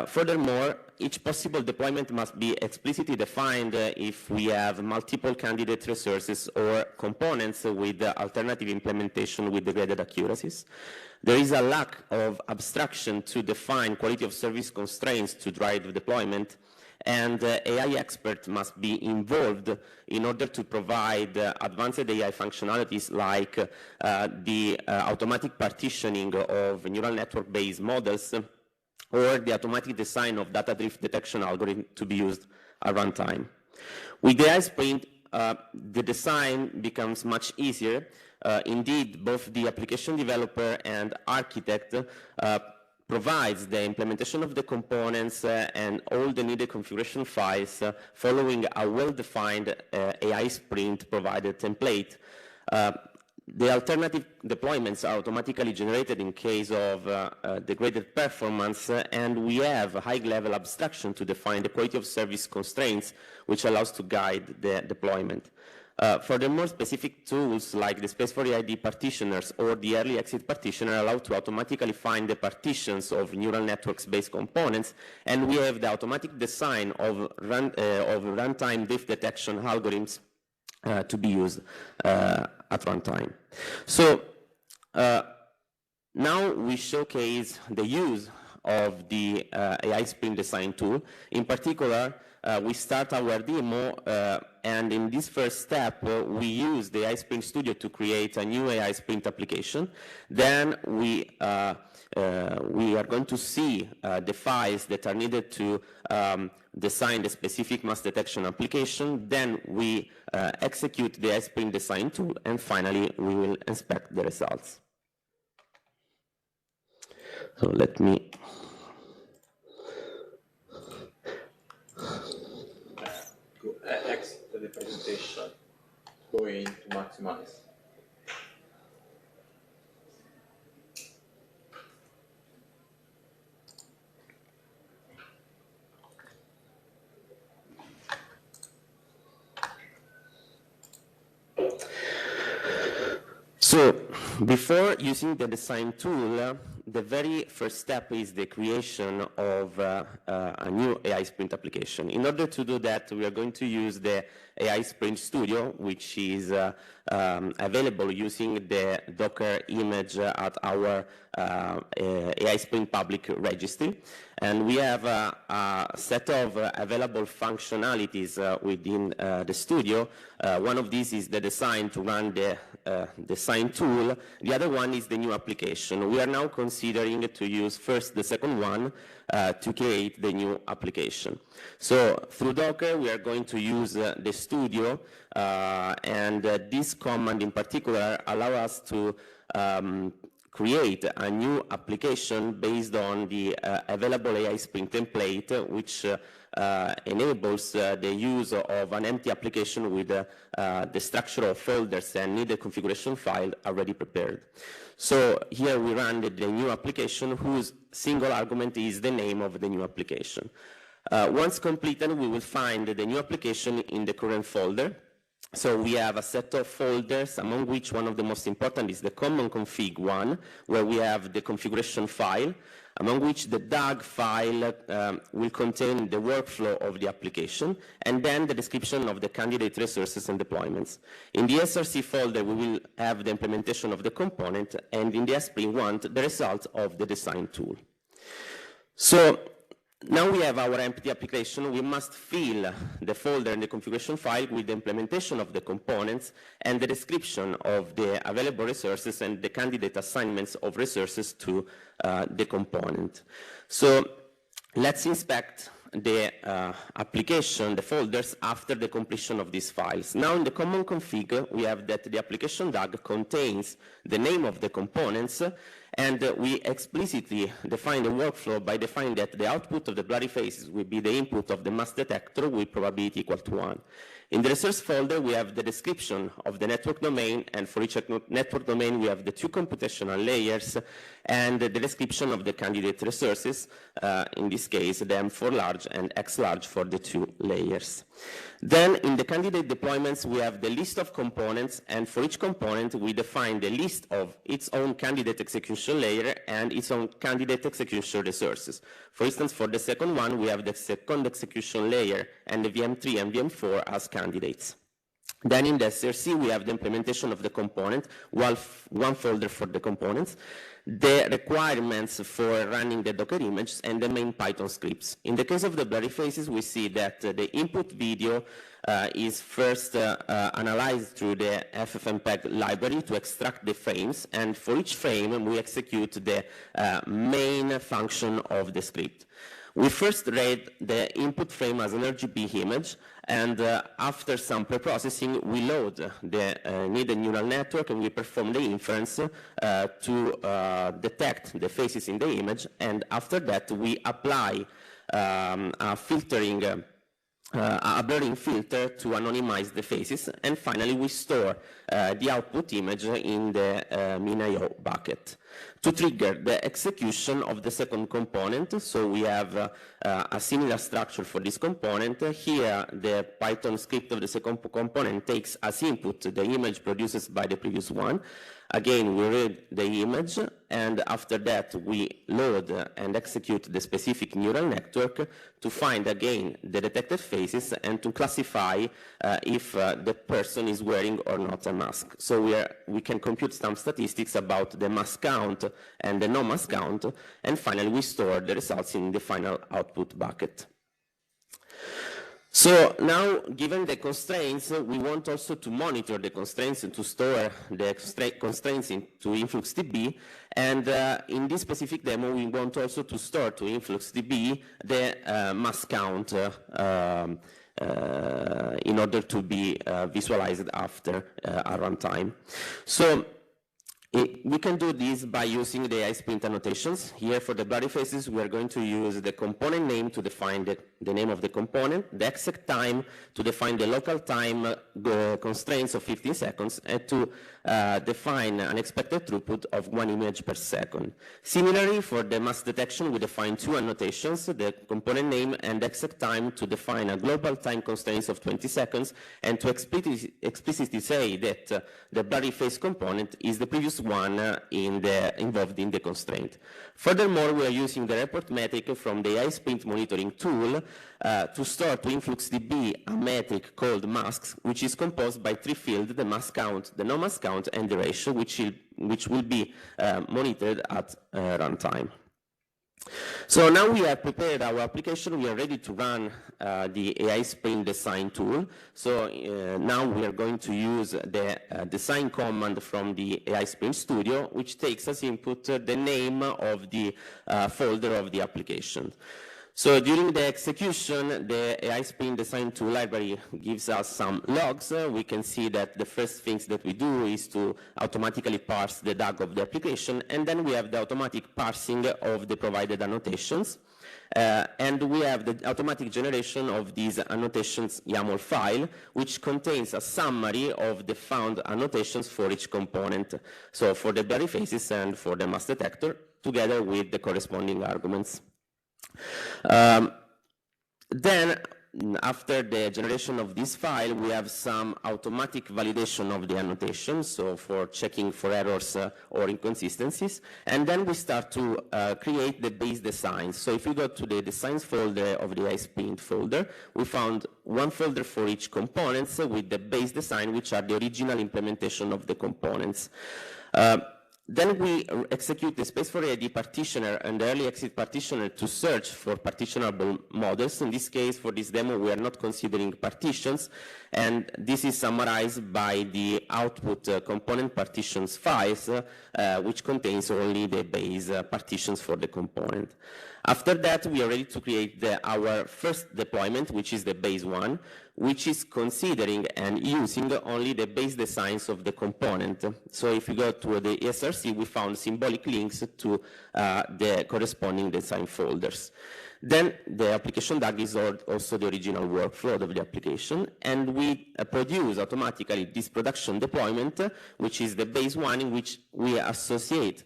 Furthermore, each possible deployment must be explicitly defined if we have multiple candidate resources or components with alternative implementation with degraded accuracies. There is a lack of abstraction to define quality of service constraints to drive deployment, and AI experts must be involved in order to provide advanced AI functionalities like the automatic partitioning of neural network-based models or the automatic design of data drift detection algorithm to be used at runtime. With AI Sprint, the design becomes much easier. Indeed, both the application developer and architect provides the implementation of the components and all the needed configuration files following a well-defined AI Sprint provided template. The alternative deployments are automatically generated in case of degraded performance, and we have a high-level abstraction to define the quality of service constraints, which allows to guide the deployment. Furthermore, specific tools like the Space for ID partitioners or the early exit partitioner allow to automatically find the partitions of neural networks-based components, and we have the automatic design of runtime drift detection algorithms to be used at runtime. So now we showcase the use of the AI Sprint design tool. In particular, we start our demo, and in this first step, we use the AI Sprint Studio to create a new AI Sprint application. Then we are going to see the files that are needed to design the specific mass detection application. Then we execute the AI Sprint design tool, and finally, we will inspect the results. So let me exit the presentation, going to maximize. So before using the design tool, the very first step is the creation of a new AI Sprint application. In order to do that, we are going to use the AI Sprint Studio, which is available using the Docker image at our AI Sprint public registry. And we have a set of available functionalities within the studio. One of these is the design to run the design tool. The other one is the new application. We are now considering to use first the second one to create the new application. So through Docker, we are going to use the studio, and this command in particular allows us to create a new application based on the available AI Sprint template, which enables the use of an empty application with the structure of folders and needed configuration file already prepared. So here we run the new application whose single argument is the name of the new application. Once completed, we will find the new application in the current folder. So we have a set of folders, among which one of the most important is the common config one, where we have the configuration file, among which the DAG file will contain the workflow of the application, and then the description of the candidate resources and deployments. In the SRC folder, we will have the implementation of the component, and in the SP1, the result of the design tool. So now we have our empty application. We must fill the folder and the configuration file with the implementation of the components and the description of the available resources and the candidate assignments of resources to the component. So let's inspect the application, the folders, after the completion of these files. Now in the common config, we have that the application DAG contains the name of the components, and we explicitly define the workflow by defining that the output of the blurry faces will be the input of the mass detector with probability equal to 1. In the resource folder, we have the description of the network domain, and for each network domain, we have the 2 computational layers and the description of the candidate resources, in this case, the M4 large and X large for the 2 layers. Then in the candidate deployments, we have the list of components, and for each component, we define the list of its own candidate execution layer and its own candidate execution resources. For instance, for the second one, we have the second execution layer and the VM3 and VM4 as candidates. Then in the SRC, we have the implementation of the component, one folder for the components, the requirements for running the Docker images, and the main Python scripts. In the case of the blurry faces, we see that the input video is first analyzed through the FFmpeg library to extract the frames, and for each frame, we execute the main function of the script. We first read the input frame as an RGB image, and after some pre-processing, we load the needed neural network and we perform the inference to detect the faces in the image, and after that, we apply a filtering a blurring filter to anonymize the faces, and finally we store the output image in the min.io bucket. To trigger the execution of the second component, so we have a similar structure for this component. Here, the Python script of the second component takes as input the image produced by the previous one. Again, we read the image, and after that, we load and execute the specific neural network to find again the detected faces and to classify if the person is wearing or not a mask. So we can compute some statistics about the mask count and the no mask count, and finally we store the results in the final output bucket. So now, given the constraints, we want also to monitor the constraints and to store the constraints into InfluxDB. And in this specific demo, we want also to store to InfluxDB the mask count in order to be visualized after a runtime. So we can do this by using the AI-sprint annotations. Here for the blurry faces, we are going to use the component name to define the name of the component, the exec time to define the local time constraints of 15 seconds, and to define an expected throughput of 1 image per second. Similarly, for the mask detection, we define 2 annotations, the component name and exec time to define a global time constraints of 20 seconds, and to explicitly say that the blurry face component is the previous one involved in the constraint. Furthermore, we are using the report metric from the AI-sprint monitoring tool to store to InfluxDB a metric called masks, which is composed by 3 fields: the mask count, the no mask count, and the ratio, which will be monitored at runtime. So now we have prepared our application. We are ready to run the AI-sprint design tool. So now we are going to use the design command from the AI-sprint studio, which takes as input the name of the folder of the application. So during the execution, the AI-sprint design tool library gives us some logs. We can see that the first things that we do is to automatically parse the DAG of the application, and then we have the automatic parsing of the provided annotations. And we have the automatic generation of these annotations YAML file, which contains a summary of the found annotations for each component. So for the blurry faces and for the mask detector, together with the corresponding arguments. Then, after the generation of this file, we have some automatic validation of the annotation, so for checking for errors or inconsistencies, and then we start to create the base designs. So if we go to the designs folder of the AI-sprint folder, we found one folder for each component with the base design, which are the original implementation of the components. Then we execute the space4AID partitioner and the early exit partitioner to search for partitionable models. In this case, for this demo, we are not considering partitions, and this is summarized by the output component partitions files, which contains only the base partitions for the component. After that, we are ready to create our first deployment, which is the base one, which is considering and using only the base designs of the component. So if we go to the SRC, we found symbolic links to the corresponding design folders. Then the application DAG is also the original workflow of the application, and we produce automatically this production deployment, which is the base one in which we associate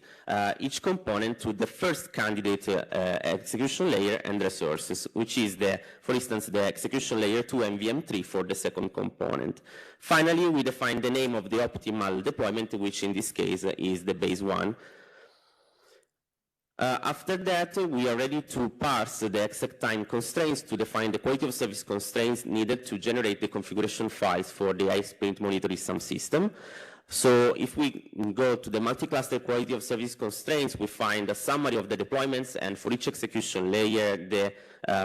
each component to the first candidate execution layer and resources, which is, for instance, the execution layer 2 and VM3 for the second component. Finally, we define the name of the optimal deployment, which in this case is the base one. After that, we are ready to parse the exact time constraints to define the quality of service constraints needed to generate the configuration files for the AI sprint monitoring subsystem. So if we go to the multi-cluster quality of service constraints, we find a summary of the deployments, and for each execution layer, the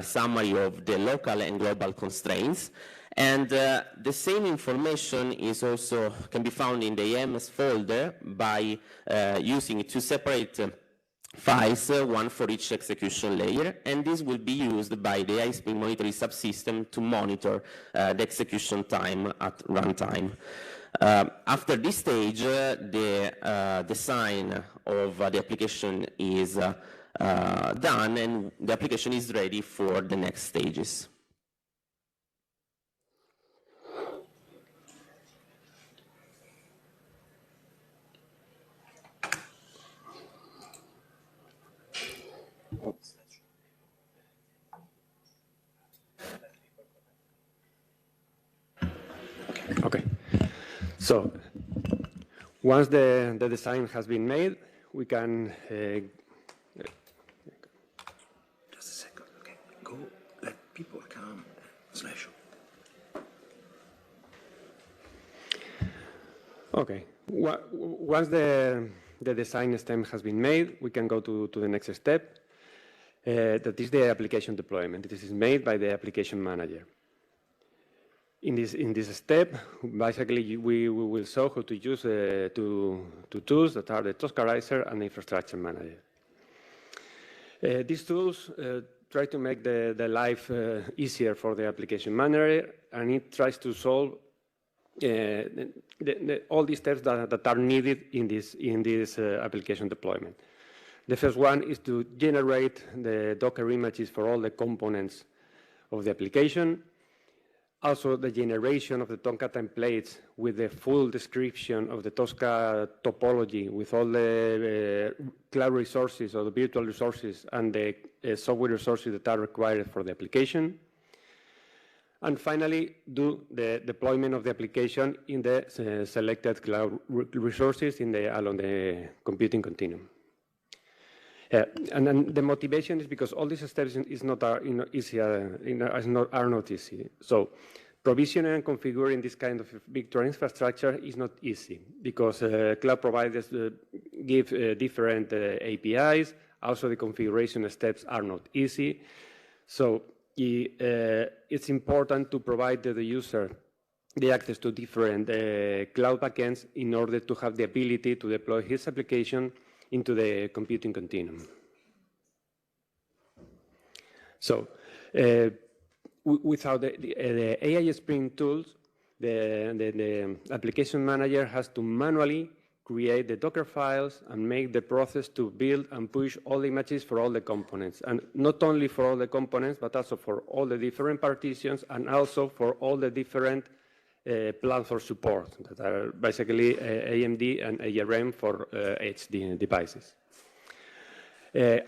summary of the local and global constraints. And the same information is also can be found in the AMS folder by using two separate files, one for each execution layer, and this will be used by the AI sprint monitoring subsystem to monitor the execution time at runtime. After this stage, the design of the application is done, and the application is ready for the next stages. Okay. So once the design has been made, we can just a second. Okay, go. Let people come. Slash. Okay. Once the design stem has been made, we can go to the next step. That is the application deployment. This is made by the application manager. In this step, basically, we will show how to use two tools that are the Toscarizer and the Infrastructure Manager. These tools try to make the life easier for the application manager, and it tries to solve all these steps that are needed in this application deployment. The first one is to generate the Docker images for all the components of the application. Also, the generation of the Tosca templates with the full description of the Tosca topology with all the cloud resources or the virtual resources and the software resources that are required for the application. And finally, do the deployment of the application in the selected cloud resources along the computing continuum. And then the motivation is because all these steps are not easy. So provisioning and configuring this kind of virtual infrastructure is not easy because cloud providers give different APIs. Also, the configuration steps are not easy. So it's important to provide the user the access to different cloud backends in order to have the ability to deploy his application into the computing continuum. So, without the AI Sprint tools, the application manager has to manually create the Docker files and make the process to build and push all the images for all the components. And not only for all the components, but also for all the different partitions and also for all the different plans for support that are basically AMD and ARM for HD devices.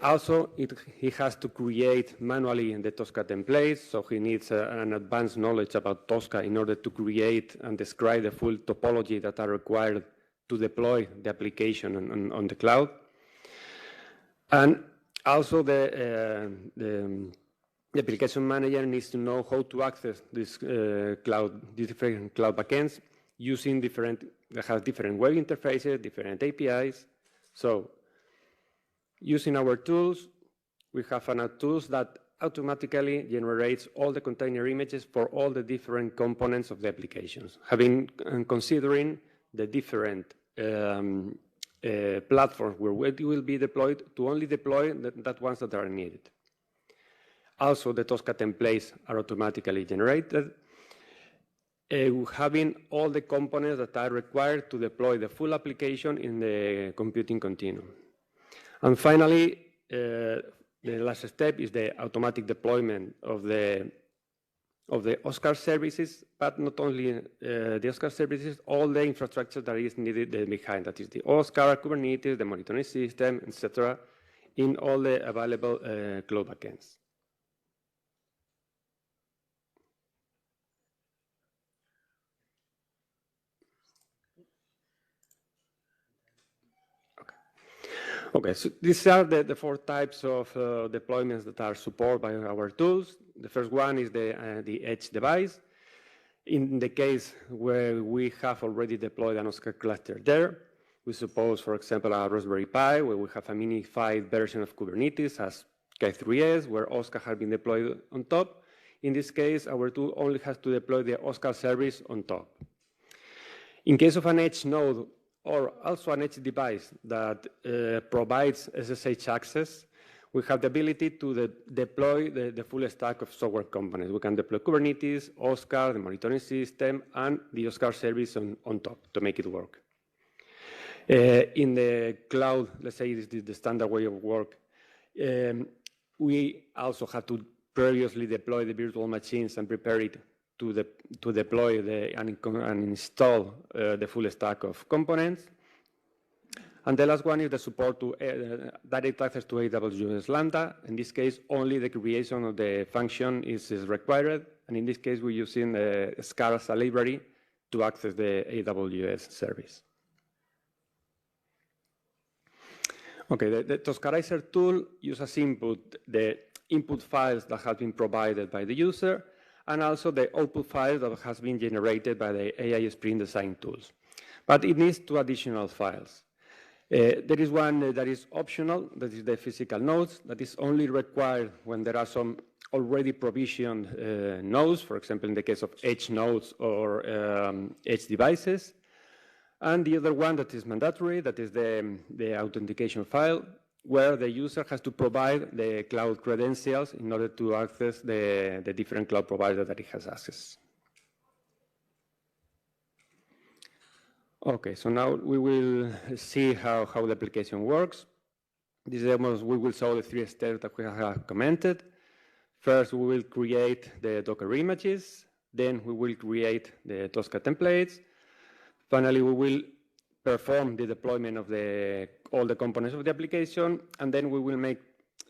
Also, he has to create manually the Tosca templates, so he needs an advanced knowledge about Tosca in order to create and describe the full topology that are required to deploy the application on the cloud. And also the application manager needs to know how to access these different cloud backends using different web interfaces, different APIs. So using our tools, we have tools that automatically generates all the container images for all the different components of the applications, having and considering the different platforms where it will be deployed to only deploy that ones that are needed. Also, the Tosca templates are automatically generated, having all the components that are required to deploy the full application in the computing continuum. And finally, The last step is the automatic deployment of the OSCAR services, but not only the OSCAR services, all the infrastructure that is needed behind. That is the OSCAR, Kubernetes, the monitoring system, etc., in all the available cloud backends. Okay, so these are the four types of deployments that are supported by our tools. The first one is the edge device. In the case where we have already deployed an OSCAR cluster there, we suppose, for example, a Raspberry Pi, where we have a minified version of Kubernetes as K3s, where OSCAR has been deployed on top. In this case, our tool only has to deploy the OSCAR service on top. In case of an edge node, or also an edge device that provides SSH access, we have the ability to deploy the full stack of software components. We can deploy Kubernetes, OSCAR, the monitoring system, and the OSCAR service on top to make it work. In the cloud, let's say this is the standard way of work, we also have to previously deploy the virtual machines and prepare it to deploy and install the full stack of components. And the last one is the support to direct access to AWS Lambda. In this case, only the creation of the function is required. And in this case, we're using SCAR as a library to access the AWS service. Okay, the Toscarizer tool uses input the input files that have been provided by the user, and also the output file that has been generated by the AI Sprint design tools. But it needs two additional files. There is one that is optional, that is the physical nodes, that is only required when there are some already provisioned nodes, for example, in the case of edge nodes or edge devices. And the other one that is mandatory, that is the authentication file, where the user has to provide the cloud credentials in order to access the different cloud providers that it has access. Okay, so now we will see how the application works. This demo, we will show the three steps that we have commented. First, we will create the Docker images. Then we will create the Tosca templates. Finally, we will perform the deployment of all the components of the application, and then we will make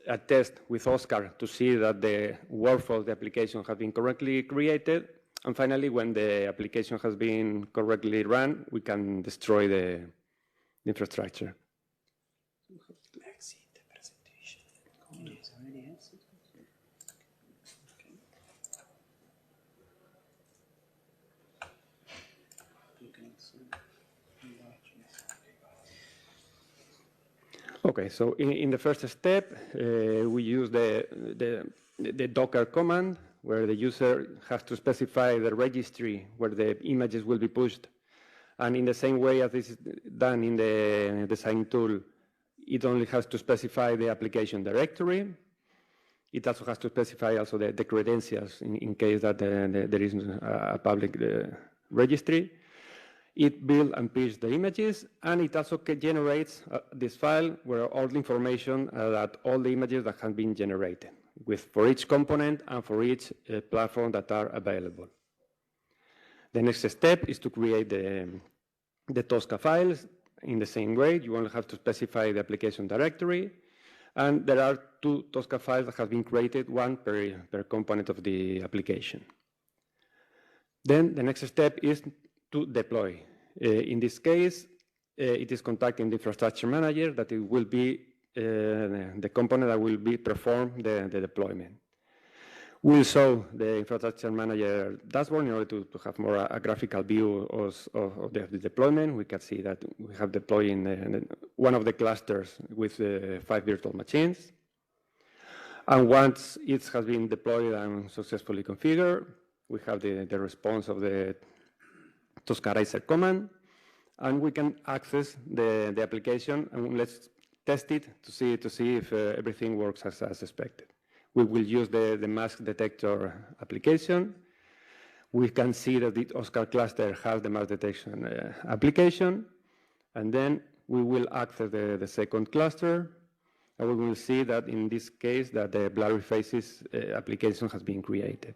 a test with OSCAR to see that the workflow of the application has been correctly created. And finally, when the application has been correctly run, we can destroy the infrastructure. Okay, so in the first step, we use the Docker command, where the user has to specify the registry where the images will be pushed. And in the same way as this is done in the design tool, it only has to specify the application directory. It also has to specify also the credentials in case that there is a public registry. It builds and pushes the images, and it also generates this file where all the information that all the images that have been generated, for each component and for each platform that are available. The next step is to create the Tosca files. In the same way, you only have to specify the application directory, and there are two Tosca files that have been created, one per component of the application. Then the next step is to deploy. In this case, it is contacting the infrastructure manager that it will be the component that will be perform the deployment. We'll show the infrastructure manager dashboard in order to have more a graphical view of the deployment. We can see that we have deployed in one of the clusters with 5 virtual machines. And once it has been deployed and successfully configured, we have the response of the Toscarizer command, and we can access the application, and let's test it to see if everything works as expected. We will use the mask detector application. We can see that the OSCAR cluster has the mask detection application, and then we will access the second cluster, And we will see that in this case that the blurry faces application has been created.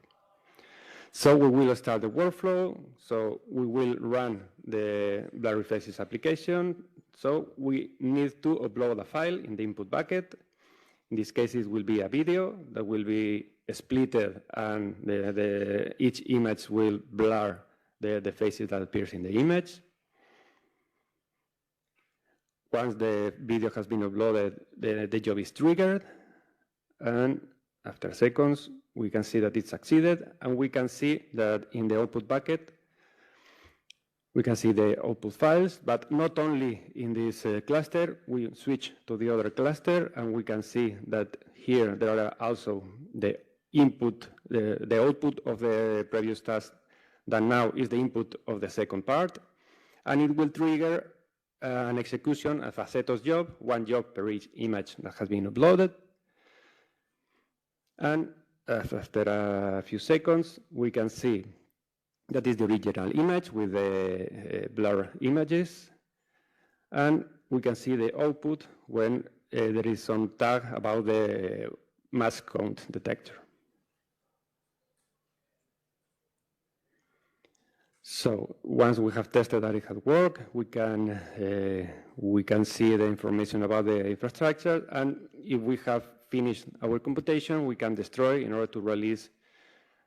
So we will start the workflow. So we will run the blurry faces application. So we need to upload a file in the input bucket. In this case, it will be a video that will be splitted, and each image will blur the faces that appears in the image. Once the video has been uploaded, the job is triggered, and after seconds, we can see that it succeeded, and we can see that in the output bucket, we can see the output files, but not only in this cluster, we switch to the other cluster, and we can see that here there are also the input, the output of the previous task that now is the input of the second part, and it will trigger an execution of a set of job, one job per each image that has been uploaded. And after a few seconds, we can see that is the original image with the blur images. And we can see the output when there is some tag about the mask count detector. So once we have tested that it has worked, we can see the information about the infrastructure, and if we have finished our computation, we can destroy in order to release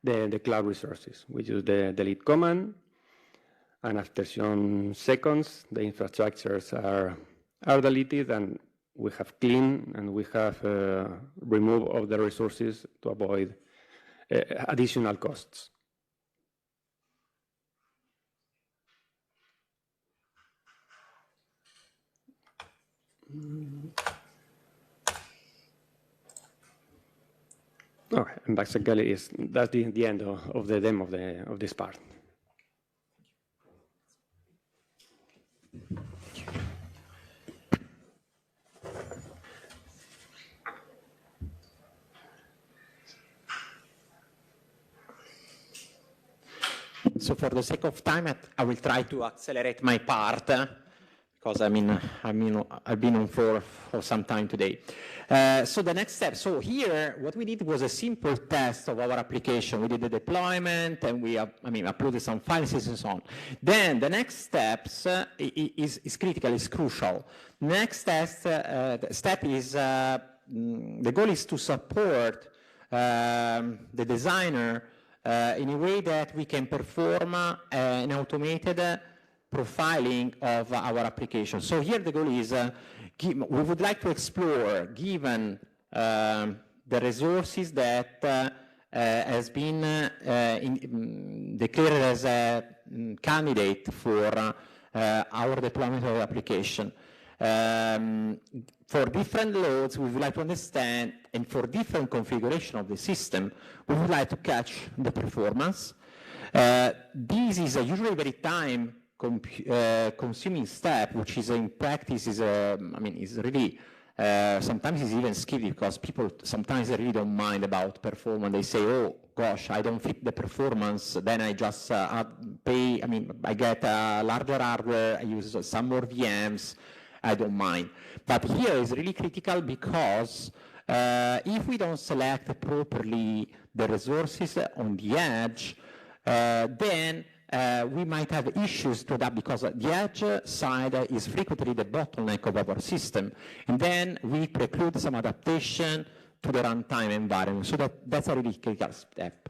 the cloud resources. We use the delete command, and after some seconds, the infrastructures are deleted, and we have cleaned and we have removed all the resources to avoid additional costs. Okay, and basically that's the end of the demo of this part. So for the sake of time, I will try to accelerate my part because I've been on for some time today. So the next step. So here, what we did was a simple test of our application. We did the deployment, and we uploaded some files and so on. Then the next steps is critical, is crucial. Next step is the goal is to support the designer in a way that we can perform an automated profiling of our application. So here the goal is, we would like to explore, given the resources that has been declared as a candidate for our deployment of the application. For different loads, we would like to understand, and for different configuration of the system, we would like to catch the performance. This is usually a very time consuming step, which is in practice is really sometimes it's even scary because people sometimes they really don't mind about performance. They say, oh gosh, I don't fit the performance, then I just pay. I get a larger hardware, I use some more VMs, I don't mind. But here is really critical because if we don't select properly the resources on the edge, then we might have issues to adapt because the edge side is frequently the bottleneck of our system. And then we preclude some adaptation to the runtime environment. So that's a really critical step.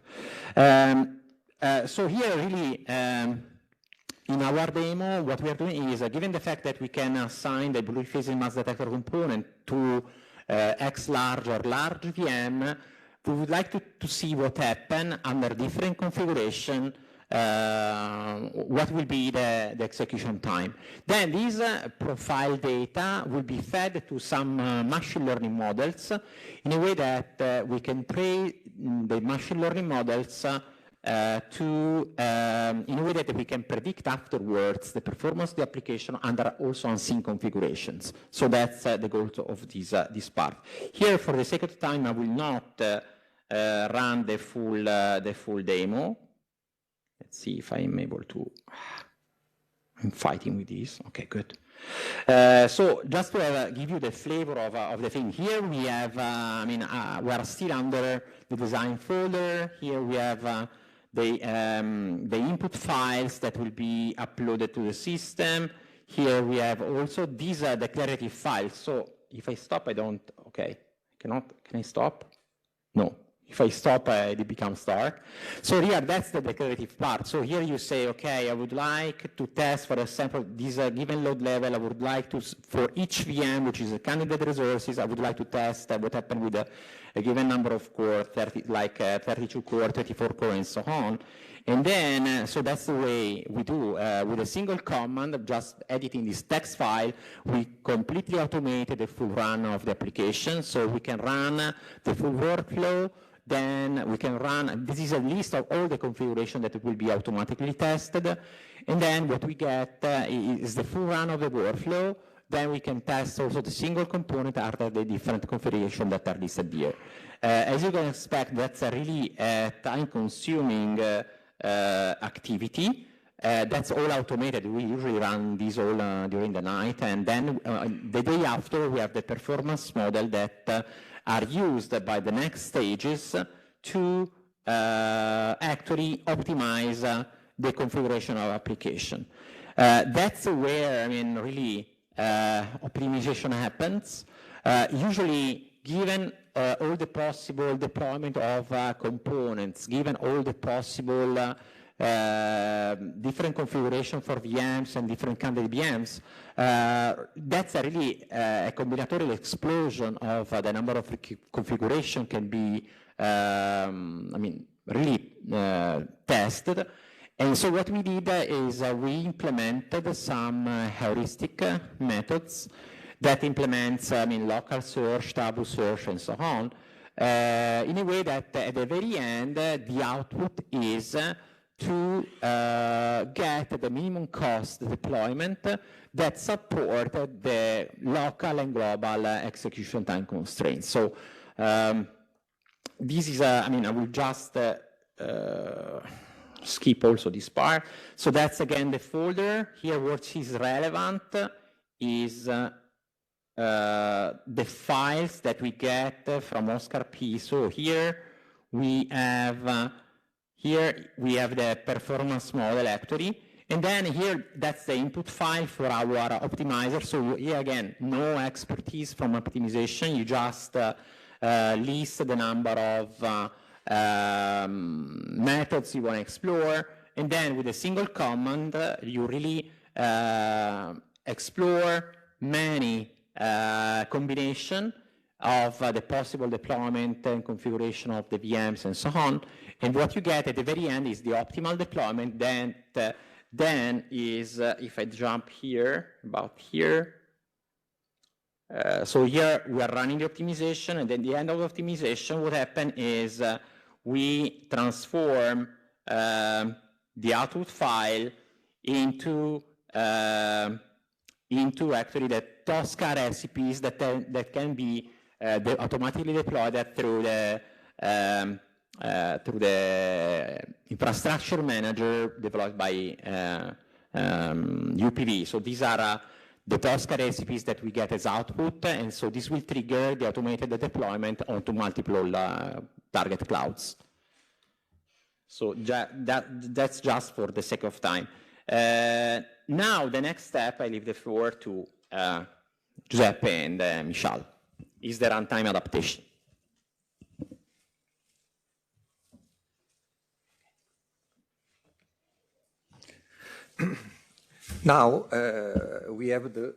So here really, in our demo, what we are doing is, given the fact that we can assign the blue facing mask detector component to X large or large VM, we would like to see what happens under different configuration, what will be the execution time. Then this profile data will be fed to some machine learning models in a way that we can train the machine learning models in a way that we can predict afterwards the performance of the application under also unseen configurations. So that's the goal of this part. Here, for the sake of time, I will not run the full demo. Let's see if I'm able to. I'm fighting with this. Okay, good. So just to give you the flavor of the thing, here we have, we are still under the design folder. Here we have the input files that will be uploaded to the system. Here we have also these declarative files. So if I stop, I don't, okay, can I stop? No. If I stop, it becomes dark. So here, that's the declarative part. So here you say, okay, I would like to test, for example, this given load level. I would like to, for each VM, which is a candidate resources, I would like to test what happened with a given number of core, 32 core, 34 core, and so on. And then, so that's the way we do. With a single command, just editing this text file, we completely automated the full run of the application. So we can run the full workflow. Then we can run, this is a list of all the configuration that will be automatically tested. And then what we get is the full run of the workflow. Then we can test also the single component after the different configuration that are listed here. As you can expect, that's a really time-consuming activity. That's all automated. We usually run these all during the night. And then the day after, we have the performance model that are used by the next stages to actually optimize the configuration of application. That's where, really optimization happens. Usually, given all the possible deployment of components, given all the possible different configuration for VMs and different candidate VMs, that's a really a combinatorial explosion of the number of configuration can be, really tested. And so what we did is we implemented some heuristic methods that implements, local search, tabu search, and so on, in a way that at the very end, the output is to get the minimum cost deployment that support the local and global execution time constraints. So this is, I will just skip also this part. So that's again the folder. Here what is relevant is the files that we get from Oscar P. So here we have the performance model actually, and then here that's the input file for our optimizer. So here again, no expertise from optimization. You just list the number of methods you want to explore, and then with a single command, you really explore many combination of the possible deployment and configuration of the VMs and so on. And what you get at the very end is the optimal deployment. Then is, if I jump here, about here, so here we are running the optimization, and then the end of the optimization, what happened is we transform the output file into actually the Tosca recipes that can be automatically deployed through the infrastructure manager developed by UPV. So these are the Tosca recipes that we get as output, and so this will trigger the automated deployment onto multiple target clouds. So that's just for the sake of time. Now, the next step, I leave the floor to Giuseppe and Michal, is the runtime adaptation. Now we have the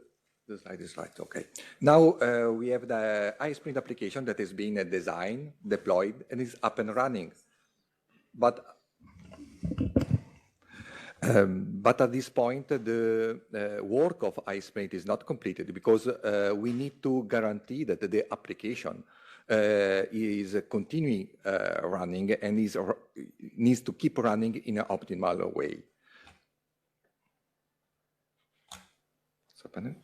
slide is right, okay. Now we have the iSprint application that is being designed, deployed, and is up and running. But at this point, the work of iSprint is not completed because we need to guarantee that the application is continuing running and needs to keep running in an optimal way. What's happening?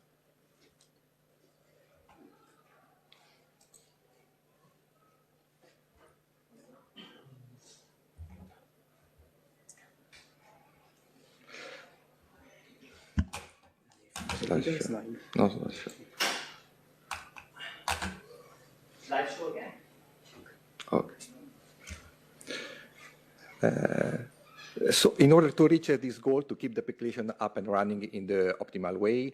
slideshow. No slideshow. Slideshow again. Okay. So in order to reach this goal, to keep the application up and running in the optimal way,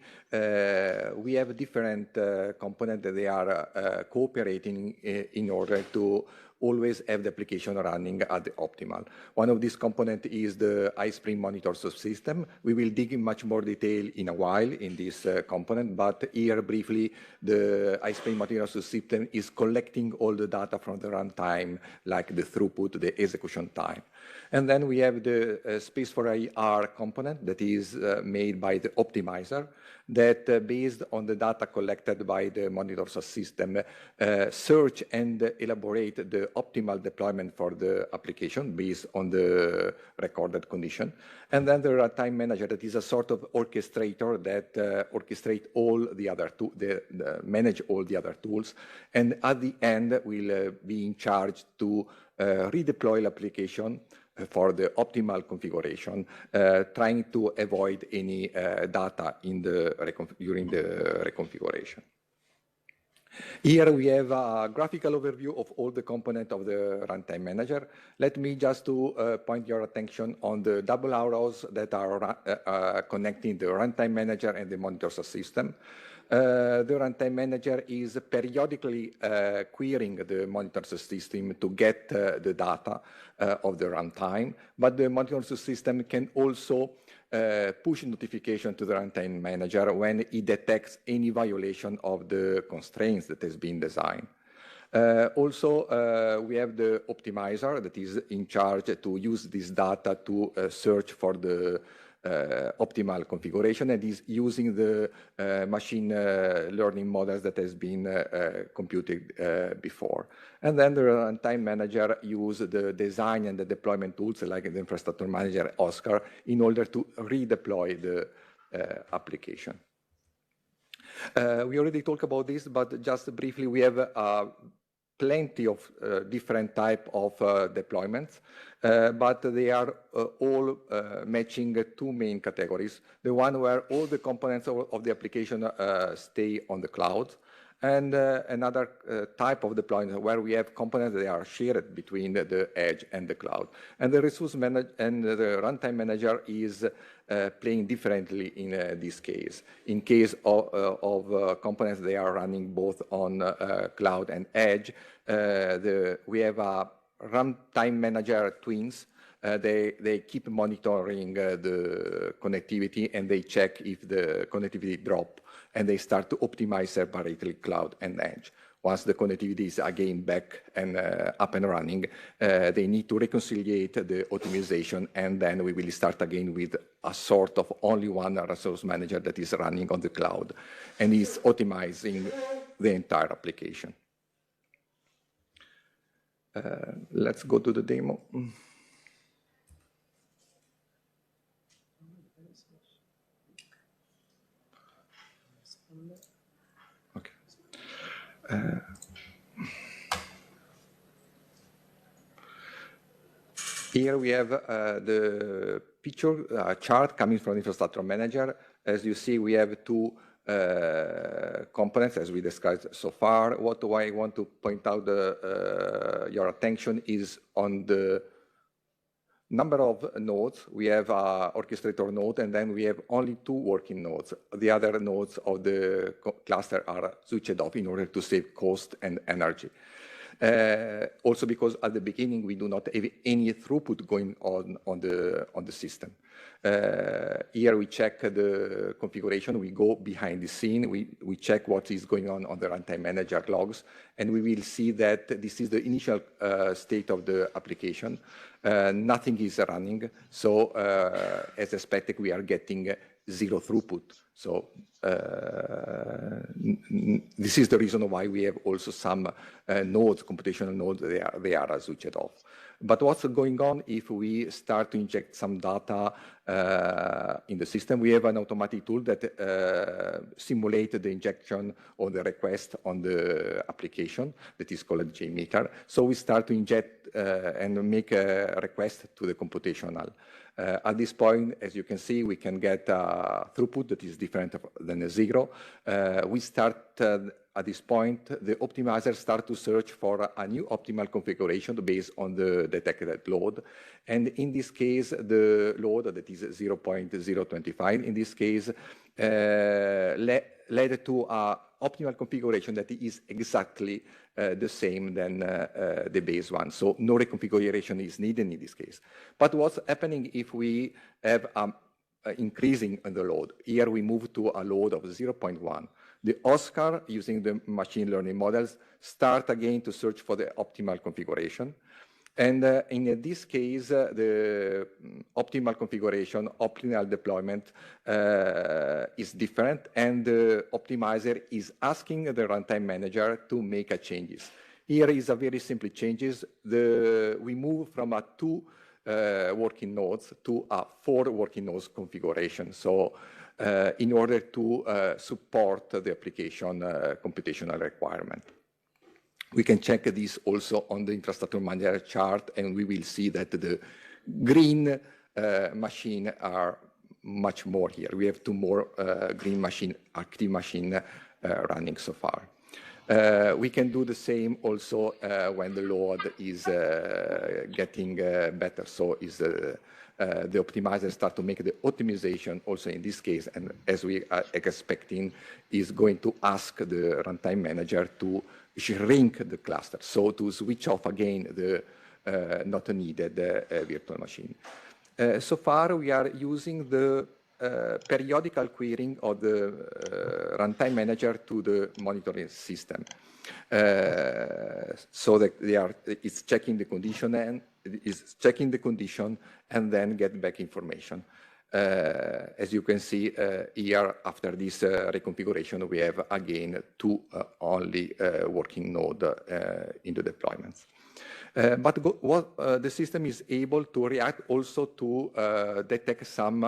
we have different components that they are cooperating in order to always have the application running at the optimal. One of these components is the iSpring monitor subsystem. We will dig in much more detail in a while in this component, but here briefly, the iSpring monitor subsystem is collecting all the data from the runtime, like the throughput, the execution time. And then we have the Space for IR component that is made by the optimizer that based on the data collected by the monitor system, search and elaborate the optimal deployment for the application based on the recorded condition. And then the runtime manager that is a sort of orchestrator that orchestrate all the other manage all the other tools. And at the end will be in charge to redeploy the application for the optimal configuration, trying to avoid any data in the during the reconfiguration. Here we have a graphical overview of all the components of the runtime manager. Let me just to point your attention on the double arrows that are connecting the runtime manager and the monitor system. The runtime manager is periodically querying the monitor system to get the data of the runtime, but the monitor system can also push notification to the runtime manager when it detects any violation of the constraints that has been designed. Also, we have the optimizer that is in charge to use this data to search for the optimal configuration and is using the machine learning models that has been computed before. And then the runtime manager uses the design and the deployment tools like the infrastructure manager, Oscar, in order to redeploy the application. We already talked about this, but just briefly, we have plenty of different type of deployments, but they are all matching two main categories. The one where all the components of the application stay on the cloud, and another type of deployment where we have components that are shared between the edge and the cloud. And the resource manager and the runtime manager is playing differently in this case. In case of components, they are running both on cloud and edge. We have a runtime manager twins. They keep monitoring the connectivity and they check if the connectivity drop, and they start to optimize separately cloud and edge. Once the connectivity is again back and up and running, they need to reconciliate the optimization, and then we will start again with a sort of only one resource manager that is running on the cloud and is optimizing the entire application. Let's go to the demo. Here we have the picture chart coming from infrastructure manager. As you see, we have two components as we described so far. What I want to point out your attention is on the number of nodes. We have an orchestrator node, and then we have only two working nodes. The other nodes of the cluster are switched off in order to save cost and energy. Also because at the beginning, we do not have any throughput going on the system. Here we check the configuration, we go behind the scene, we check what is going on the runtime manager logs, and we will see that this is the initial state of the application. Nothing is running, so as expected, we are getting zero throughput. So this is the reason why we have also some nodes, computational nodes, they are switched off. But what's going on if we start to inject some data in the system? We have an automatic tool that simulates the injection or the request on the application that is called JMeter. So we start to inject and make a request to the computational. At this point, as you can see, we can get a throughput that is different than 0. We start at this point, the optimizer starts to search for a new optimal configuration based on the detected load. And in this case, the load that is 0.025, in this case, led to an optimal configuration that is exactly the same than the base one. So no reconfiguration is needed in this case. But what's happening if we have increasing the load? Here we move to a load of 0.1. The Oscar, using the machine learning models, start again to search for the optimal configuration. And in this case, the optimal configuration, optimal deployment is different, and the optimizer is asking the runtime manager to make changes. Here is a very simple changes. We move from a 2 working nodes to a 4 working nodes configuration. So in order to support the application computational requirement. We can check this also on the infrastructure manager chart, and we will see that the green machine are much more here. We have 2 more green machine, active machine running so far. We can do the same also when the load is getting better. So is the optimizer start to make the optimization also in this case, and as we are expecting, is going to ask the runtime manager to shrink the cluster, so to switch off again the not needed virtual machine. So far, we are using the periodical querying of the runtime manager to the monitoring system. So that it's checking the condition and then get back information. As you can see here, after this reconfiguration, we have again 2 only working node in the deployments. But the system is able to react also to detect some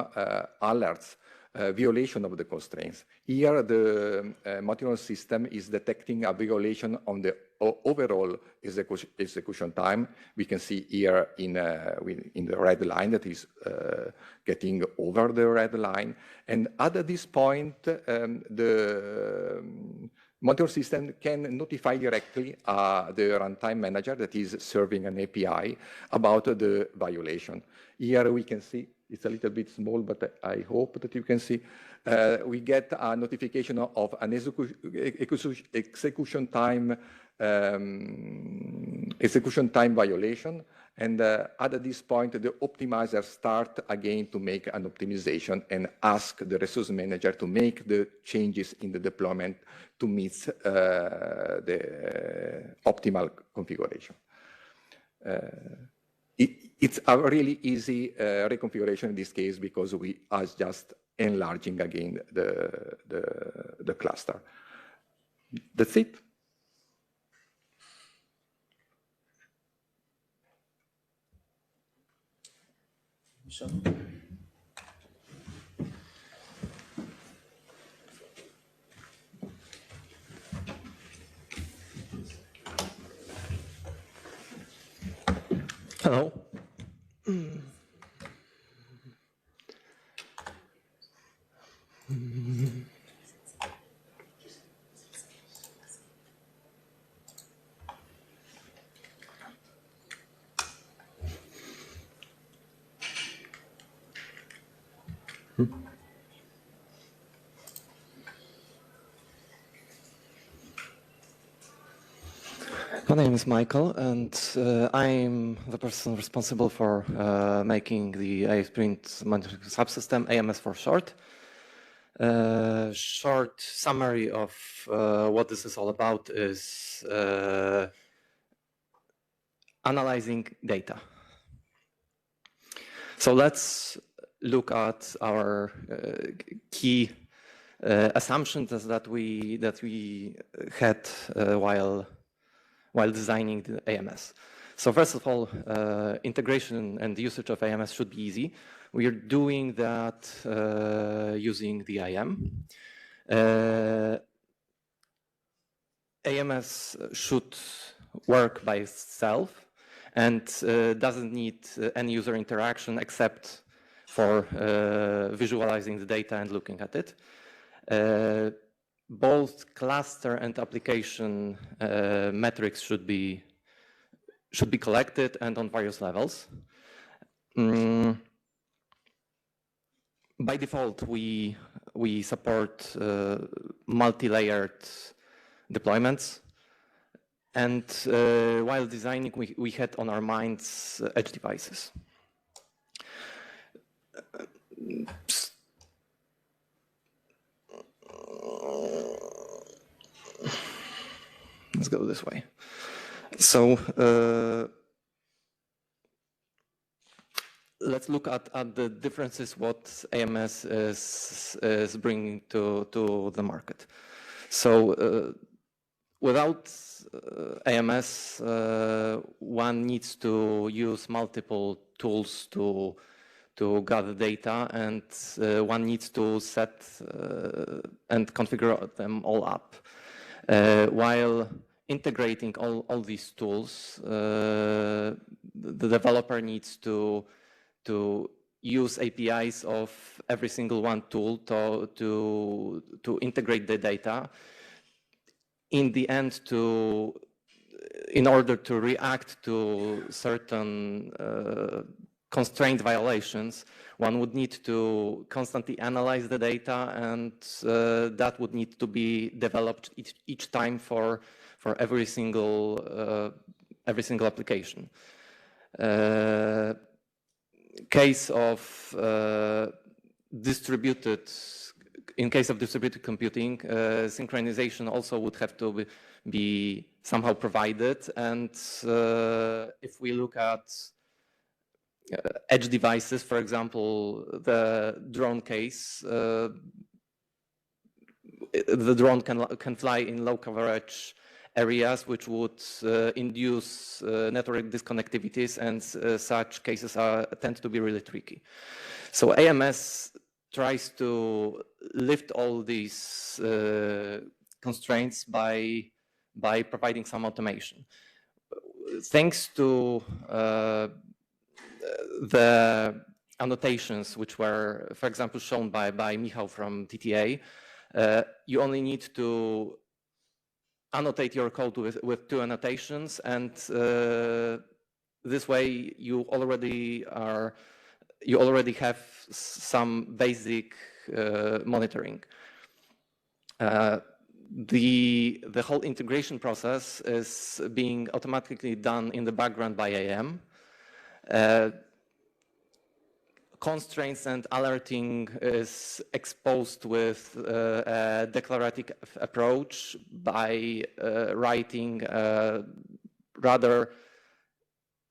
alerts, violation of the constraints. Here, the monitoring system is detecting a violation on the overall execution time. We can see here in the red line that is getting over the red line. And at this point, the monitoring system can notify directly the runtime manager that is serving an API about the violation. Here we can see, it's a little bit small, but I hope that you can see, we get a notification of an execution time violation. And at this point, the optimizer start again to make an optimization and ask the resource manager to make the changes in the deployment to meet the optimal configuration. It's a really easy reconfiguration in this case because we are just enlarging again the cluster. That's it. Hello. My name is Michael, and I'm the person responsible for making the ASprint monitoring subsystem, AMS for short. Short summary of what this is all about is analyzing data. So let's look at our key assumptions that we had while designing the AMS. So first of all, integration and usage of AMS should be easy. We are doing that using the IM. AMS should work by itself, and doesn't need any user interaction except for visualizing the data and looking at it. Both cluster and application metrics should be collected and on various levels. By default, we support multi-layered deployments, and while designing, we had on our minds edge devices. Let's go this way. So let's look at the differences what AMS is bringing to the market. So without AMS, one needs to use multiple tools to gather data, and one needs to set and configure them all up. While integrating all these tools, the developer needs to use APIs of every single one tool to integrate the data. In the end, in order to react to certain constraint violations, one would need to constantly analyze the data, and that would need to be developed each time for every single application. Case of distributed computing, synchronization also would have to be somehow provided. And if we look at edge devices, for example, the drone case, the drone can fly in low coverage areas, which would induce network disconnectivities, and such cases tend to be really tricky. So AMS tries to lift all these constraints by providing some automation. Thanks to the annotations, which were, for example, shown by Michał from TTA, you only need to annotate your code with 2 annotations, and this way you already have some basic monitoring. The whole integration process is being automatically done in the background by AM. Constraints and alerting is exposed with a declarative approach by writing rather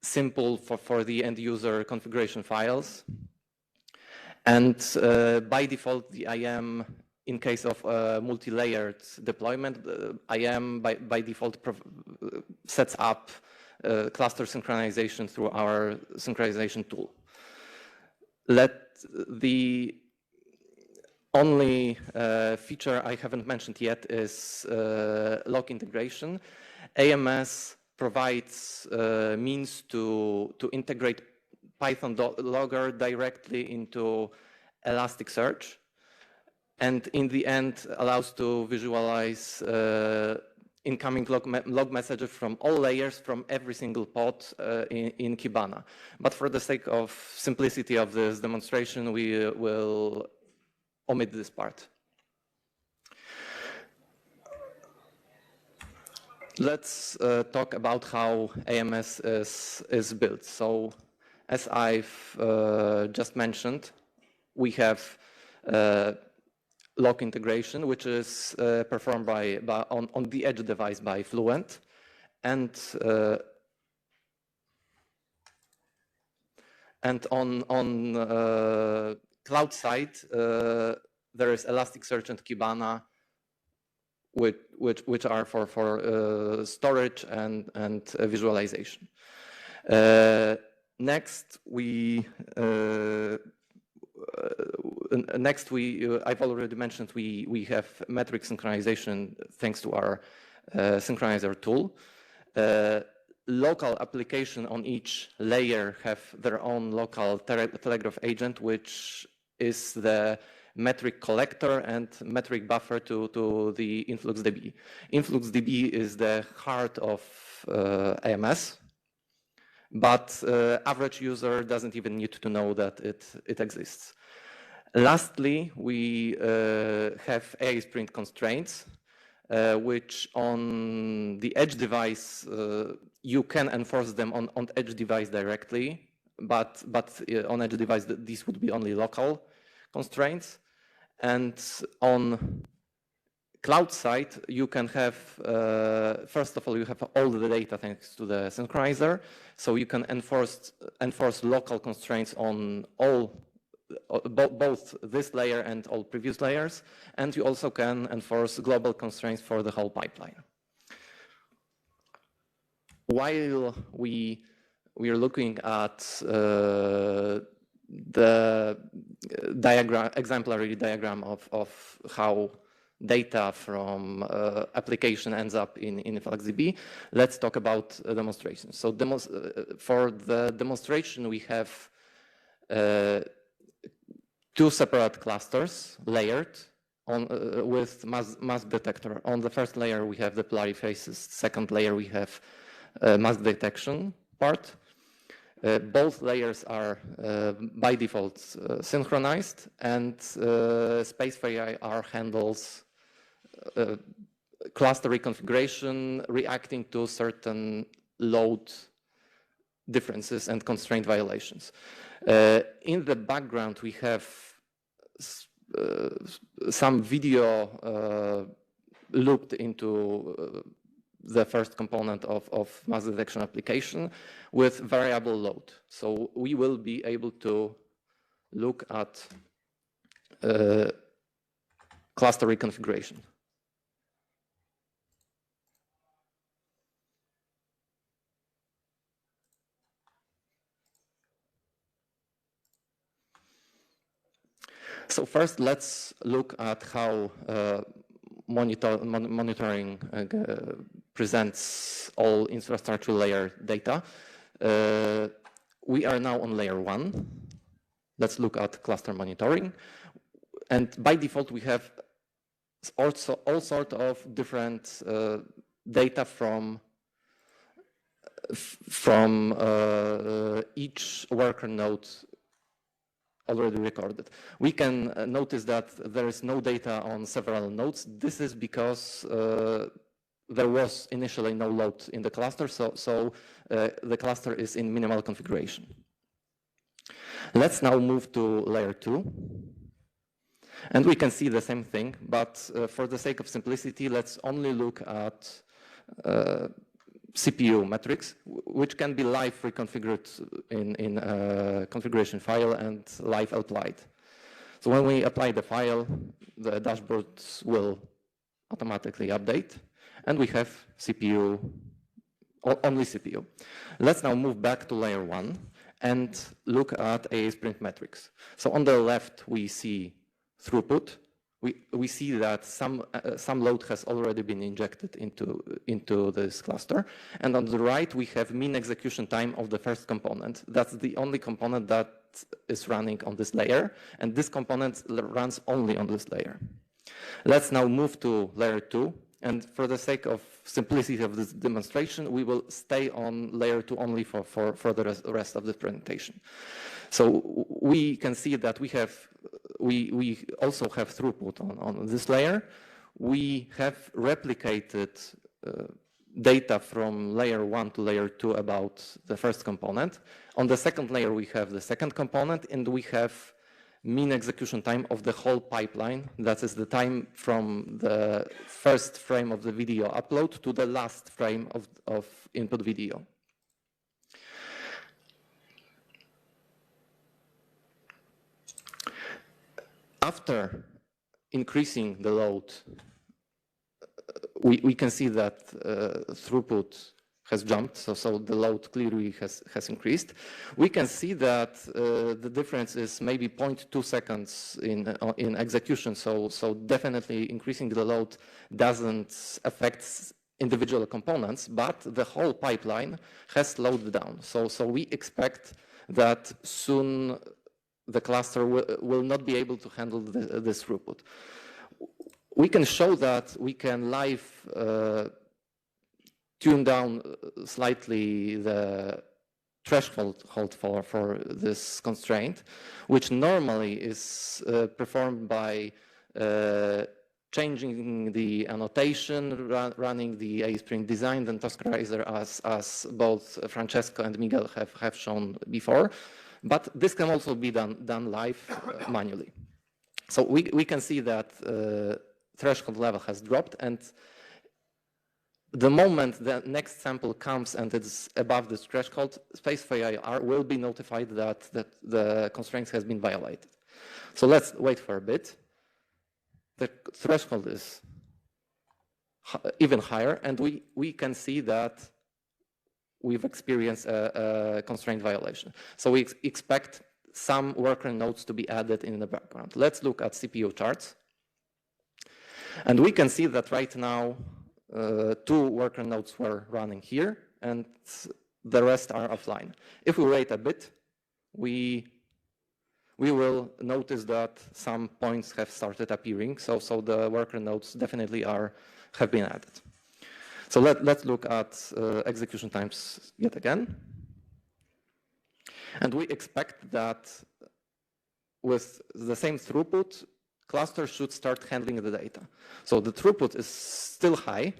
simple for the end user configuration files. And by default, the IAM, in case of multi-layered deployment, IAM by default sets up cluster synchronization through our synchronization tool. The only feature I haven't mentioned yet is log integration. AMS provides means to integrate Python logger directly into Elasticsearch, and in the end allows to visualize incoming log messages from all layers from every single pod in Kibana. But for the sake of simplicity of this demonstration, we will omit this part. Let's talk about how AMS is built. So, as I've just mentioned, we have log integration, which is performed on the edge device by Fluent, and on cloud side there is Elasticsearch and Kibana, which are for storage and visualization. Next, I've already mentioned we have metric synchronization thanks to our synchronizer tool. local application on each layer have their own local telegraph agent, which is the metric collector and metric buffer to the InfluxDB. InfluxDB is the heart of AMS, but average user doesn't even need to know that it exists. Lastly, we have AI Sprint constraints, which on the edge device, you can enforce them on edge device directly, but on edge device, these would be only local constraints. And on cloud side, you can have, first of all, you have all the data thanks to the synchronizer. So you can enforce local constraints on all, both this layer and all previous layers. And you also can enforce global constraints for the whole pipeline. While we are looking at the diagram, exemplary diagram of how data from application ends up in InfluxDB, let's talk about a demonstration. So for the demonstration, we have two separate clusters layered on with mask detector. On the first layer, we have the polyfaces. Second layer, we have mask detection part. Both layers are by default synchronized, and Space4AI handles cluster reconfiguration, reacting to certain load differences and constraint violations. In the background, we have some video looped into the first component of mask detection application with variable load. So we will be able to look at cluster reconfiguration. So first, let's look at how monitoring presents all infrastructure layer data. We are now on layer 1. Let's look at cluster monitoring. And by default, we have also all sorts of different data from each worker node already recorded. We can notice that there is no data on several nodes. This is because there was initially no load in the cluster, so the cluster is in minimal configuration. Let's now move to layer 2. And we can see the same thing, but for the sake of simplicity, let's only look at CPU metrics, which can be live reconfigured in a configuration file and live applied. So when we apply the file, the dashboard will automatically update, and we have CPU, only CPU. Let's now move back to layer 1 and look at AI Sprint metrics. So on the left, we see throughput. We see that some load has already been injected into this cluster. And on the right, we have mean execution time of the first component. That's the only component that is running on this layer. And this component runs only on this layer. Let's now move to layer 2. And for the sake of simplicity of this demonstration, we will stay on layer 2 only for the rest of the presentation. So we can see that we also have throughput on this layer. We have replicated data from layer 1 to layer 2 about the first component. On the second layer, we have the second component, and we have mean execution time of the whole pipeline. That is the time from the first frame of the video upload to the last frame of input video. After increasing the load, we can see that throughput has jumped, so the load clearly has increased. We can see that the difference is maybe 0.2 seconds in execution, so definitely increasing the load doesn't affect individual components, but the whole pipeline has slowed down. So we expect that soon the cluster will not be able to handle this throughput. We can show that we can live tune down slightly the threshold for this constraint, which normally is performed by changing the annotation, running the A-Sprint design and Toscarizer as both Francesco and Miguel have shown before. But this can also be done live manually. So we can see that threshold level has dropped, and the moment the next sample comes and it's above this threshold, SpaceVAR will be notified that the constraints has been violated. So let's wait for a bit. The threshold is even higher, and we can see that we've experienced a constraint violation. So we expect some worker nodes to be added in the background. Let's look at CPU charts. And we can see that right now, 2 worker nodes were running here, and the rest are offline. If we wait a bit, we will notice that some points have started appearing. So the worker nodes definitely have been added. So let's look at execution times yet again. And we expect that with the same throughput, cluster should start handling the data. So the throughput is still high,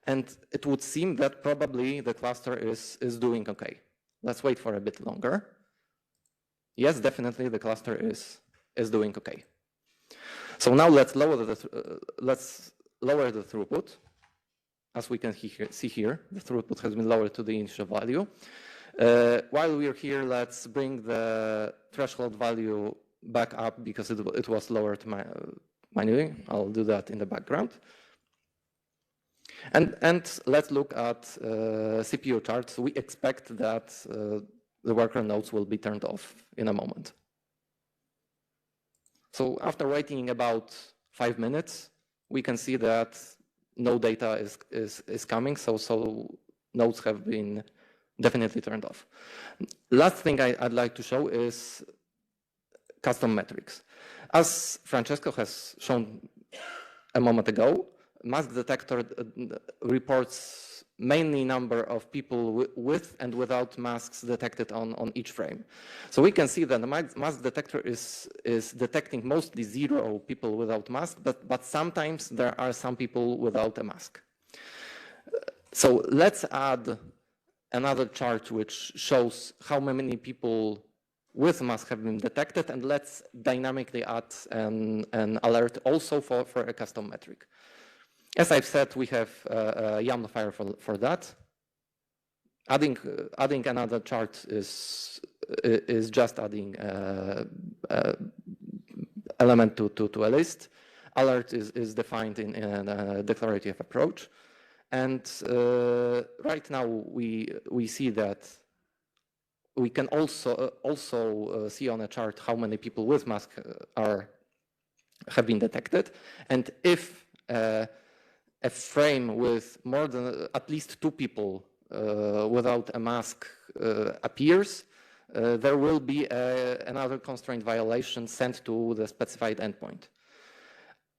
and it would seem that probably the cluster is doing okay. Let's wait for a bit longer. Yes, definitely the cluster is doing okay. So now let's lower the throughput. As we can see here, the throughput has been lowered to the initial value. While we're here, let's bring the threshold value back up because it was lowered manually. I'll do that in the background. And let's look at CPU charts. We expect that the worker nodes will be turned off in a moment. So after waiting about 5 minutes, we can see that no data is coming. So nodes have been definitely turned off. Last thing I'd like to show is custom metrics. As Francesco has shown a moment ago, mask detector reports mainly number of people with and without masks detected on each frame. So we can see that the mask detector is detecting mostly 0 people without mask, but sometimes there are some people without a mask. So let's add another chart which shows how many people with mask have been detected, and let's dynamically add an alert also for a custom metric. As I've said, we have a YAML file for that. Adding another chart is just adding element to a list. Alert is defined in a declarative approach. And right now we see that we can also see on a chart how many people with mask have been detected. And if a frame with more than at least 2 people without a mask appears, there will be another constraint violation sent to the specified endpoint.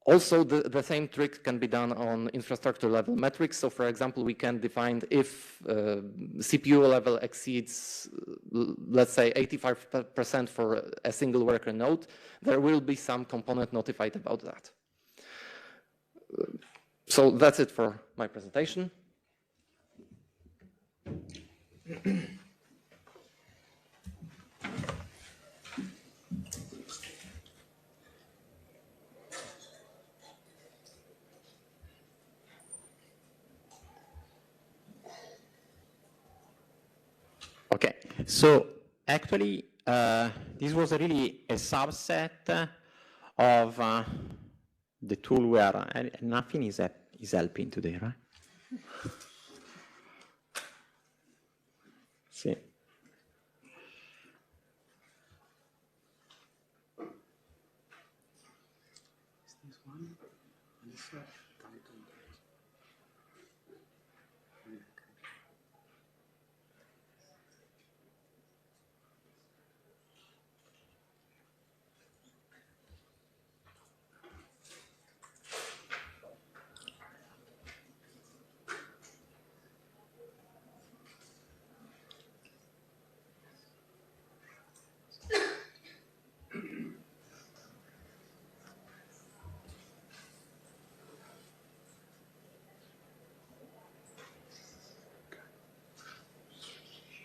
Also, the same trick can be done on infrastructure level metrics. So for example, we can define if CPU level exceeds, let's say 85% for a single worker node, there will be some component notified about that. So that's it for my presentation. Okay, so actually, this was really a subset of the tool where nothing is helping today, right? See.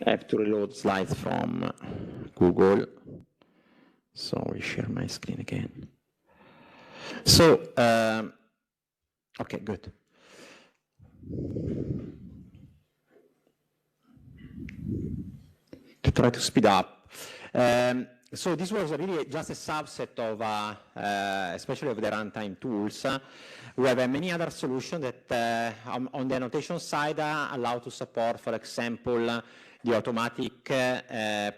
I have to reload slides from Google. So we share my screen again. So, okay, good. To try to speed up. So this was really just a subset of, especially of the runtime tools. We have many other solutions that on the annotation side allow to support, for example, the automatic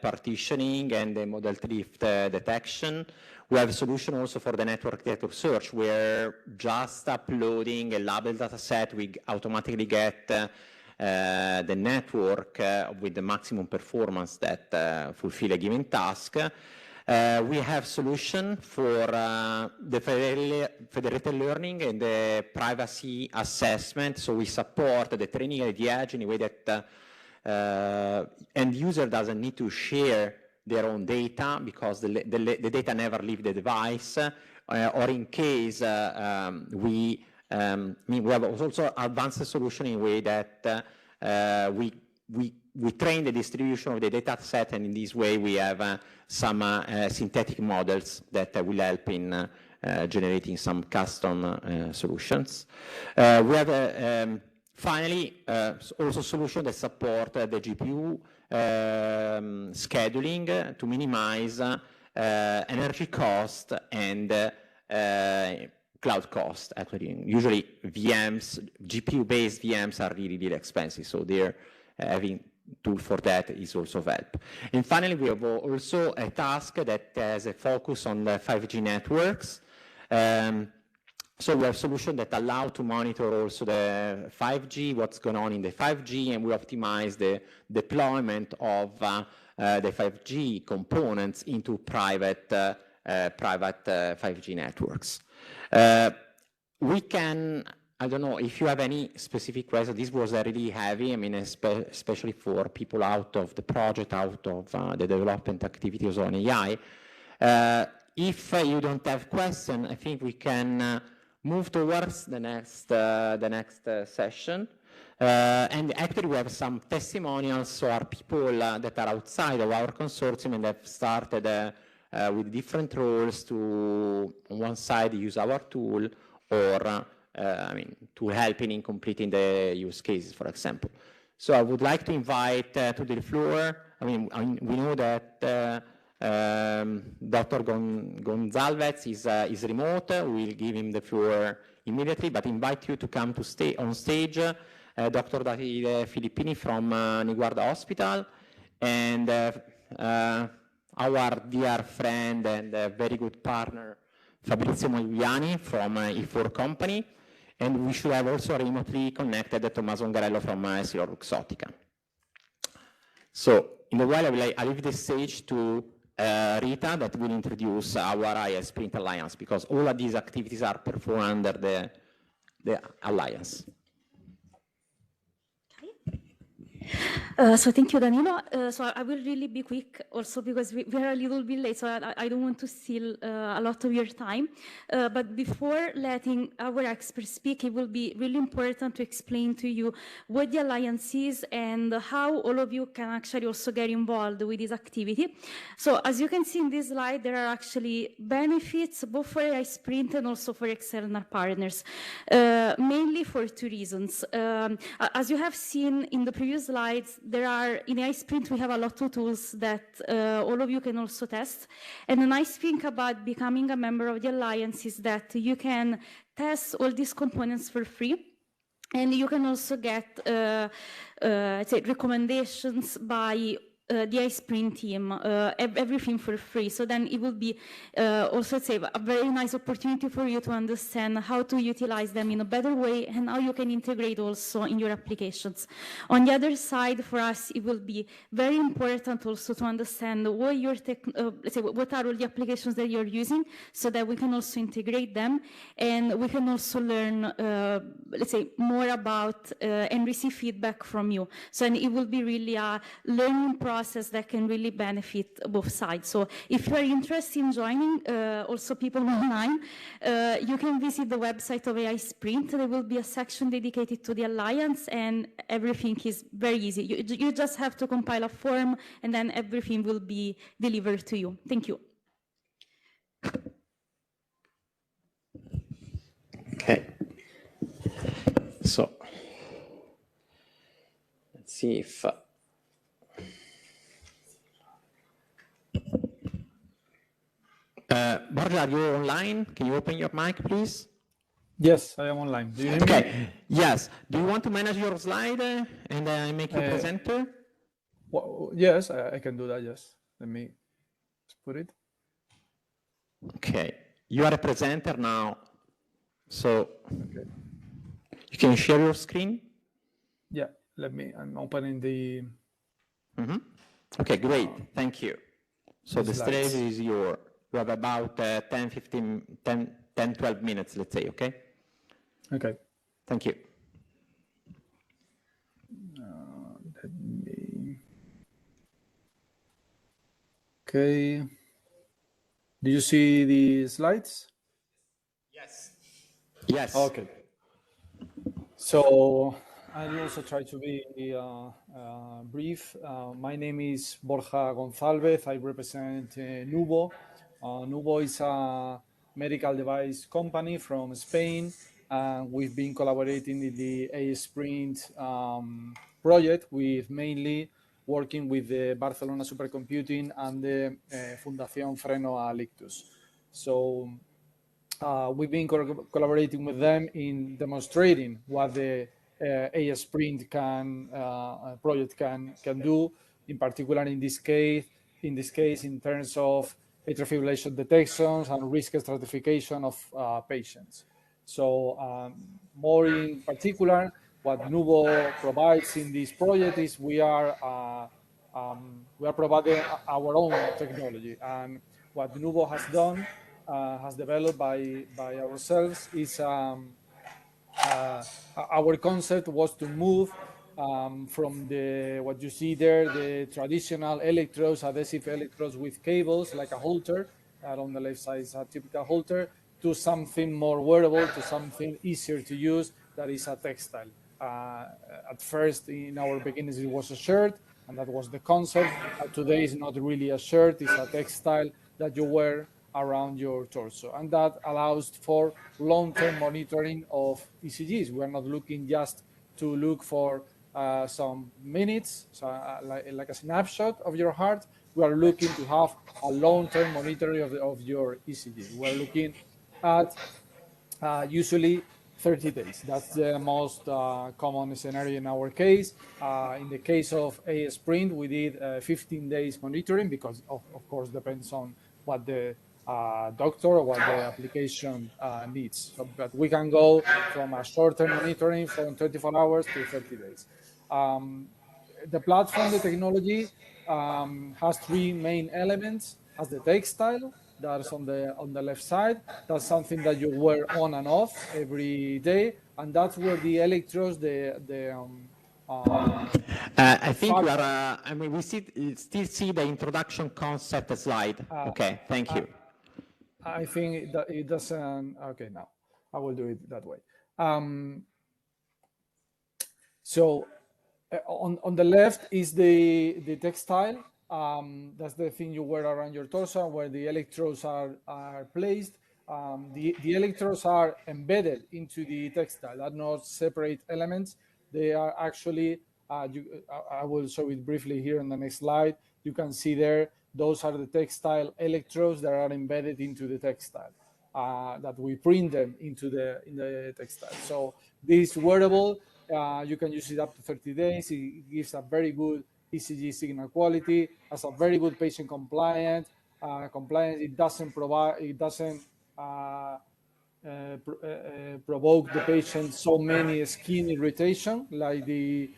partitioning and the model drift detection. We have a solution also for the network data search, where just uploading a label data set, we automatically get the network with the maximum performance that fulfill a given task. We have solution for the federated learning and the privacy assessment. So we support the training at the edge in a way that end user doesn't need to share their own data because the data never leave the device, or in case we have also advanced solution in a way that we train the distribution of the data set, and in this way we have some synthetic models that will help in generating some custom solutions. We have finally also solutions that support the GPU scheduling to minimize energy cost and cloud cost. Actually, usually VMs, GPU-based VMs are really, really expensive, so they're having tool for that is also of help. And finally, we have also a task that has a focus on the 5G networks. So we have solutions that allow to monitor also the 5G, what's going on in the 5G, and we optimize the deployment of the 5G components into private 5G networks. We can, I don't know if you have any specific question. This was really heavy, I mean, especially for people out of the project, out of the development activities on AI. If you don't have question, I think we can move towards the next session. And actually we have some testimonials, so are people that are outside of our consortium and have started with different roles to, on one side, use our tool, or I mean, to help in completing the use cases, for example. So I would like to invite to the floor, I mean, we know that Dr. Gonzalez is remote. We'll give him the floor immediately, but invite you to come to stay on stage. Dr. Davide Filippini from Niguarda Hospital, and our dear friend and very good partner, Fabrizio Mogliani from E4 Company, and we should have also remotely connected Tommaso Ungarello from EssilorLuxottica. So, in the while, I leave the stage to Rita, that will introduce our IS Sprint Alliance, because all of these activities are performed under the Alliance. So thank you, Danilo. So I will really be quick also because we are a little bit late, so I don't want to steal a lot of your time. But before letting our experts speak, it will be really important to explain to you what the Alliance is and how all of you can actually also get involved with this activity. So as you can see in this slide, there are actually benefits both for AI Sprint and also for external partners, mainly for two reasons. As you have seen in the previous slides, there are, in AI Sprint, we have a lot of tools that all of you can also test. And the nice thing about becoming a member of the Alliance is that you can test all these components for free. And you can also get say recommendations by the AI Sprint team, everything for free. So then it will be also, say, a very nice opportunity for you to understand how to utilize them in a better way and how you can integrate also in your applications. On the other side, for us, it will be very important also to understand what your let's say, what are all the applications that you're using, so that we can also integrate them, and we can also learn, let's say, more about and receive feedback from you. So and it will be really a learning process process that can really benefit both sides. So if you are interested in joining, also people online, you can visit the website of AI Sprint. There will be a section dedicated to the Alliance, and everything is very easy. You just have to compile a form, and then everything will be delivered to you. Thank you. Okay. So let's see if Borja, are you online? Can you open your mic, please? Yes, I am online. Do you hear me? Okay. Yes. Do you want to manage your slide and make you presenter? Well, yes, I can do that. Yes. Let me put it. Okay. You are a presenter now, so you can share your screen. Yeah. I'm opening the. Okay, great. Thank you. So the slides. stage is yours. You have about 10, 12 minutes, let's say, okay? Okay. Thank you. Let me. Okay. Do you see the slides? Yes. Yes. Okay. So I'll also try to be brief. My name is Borja Gonzalez. I represent Nubo. Nubo is a medical device company from Spain. We've been collaborating in the AI Sprint project with mainly working with the Barcelona Supercomputing and the Fundación Freno a Lictus. So we've been collaborating with them in demonstrating what the AI Sprint project can do, in particular in this case in terms of atrial fibrillation detections and risk stratification of patients. So more in particular, what Nubo provides in this project is we are providing our own technology, and what Nubo has done, has developed by ourselves is our concept was to move from what you see there, the traditional electrodes, adhesive electrodes with cables like a halter, on the left side is a typical halter, to something more wearable, to something easier to use, that is a textile. At first, in our beginnings, it was a shirt, and that was the concept. Today, it's not really a shirt, it's a textile that you wear around your torso, and that allows for long-term monitoring of ECGs. We are not looking just to look for some minutes, so like a snapshot of your heart. We are looking to have a long-term monitoring of your ECG. We are looking at usually 30 days. That's the most common scenario in our case. In the case of AI Sprint, we did 15 days monitoring because, of course, depends on what the doctor or what the application needs. So, but we can go from a short-term monitoring from 24 hours to 30 days. The platform, the technology, has three main elements. Has the textile, that's on the left side. That's something that you wear on and off every day, and that's where the electrodes, I think we are. I mean, we still see the introduction concept slide. Okay, thank you. I think that it doesn't. Okay, now I will do it that way. So on the left is the textile. That's the thing you wear around your torso, where the electrodes are placed. The electrodes are embedded into the textile. Are not separate elements. They are actually. I will show it briefly here on the next slide. You can see there. Those are the textile electrodes that are embedded into the textile. That we print them into the textile. So this wearable, you can use it up to 30 days. It gives a very good ECG signal quality, has a very good patient compliance. It doesn't provoke the patient so many skin irritation like the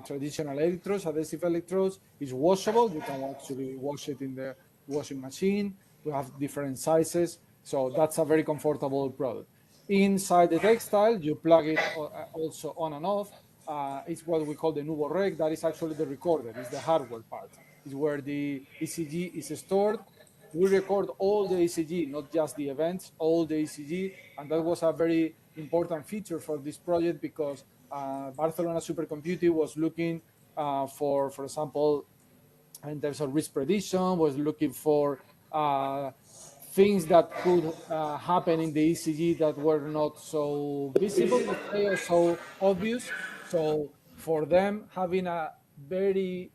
traditional electrodes, adhesive electrodes. Is washable. You can actually wash it in the washing machine. We have different sizes, so that's a very comfortable product. Inside the textile, you plug it also on and off. It's what we call the Nubo Rec. That is actually the recorder. It's the hardware part. is where the ECG is stored. We record all the ECG, not just the events, all the ECG, and that was a very important feature for this project because Barcelona Supercomputing was looking for example, in terms of risk prediction, was looking for things that could happen in the ECG that were not so visible, let's say, or so obvious. So for them, having a very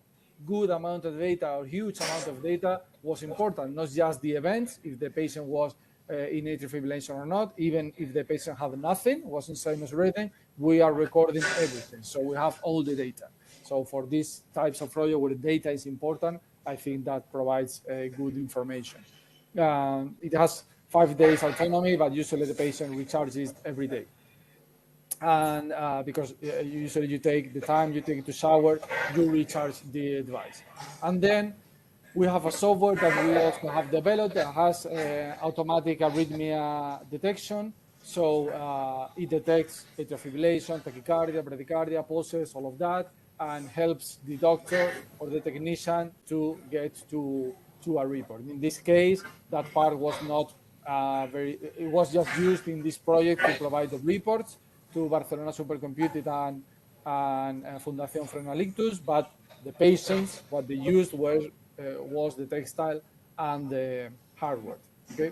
good amount of data or huge amount of data was important, not just the events, if the patient was in atrial fibrillation or not, even if the patient had nothing, was in sinus rhythm, we are recording everything. So we have all the data. So for these types of project where the data is important, I think that provides good information. It has 5 days autonomy, but usually the patient recharges every day. And because usually you take the time you take to shower, you recharge the device. And then we have a software that we also have developed that has automatic arrhythmia detection. So it detects atrial fibrillation, tachycardia, bradycardia, pulses, all of that, and helps the doctor or the technician to get to a report. In this case, that part was not it was just used in this project to provide the reports to Barcelona Supercomputing and Fundación Freno Ictus, but the patients, what they used was the textile and the hardware. Okay.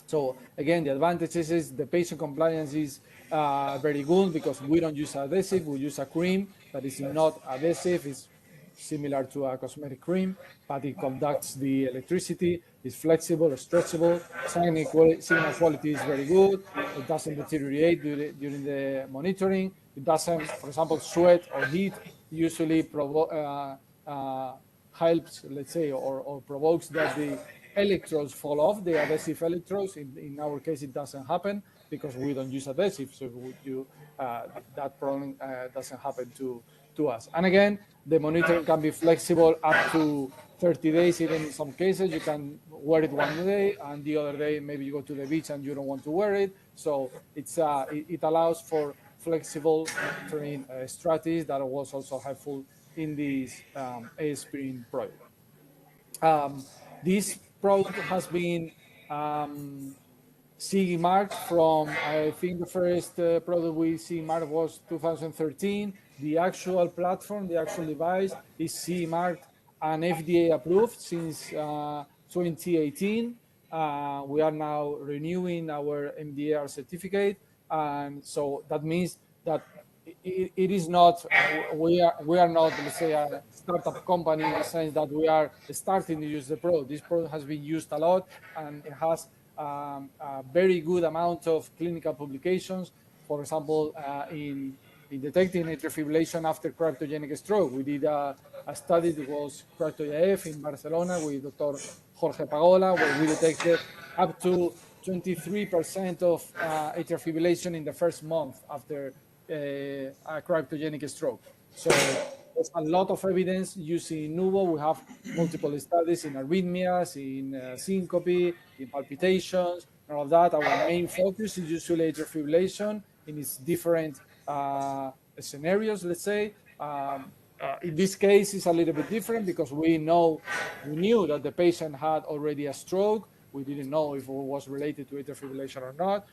So again, the advantages is the patient compliance is very good because we don't use adhesive, we use a cream that is not adhesive, it's similar to a cosmetic cream, but it conducts the electricity, it's flexible, stretchable, signal quality is very good, it doesn't deteriorate during the monitoring, it doesn't, for example, sweat or heat usually helps, let's say, or provokes that the electrodes fall off, the adhesive electrodes. In our case, it doesn't happen because we don't use adhesive, so that problem doesn't happen to us. And again, the monitoring can be flexible up to 30 days, even in some cases. You can wear it one day, and the other day maybe you go to the beach and you don't want to wear it. So it allows for flexible monitoring strategies that was also helpful in this ASPRINT project. This product has been CE marked from, I think the first product we CE marked was 2013. The actual platform, the actual device is CE marked and FDA approved since 2018. We are now renewing our MDR certificate. And so that means that it is not, we are not, let's say, a startup company in the sense that we are starting to use the product. This product has been used a lot and it has a very good amount of clinical publications. For example, in detecting atrial fibrillation after cryptogenic stroke. We did a study that was CryptoIF in Barcelona with Dr. Jorge Pagola, where we detected up to 23% of atrial fibrillation in the first month after a cryptogenic stroke. So there's a lot of evidence using Nuvo. We have multiple studies in arrhythmias, in syncope, in palpitations, and all of that. Our main focus is usually atrial fibrillation in its different scenarios, let's say. In this case, it's a little bit different because we knew that the patient had already a stroke. We didn't know if it was related to atrial fibrillation or not.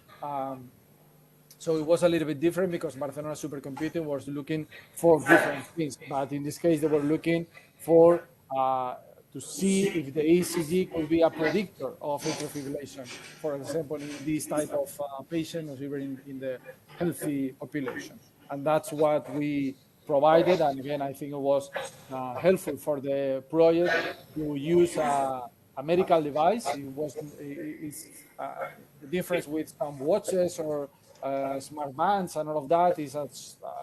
So it was a little bit different because Barcelona Supercomputing was looking for different things. But in this case, they were looking for to see if the ECG could be a predictor of atrial fibrillation, for example, in this type of patient or even in the healthy population. And that's what we provided. And again, I think it was helpful for the project to use a medical device. The difference with some watches or smart bands and all of that is that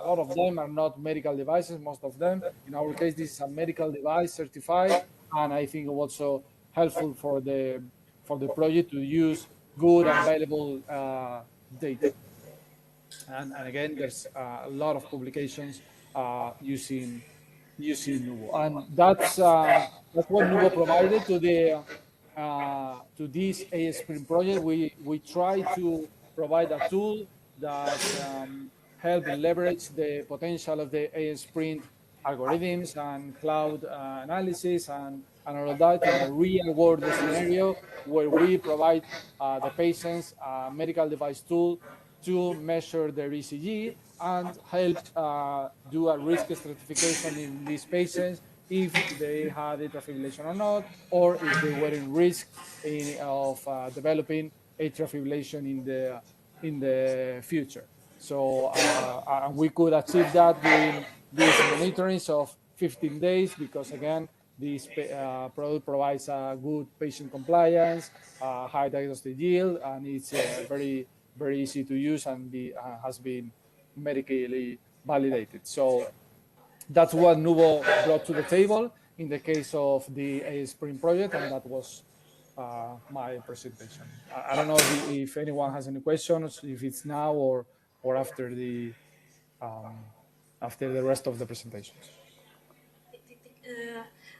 a lot of them are not medical devices, most of them. In our case, this is a medical device certified, and I think also helpful for the project to use good and valuable data. And again, there's a lot of publications using Nuvo, and that's what Nuvo provided to this ASPRINT project. We try to provide a tool that help leverage the potential of the ASPRINT algorithms and cloud analysis and all of that in a real world scenario where we provide the patients a medical device tool to measure their ECG and help do a risk stratification in these patients if they had atrial fibrillation or not, or if they were in risk of developing atrial fibrillation in the future. So we could achieve that during these monitorings of 15 days because, again, this product provides a good patient compliance, high diagnostic yield, and it's very, very easy to use and has been medically validated. So that's what Nuvo brought to the table in the case of the A-Sprint project, and that was my presentation. I don't know if anyone has any questions, if it's now or after the rest of the presentations.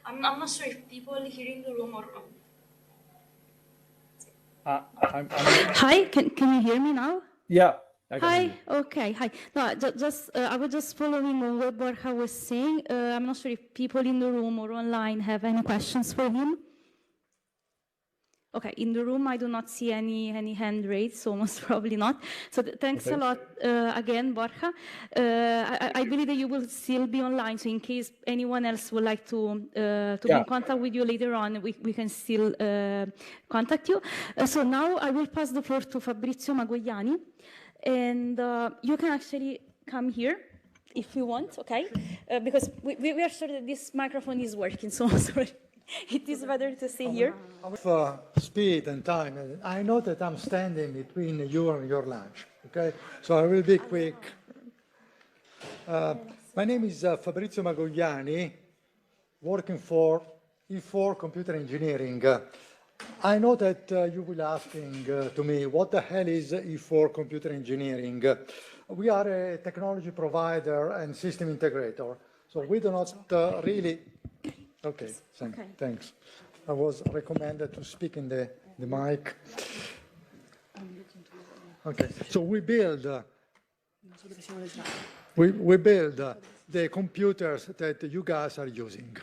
I'm not sure if people here in the room or. Hi, can you hear me now? Yeah. Hi. Okay. Hi. No, just I was just following on what Borja was saying. I'm not sure if people in the room or online have any questions for him. Okay, in the room I do not see any hand raised, so most probably not. So thanks a lot again, Borja. I believe that you will still be online, so in case anyone else would like to be in contact with you later on, we can still contact you. So now I will pass the floor to Fabrizio Magogliani, and you can actually come here if you want, okay? Because we are sure that this microphone is working, so sorry. It is better to stay here. With speed and time, I know that I'm standing between you and your lunch, okay? So I will be quick. My name is Fabrizio Magogliani, working for E4 Computer Engineering. I know that you will asking to me, what the hell is E4 Computer Engineering? We are a technology provider and system integrator. So we do not really... Okay, thanks. I was recommended to speak in the mic. Okay, so we build the computers that you guys are using.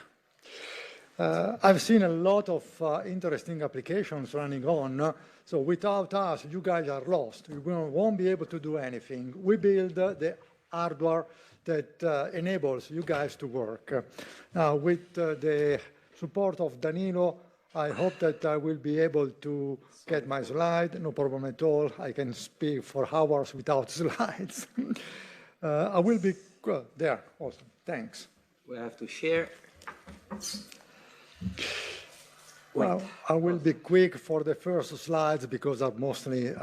I've seen a lot of interesting applications running on. So without us, you guys are lost. You won't be able to do anything. We build the hardware that enables you guys to work. Now, with the support of Danilo, I hope that I will be able to get my slide. No problem at all. I can speak for hours without slides. I will be there. Awesome. Thanks. We have to share. Well, I will be quick for the first slides because I'm mostly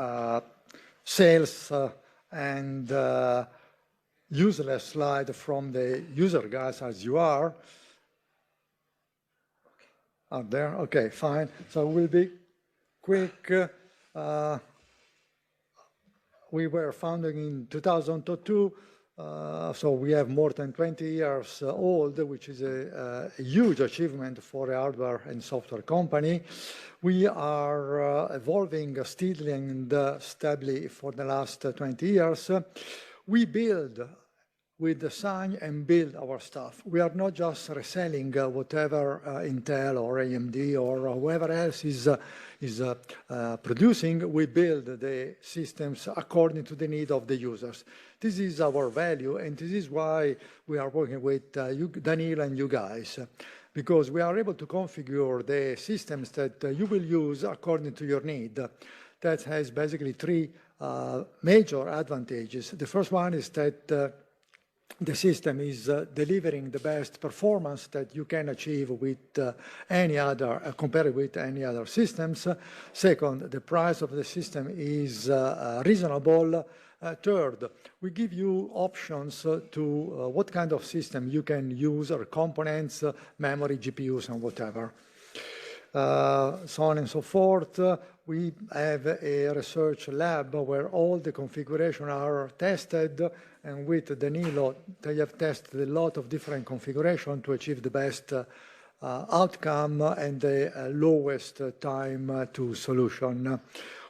sales and useless slide from the user guys as you are. Out there? Okay, fine. So we'll be quick. We were founded in 2002, so we have more than 20 years old, which is a huge achievement for a hardware and software company. We are evolving steadily and stably for the last 20 years. We build with design and build our stuff. We are not just reselling whatever Intel or AMD or whoever else is producing. We build the systems according to the need of the users. This is our value, and this is why we are working with Danilo and you guys, because we are able to configure the systems that you will use according to your need. That has basically three major advantages. The first one is that the system is delivering the best performance that you can achieve with any other, compared with any other systems. Second, the price of the system is reasonable. Third, we give you options to what kind of system you can use, or components, memory, GPUs, and whatever. So on and so forth. We have a research lab where all the configurations are tested, and with Danilo, they have tested a lot of different configurations to achieve the best outcome and the lowest time to solution.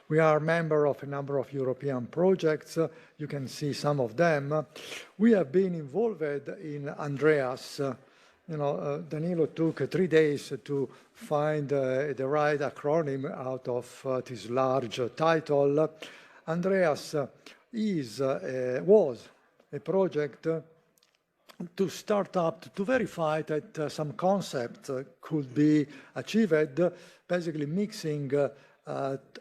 We are a member of a number of European projects. You can see some of them. We have been involved in Andreas. Danilo took 3 days to find the right acronym out of this large title. Andreas was a project to start up to verify that some concepts could be achieved, basically mixing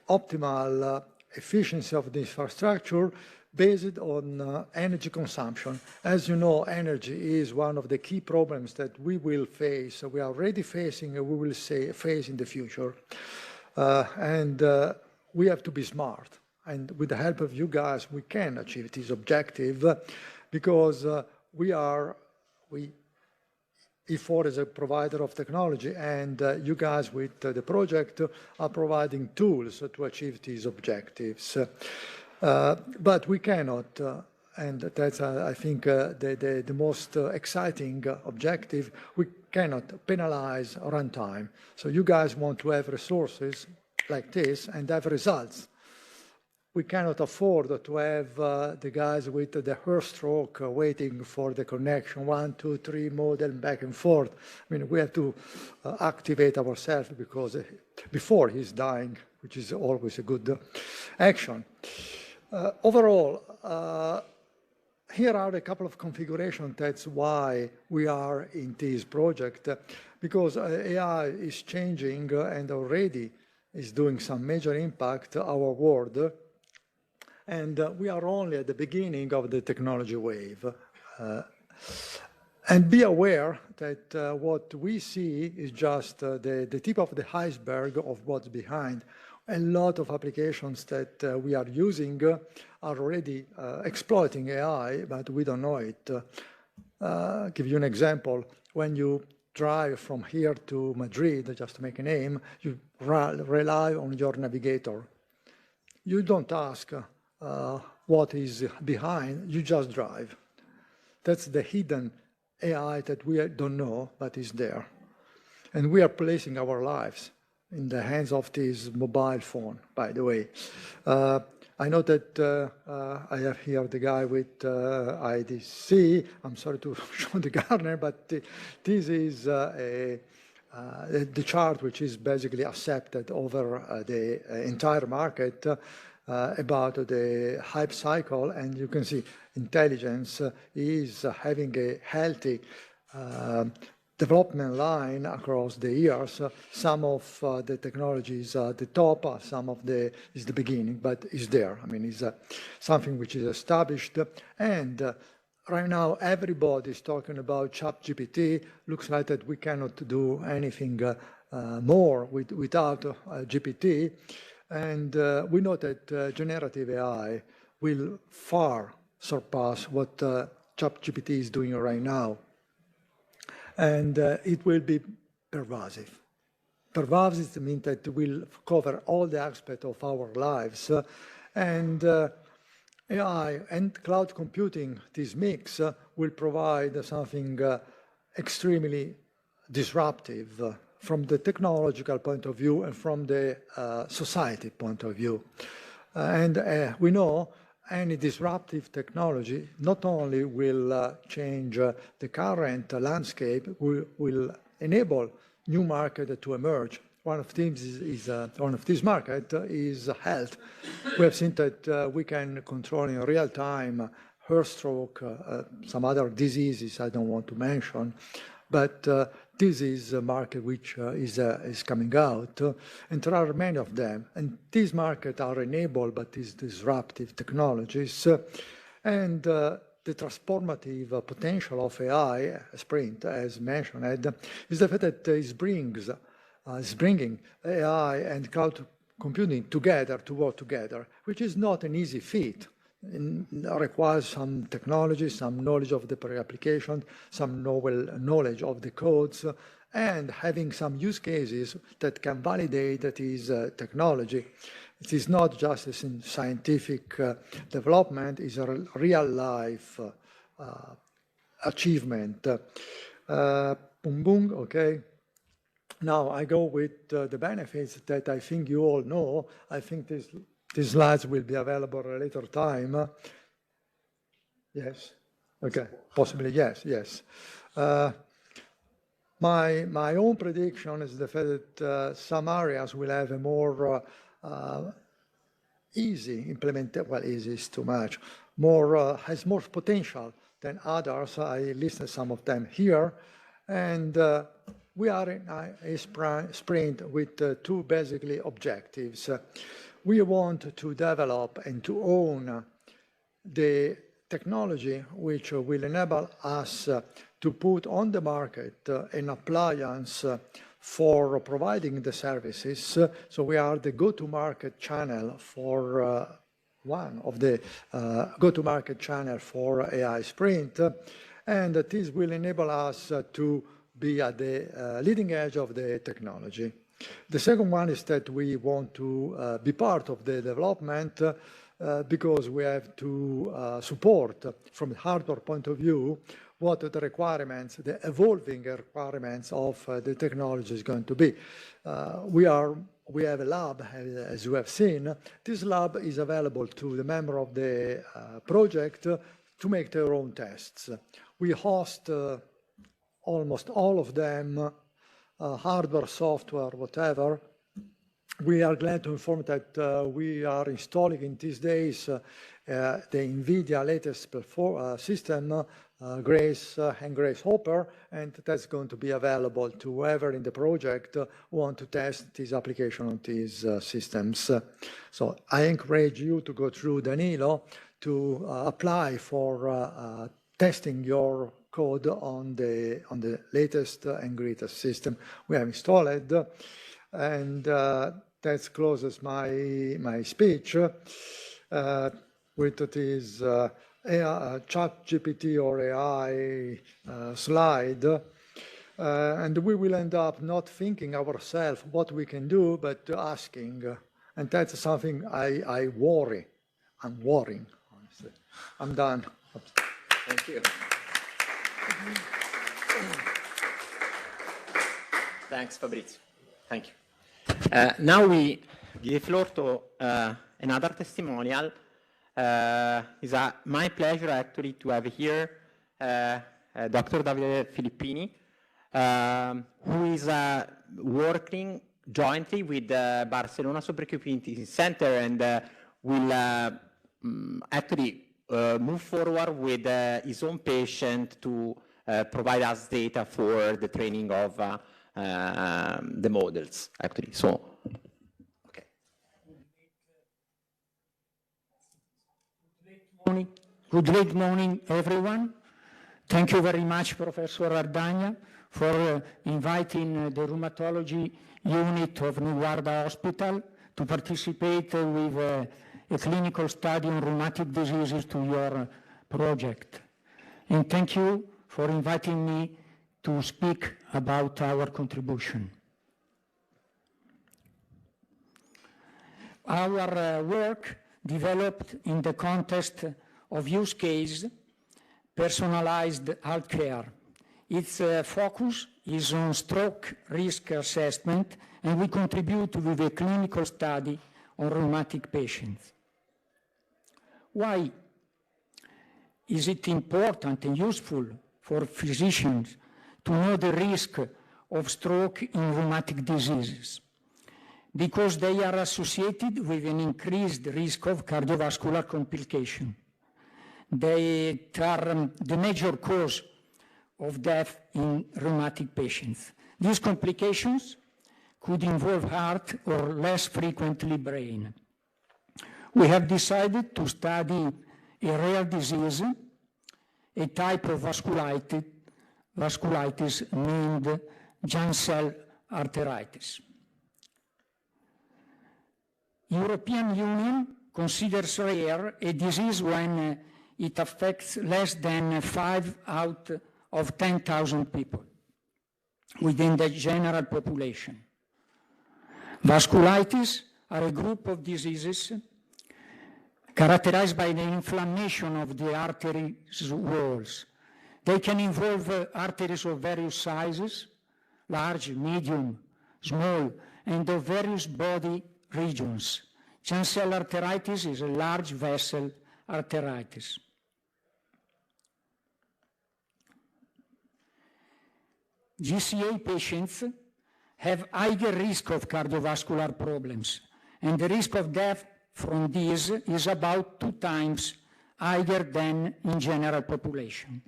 optimal efficiency of the infrastructure based on energy consumption. As you know, energy is one of the key problems that we will face, we are already facing, and we will face in the future. We have to be smart. And with the help of you guys, we can achieve this objective because E4 is a provider of technology, and you guys with the project are providing tools to achieve these objectives. But we cannot, and that's, I think, the most exciting objective, we cannot penalize runtime. So you guys want to have resources like this and have results. We cannot afford to have the guys with the hair stroke waiting for the connection, 1, 2, 3 modem back and forth. I mean, we have to activate ourselves because before he's dying, which is always a good action. Overall, here are a couple of configurations. That's why we are in this project, because AI is changing and already is doing some major impact our world. And we are only at the beginning of the technology wave. And be aware that what we see is just the tip of the iceberg of what's behind. A lot of applications that we are using are already exploiting AI, but we don't know it. Give you an example. When you drive from here to Madrid, just to make a name, you rely on your navigator. You don't ask what is behind, you just drive. That's the hidden AI that we don't know, but is there. And we are placing our lives in the hands of this mobile phone, by the way. I know that I have here the guy with IDC. I'm sorry to show the Gartner, but this is the chart which is basically accepted over the entire market about the hype cycle. And you can see intelligence is having a healthy development line across the years. Some of the technologies are at the top, some of is the beginning, but is there. I mean, it's something which is established. And right now, everybody is talking about ChatGPT. Looks like that we cannot do anything more without GPT. And we know that generative AI will far surpass what ChatGPT is doing right now. And it will be pervasive. Pervasive means that it will cover all the aspects of our lives. And AI and cloud computing, this mix, will provide something extremely disruptive from the technological point of view and from the society point of view. And we know any disruptive technology not only will change the current landscape, will enable new markets to emerge. One of these markets is health. We have seen that we can control in real time hair stroke, some other diseases I don't want to mention, but this is a market which is coming out, and there are many of them. And these markets are enabled by these disruptive technologies. And the transformative potential of AI, Sprint, as mentioned, is the fact that is bringing AI and cloud computing together to work together, which is not an easy feat. It requires some technology, some knowledge of the application, some knowledge of the codes, and having some use cases that can validate that is technology. It is not just a scientific development, it's a real-life achievement. Boom, boom, okay. Now I go with the benefits that I think you all know. I think this These slides will be available at a later time. Yes? Okay, possibly yes. My own prediction is the fact that some areas will have a more easy implementation, well, easy is too much, has more potential than others. I listed some of them here. And we are in a sprint with two basically objectives. We want to develop and to own the technology which will enable us to put on the market an appliance for providing the services. So we are the go-to-market channel for one of the go-to-market channel for AI Sprint. And this will enable us to be at the leading edge of the technology. The second one is that we want to be part of the development because we have to support, from the hardware point of view, what the requirements, the evolving requirements of the technology is going to be. We have a lab, as you have seen. This lab is available to the member of the project to make their own tests. We host almost all of them, hardware, software, whatever. We are glad to inform that we are installing in these days the NVIDIA latest system, Grace and Grace Hopper, and that's going to be available to whoever in the project who want to test this application on these systems. So I encourage you to go through Danilo to apply for testing your code on the latest and greatest system we have installed. And that closes my speech with this ChatGPT or AI slide. And we will end up not thinking ourselves what we can do, but asking. And that's something I worry. I'm worrying, honestly. I'm done. Thank you. Thanks, Fabrizio. Thank you. Now we give the floor to another testimonial. It's my pleasure actually to have here Dr. Davide Filippini, who is working jointly with the Barcelona Supercomputing Center and will actually move forward with his own patient to provide us data for the training of the models, actually. So, okay. Good morning, everyone. Thank you very much, Professor Ardagna, for inviting the rheumatology unit of New Guarda Hospital to participate with a clinical study on rheumatic diseases to your project. And thank you for inviting me to speak about our contribution. Our work developed in the context of use case personalized healthcare. Its focus is on stroke risk assessment, and we contribute with a clinical study on rheumatic patients. Why is it important and useful for physicians to know the risk of stroke in rheumatic diseases? Because they are associated with an increased risk of cardiovascular complication. They are the major cause of death in rheumatic patients. These complications could involve heart or less frequently brain. We have decided to study a rare disease, a type of vasculitis named giant cell arteritis. European Union considers rare a disease when it affects less than 5 out of 10,000 people within the general population. Vasculitis are a group of diseases characterized by the inflammation of the arteries walls. They can involve arteries of various sizes, large, medium, small, and of various body regions, Chancel arteritis is a large vessel arteritis. GCA patients have higher risk of cardiovascular problems, and the risk of death from these is about 2 times higher than in general population.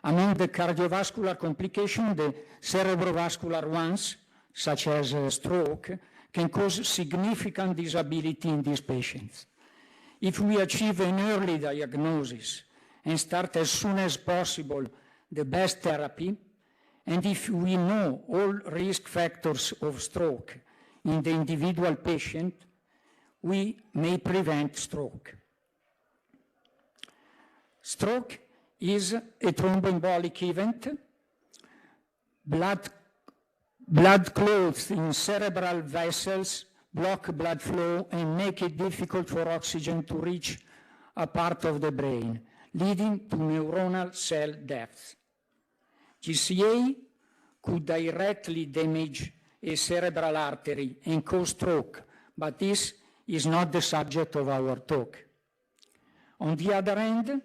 Among the cardiovascular complications, the cerebrovascular ones, such as stroke, can cause significant disability in these patients. If we achieve an early diagnosis and start as soon as possible the best therapy, and if we know all risk factors of stroke in the individual patient, we may prevent stroke. Stroke is a thromboembolic event. Blood clots in cerebral vessels block blood flow and make it difficult for oxygen to reach a part of the brain, leading to neuronal cell death. GCA could directly damage a cerebral artery and cause stroke, but this is not the subject of our talk. On the other hand,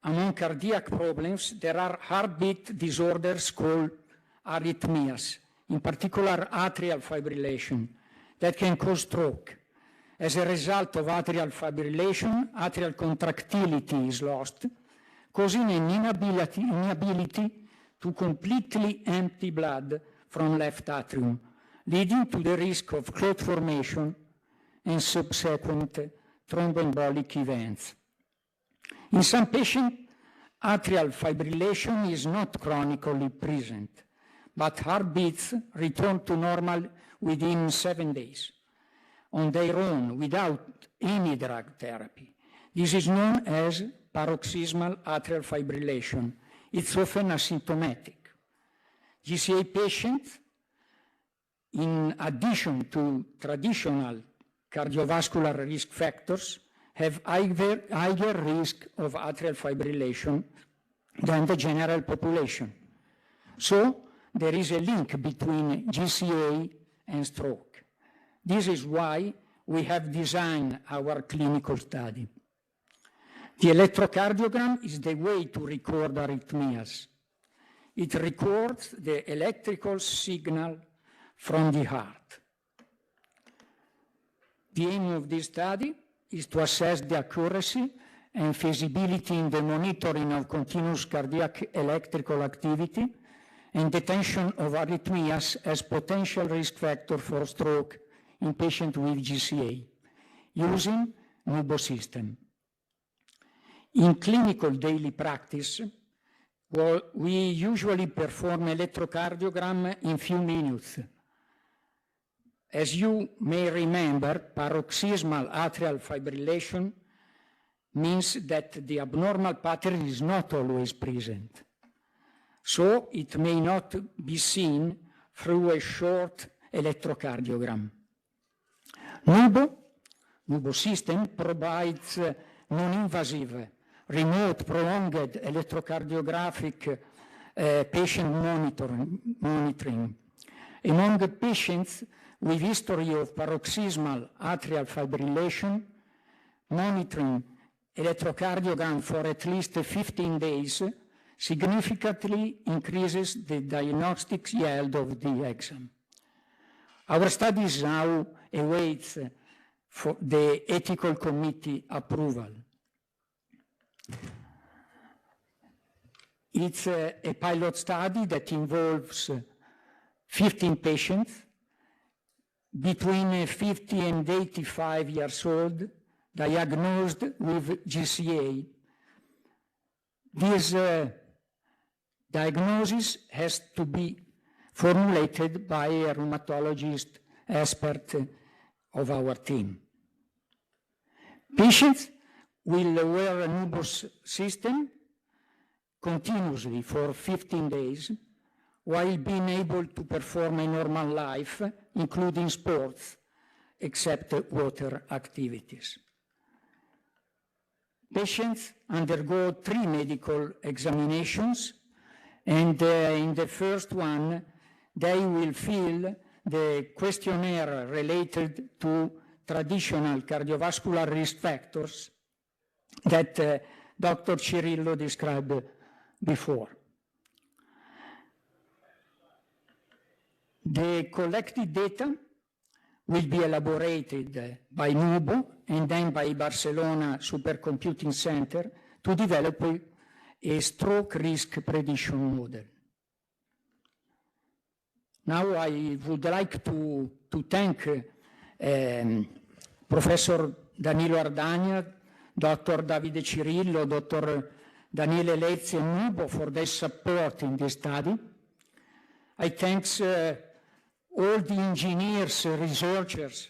among cardiac problems, there are heartbeat disorders called arrhythmias, in particular atrial fibrillation, that can cause stroke. As a result of atrial fibrillation, atrial contractility is lost, causing an inability to completely empty blood from left atrium, leading to the risk of clot formation and subsequent thromboembolic events. In some patients, atrial fibrillation is not chronically present, but heartbeats return to normal within 7 days on their own without any drug therapy. This is known as paroxysmal atrial fibrillation. It's often asymptomatic. GCA patients, in addition to traditional cardiovascular risk factors, have higher risk of atrial fibrillation than the general population. So there is a link between GCA and stroke. This is why we have designed our clinical study. The electrocardiogram is the way to record arrhythmias. It records the electrical signal from the heart. The aim of this study is to assess the accuracy and feasibility in the monitoring of continuous cardiac electrical activity and detection of arrhythmias as potential risk factor for stroke in patients with GCA using NUBO system. In clinical daily practice, we usually perform electrocardiogram in few minutes. As you may remember, paroxysmal atrial fibrillation means that the abnormal pattern is not always present. So it may not be seen through a short electrocardiogram. NUBO system provides non-invasive, remote, prolonged electrocardiographic patient monitoring. Among the patients with history of paroxysmal atrial fibrillation, monitoring electrocardiogram for at least 15 days significantly increases the diagnostic yield of the exam. Our study now awaits for the ethical committee approval. It's a pilot study that involves 15 patients between 50 and 85 years old diagnosed with GCA. This diagnosis has to be formulated by a rheumatologist expert of our team. Patients will wear a NUBO system continuously for 15 days while being able to perform a normal life, including sports, except water activities. Patients undergo 3 medical examinations, and in the first one, they will fill the questionnaire related to traditional cardiovascular risk factors that Dr. Cirillo described before. The collected data will be elaborated by NUBO and then by Barcelona Supercomputing Center to develop a stroke risk prediction model. Now I would like to thank Professor Danilo Ardagna, Dr. Davide Cirillo, Dr. Daniele Lezzi and NUBO for their support in this study. I thank all the engineers, researchers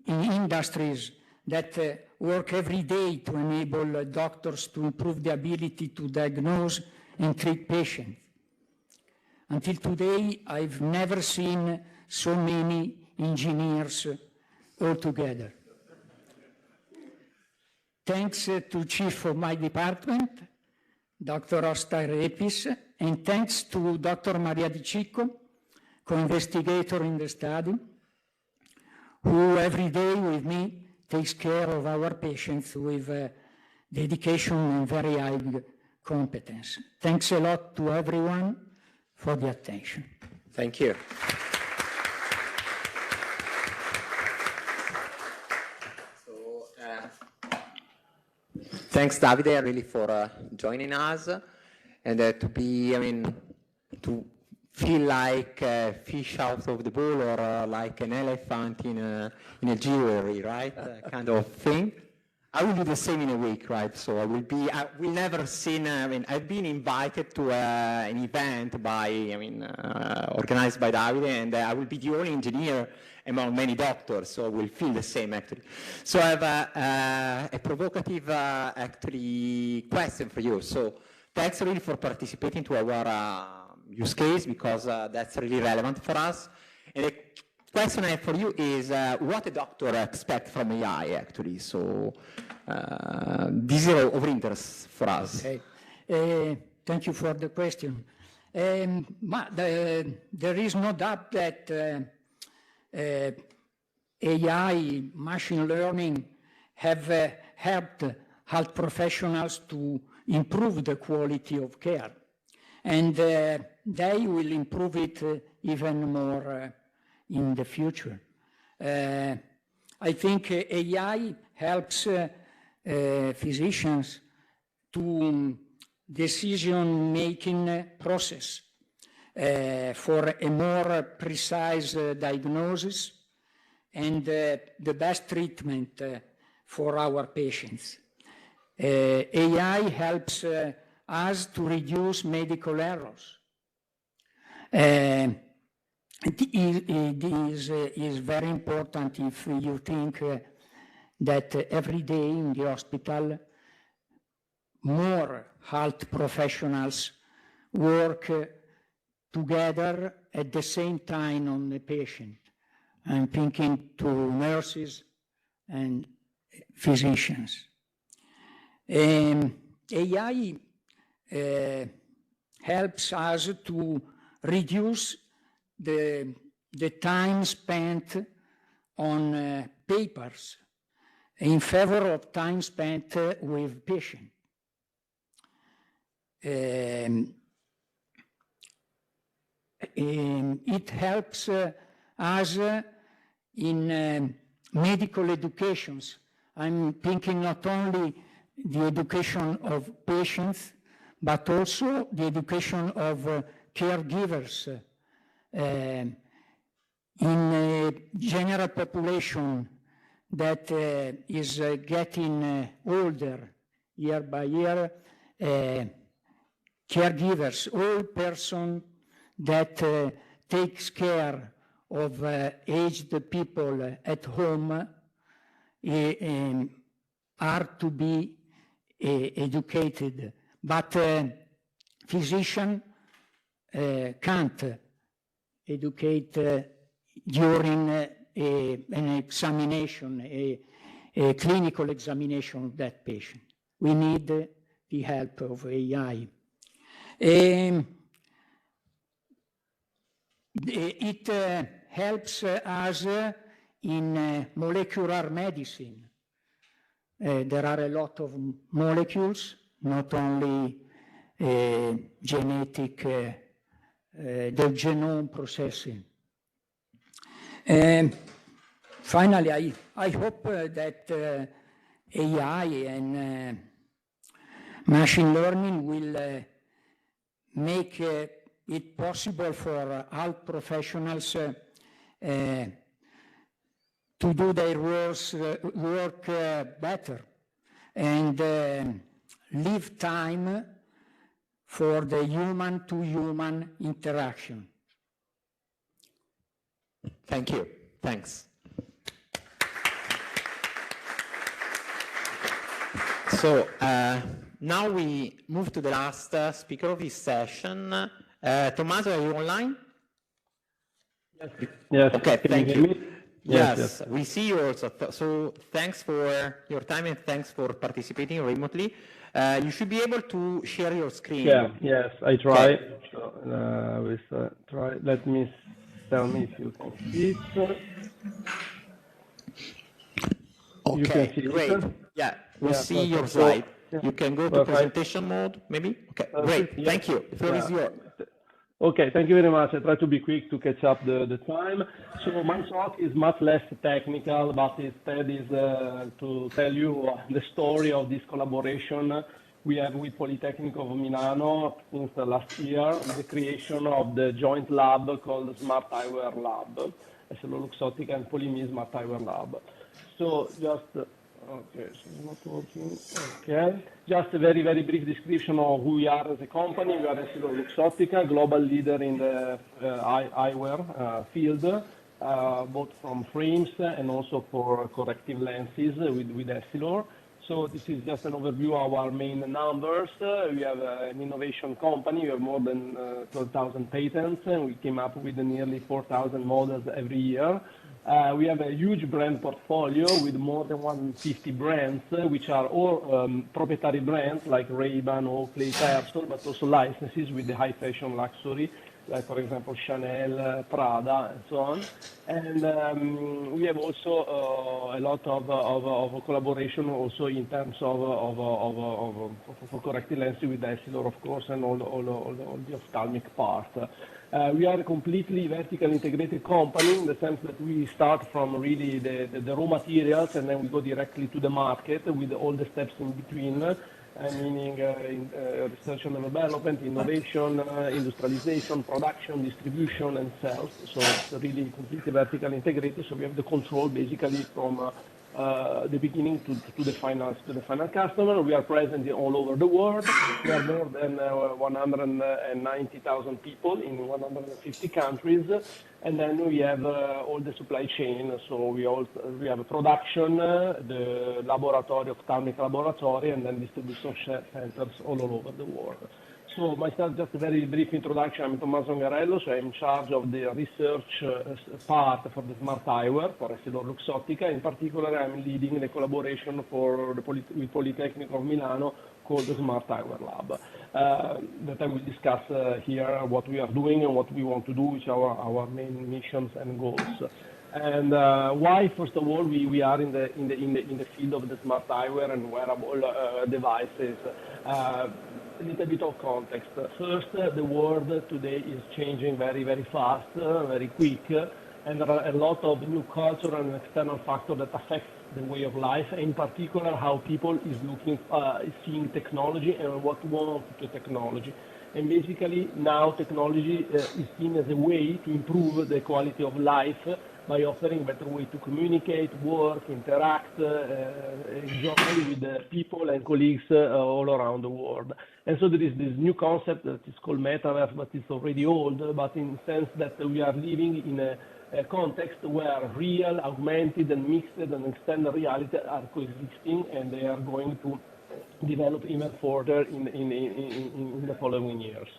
in industries that work every day to enable doctors to improve the ability to diagnose and treat patients. Until today, I've never seen so many engineers all together. Thanks to Chief of my department, Dr. Oscar Epis, and thanks to Dr. Maria Di Cicco, co-investigator in the study, who every day with me takes care of our patients with dedication and very high competence. Thanks a lot to everyone for the attention. Thank you. Thanks, Davide, really for joining us, and to be, to feel like a fish out of the bowl or like an elephant in a jewelry, right? Kind of thing. I will do the same in a week, right? So I will never seen, I've been invited to an event by, organized by Davide, and I will be the only engineer among many doctors, so we'll feel the same actually. So I have a provocative actually question for you. So thanks really for participating to our use case, because that's really relevant for us. And the question I have for you is what a doctor expects from AI actually. So this is of interest for us. Okay. Thank you for the question. There is no doubt that AI, machine learning, have helped health professionals to improve the quality of care. And they will improve it even more in the future. I think AI helps physicians to decision-making process for a more precise diagnosis and the best treatment for our patients. AI helps us to reduce medical errors. It is very important if you think that every day in the hospital more health professionals work together at the same time on the patient. I'm thinking to nurses and physicians. AI helps us to reduce the time spent on papers in favor of time spent with patients. It helps us in medical educations. I'm thinking not only the education of patients, but also the education of caregivers. In a general population that is getting older year by year, caregivers, all person that takes care of aged people at home are to be educated, but physician can't educate during an examination, a clinical examination of that patient. We need the help of AI. It helps us in molecular medicine. There are a lot of molecules, not only genetic, the genome processing. Finally, I hope that AI and machine learning will make it possible for health professionals to do their work better and leave time for the human-to-human interaction. Thank you. Thanks. So now we move to the last speaker of this session. Tommaso, are you online? Yes. Yes. Okay, Can thank you hear you. me? Yes, Yes. we see you also. So thanks for your time and thanks for participating remotely. You should be able to share your screen. Yeah. Yes, I try. Okay. So, we try. Let me tell me if you can see it. You Okay, can see great. it? Yeah, we Yeah, see your perfect. slide. So, You can go to perfect. presentation mode, maybe? Okay, great. Yeah. Thank you. The floor is yours. Okay, thank you very much. I try to be quick to catch up the time. So my talk is much less technical, but instead is to tell you the story of this collaboration we have with Politecnico di Milano since last year, the creation of the joint lab called Smart Eyewear Lab, Essilor-Luxottica and Polimi Smart Eyewear Lab. So just okay, so it's not working. Okay. Just a very, very brief description of who we are as a company. We are Essilor-Luxottica, global leader in the eyewear field, both from frames and also for corrective lenses with Essilor. So this is just an overview of our main numbers. We have an innovation company. We have more than 12,000 patents, and we came up with nearly 4,000 models every year. We have a huge brand portfolio with more than 150 brands, which are all proprietary brands like Ray-Ban, Oakley, Persol, but also licenses with the high fashion luxury, like for example Chanel, Prada, and so on. And we have also a lot of collaboration also in terms of corrective lenses with Essilor, of course, and all the ophthalmic part. We are a completely vertically integrated company in the sense that we start from really the raw materials and then we go directly to the market with all the steps in between, meaning research and development, innovation, industrialization, production, distribution, and sales. So it's really completely vertically integrated. So we have the control basically from the beginning to the final customer. We are present all over the world. We are more than 190,000 people in 150 countries, and then we have all the supply chain. So we have a production, the laboratory, ophthalmic laboratory, and then distribution centers all over the world. So myself, just a very brief introduction. I'm Tommaso Angarello, so I'm in charge of the research part for the smart eyewear for Essilor-Luxottica. In particular, I'm leading the collaboration with Politecnico di Milano called the Smart Eyewear Lab. That I will discuss here what we are doing and what we want to do, which are our main missions and goals. And why, first of all, we are in the field of the smart eyewear and wearable devices. A little bit of context. First, the world today is changing very, very fast, very quick, and there are a lot of new cultural and external factors that affect the way of life, in particular how people is seeing technology and what wants to technology. And basically now technology is seen as a way to improve the quality of life by offering better way to communicate, work, interact, enjoy with people and colleagues all around the world. And so there is this new concept that is called metaverse, but it's already old, but in the sense that we are living in a context where real, augmented, and mixed and extended reality are coexisting, and they are going to develop even further in the following years.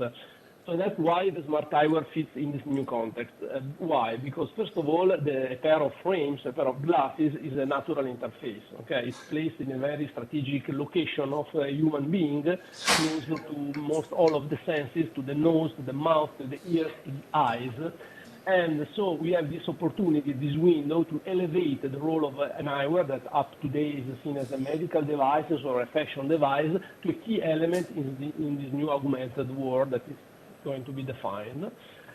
So that's why the smart eyewear fits in this new context. Why? Because first of all, a pair of frames, a pair of glasses is a natural interface. Okay, it's placed in a very strategic location of a human being, close to most all of the senses, to the nose, to the mouth, to the ears, to the eyes. And so we have this opportunity, this window, to elevate the role of an eyewear that up to date is seen as a medical device or a fashion device to a key element in this new augmented world that is going to be defined.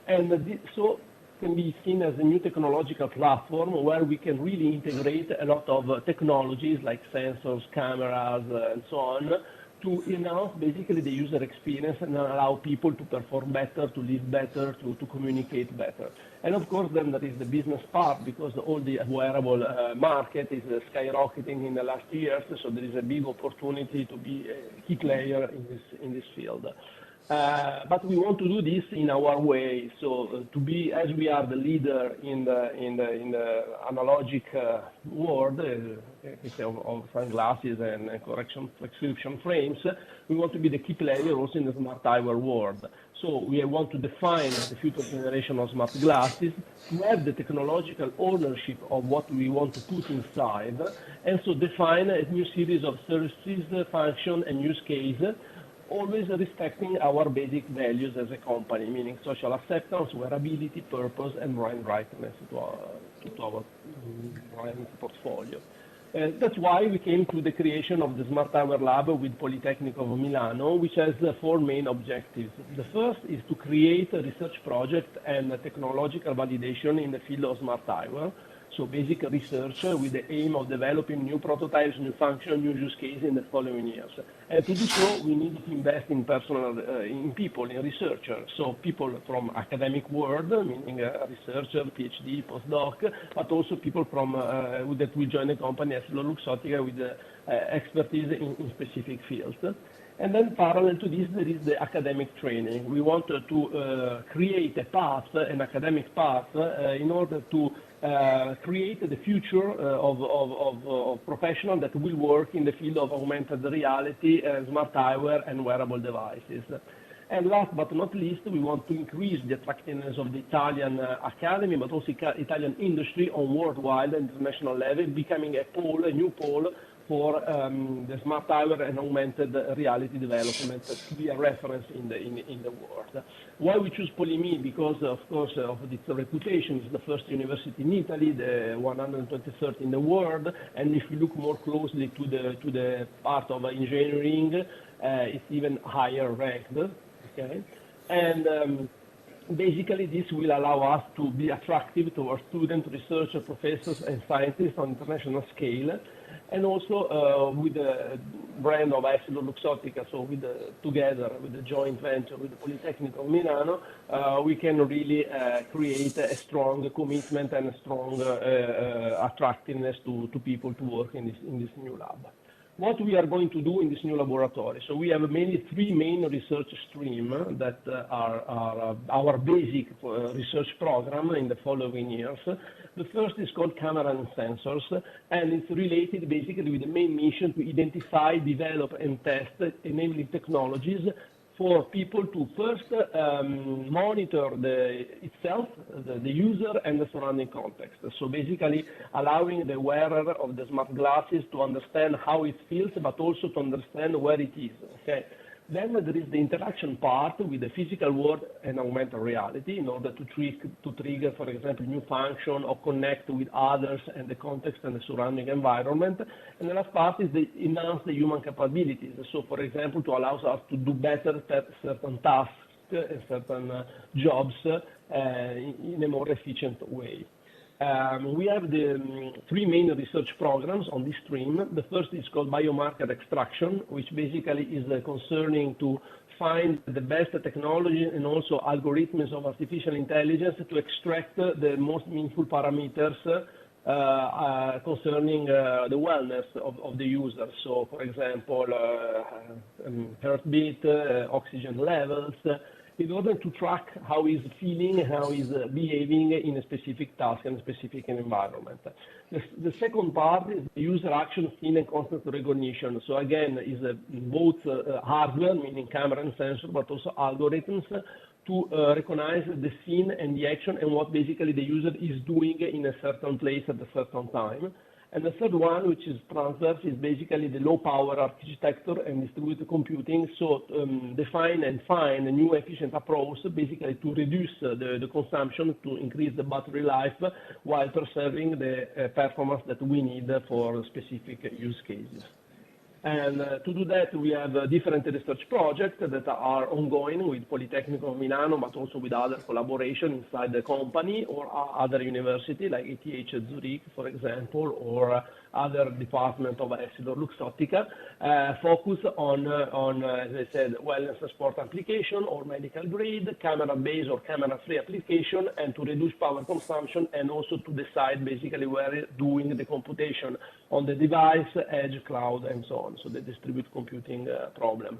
And so can be seen as a new technological platform where we can really integrate a lot of technologies like sensors, cameras, and so on, to enhance basically the user experience and allow people to perform better, to live better, to communicate better. And of course, then there is the business part, because all the wearable market is skyrocketing in the last years, so there is a big opportunity to be a key player in this field. But we want to do this in our way. So to be, as we are the leader in the analogic world, of sunglasses and correction prescription frames, we want to be the key player also in the smart eyewear world. So we want to define the future generation of smart glasses, to have the technological ownership of what we want to put inside, and so define a new series of services, function, and use case, always respecting our basic values as a company, meaning social acceptance, wearability, purpose, and brand rightness to our brand portfolio. That's why we came to the creation of the Smart Eyewear Lab with Politecnico di Milano, which has four main objectives. The first is to create a research project and technological validation in the field of smart eyewear. So basic research with the aim of developing new prototypes, new functions, new use cases in the following years. And to do so, we need to invest in people, in researchers. So people from academic world, meaning researcher, PhD, postdoc, but also people from that will join the company as Luxottica with expertise in specific fields. And then parallel to this, there is the academic training. We want to create a path, an academic path, in order to create the future of professionals that will work in the field of augmented reality, smart eyewear, and wearable devices. And last but not least, we want to increase the attractiveness of the Italian academy, but also Italian industry on worldwide and international level, becoming a new pole for the smart eyewear and augmented reality development to be a reference in the world. Why we choose Polimi? Because, of course, of its reputation. It's the first university in Italy, the 123rd in the world, and if you look more closely to the part of engineering, it's even higher ranked. Okay, and basically, this will allow us to be attractive to our students, researchers, professors, and scientists on international scale. And also with the brand of Luxottica, so together with the joint venture with the Politecnico di Milano, we can really create a strong commitment and a strong attractiveness to people to work in this new lab. What we are going to do in this new laboratory? So we have mainly three main research streams that are our basic research program in the following years. The first is called camera and sensors, and it's related basically with the main mission to identify, develop, and test enabling technologies for people to first monitor itself, the user, and the surrounding context. So basically allowing the wearer of the smart glasses to understand how it feels, but also to understand where it is. Okay. Then there is the interaction part with the physical world and augmented reality in order to trigger, for example, new function or connect with others and the context and the surrounding environment. And the last part is the enhance the human capabilities. So, for example, to allow us to do better certain tasks and certain jobs in a more efficient way. We have the three main research programs on this stream. The first is called biomarker extraction, which basically is concerning to find the best technology and also algorithms of artificial intelligence to extract the most meaningful parameters concerning the wellness of the user. So, for example, heartbeat, oxygen levels, in order to track how he's feeling, how he's behaving in a specific task and a specific environment. The second part is the user action, scene, and constant recognition. So again, is both hardware, meaning camera and sensor, but also algorithms to recognize the scene and the action and what basically the user is doing in a certain place at a certain time. And the third one, which is transverse, is basically the low power architecture and distributed computing. So define and find a new efficient approach, basically to reduce the consumption, to increase the battery life, while preserving the performance that we need for specific use cases. And to do that, we have different research projects that are ongoing with Politecnico di Milano, but also with other collaboration inside the company or other university like ETH at Zurich, for example, or other department of Essilor Luxottica, focus on, as I said, wellness and sport application or medical grade, camera-based or camera-free application, and to reduce power consumption, and also to decide basically where doing the computation on the device, edge, cloud, and so on. So the distributed computing problem.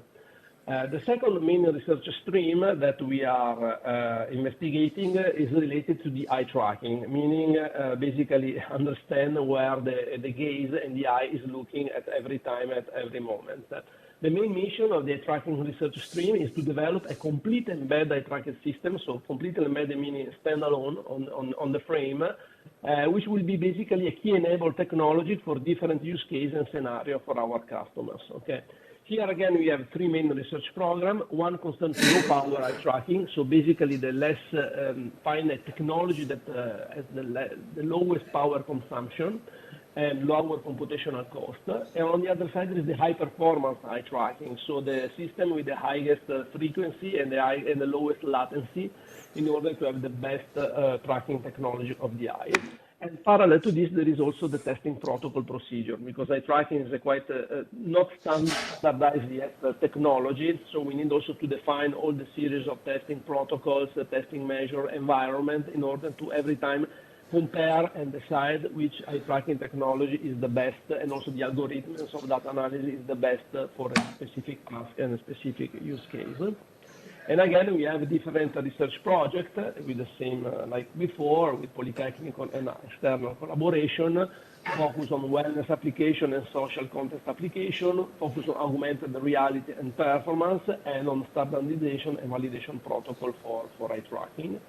The second main research stream that we are investigating is related to the eye tracking, meaning basically understand where the gaze and the eye is looking at every time, at every moment. The main mission of the eye tracking research stream is to develop a complete embedded eye tracking system, so completely embedded meaning standalone on the frame, which will be basically a key enable technology for different use cases and scenarios for our customers. Okay. Here again, we have three main research programs. One concerns low power eye tracking, so basically the less finite technology that has the lowest power consumption and lower computational cost. And on the other side, there is the high performance eye tracking, so the system with the highest frequency and the lowest latency in order to have the best tracking technology of the eye. And parallel to this, there is also the testing protocol procedure, because eye tracking is a quite not standardized yet technology, so we need also to define all the series of testing protocols, testing measure environment, in order to every time compare and decide which eye tracking technology is the best, and also the algorithms of that analysis is the best for a specific task and a specific use case. And again, we have different research projects with the same, like before, with Politecnico and external collaboration, focus on wellness application and social context application, focus on augmented reality and performance, and on standardization and validation protocol for eye tracking.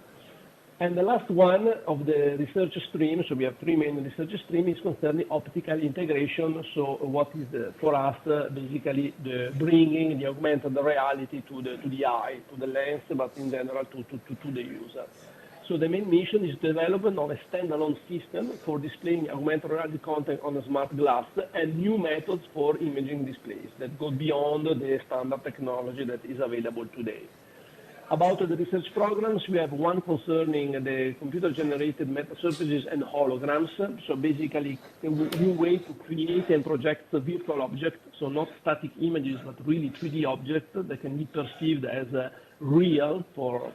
And the last one of the research stream, so we have three main research streams, is concerning optical integration. So what is for us basically the bringing the augmented reality to the eye, to the lens, but in general to the user. So the main mission is development of a standalone system for displaying augmented reality content on a smart glass and new methods for imaging displays that go beyond the standard technology that is available today. About the research programs, we have one concerning the computer-generated metasurfaces and holograms. So basically, a new way to create and project virtual objects, so not static images, but really 3D objects that can be perceived as real for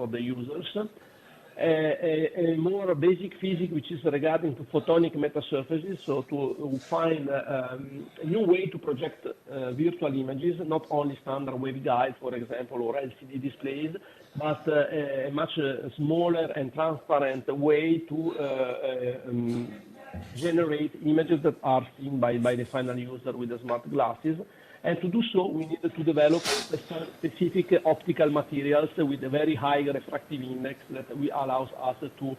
the users. A more basic physics, which is regarding to photonic metasurfaces, so to find a new way to project virtual images, not only standard waveguide, for example, or LCD displays, but a much smaller and transparent way to generate images that are seen by the final user with the smart glasses. And to do so, we needed to develop specific optical materials with a very high refractive index that allows us to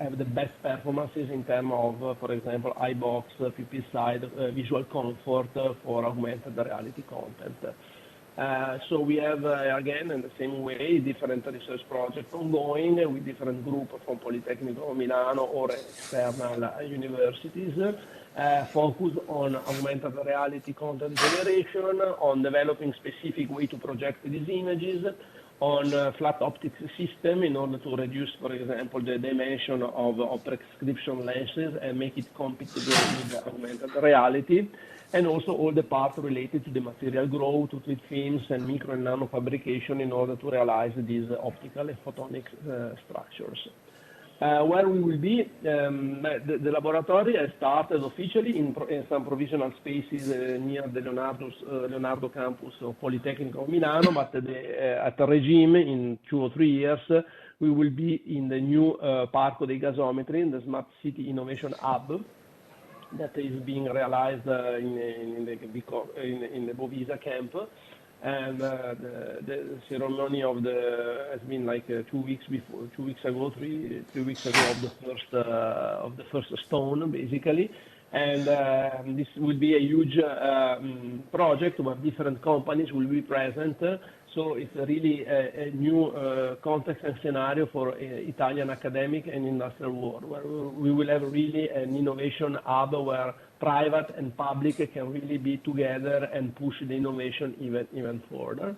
have the best performances in terms of, for example, eye box, pupil side, visual comfort for augmented reality content. So we have, again, in the same way, different research projects ongoing with different groups from Politecnico di Milano or external universities, focus on augmented reality content generation, on developing specific way to project these images, on flat optics system in order to reduce, for example, the dimension of prescription lenses and make it compatible with augmented reality, and also all the parts related to the material growth, to treat films and micro and nano fabrication in order to realize these optical and photonic structures. Where we will be, the laboratory has started officially in some provisional spaces near the Leonardo campus of Politecnico di Milano, but at a regime in 2 or 3 years, we will be in the new Parco dei Gasometri, in the Smart City Innovation Hub, that is being realized in the Bovisa camp. and the ceremony of has been like 2 weeks before, 2 weeks ago, 3 weeks ago of the first stone, basically. And this will be a huge project where different companies will be present. So it's really a new context and scenario for Italian academic and industrial world, where we will have really an innovation hub where private and public can really be together and push the innovation even further.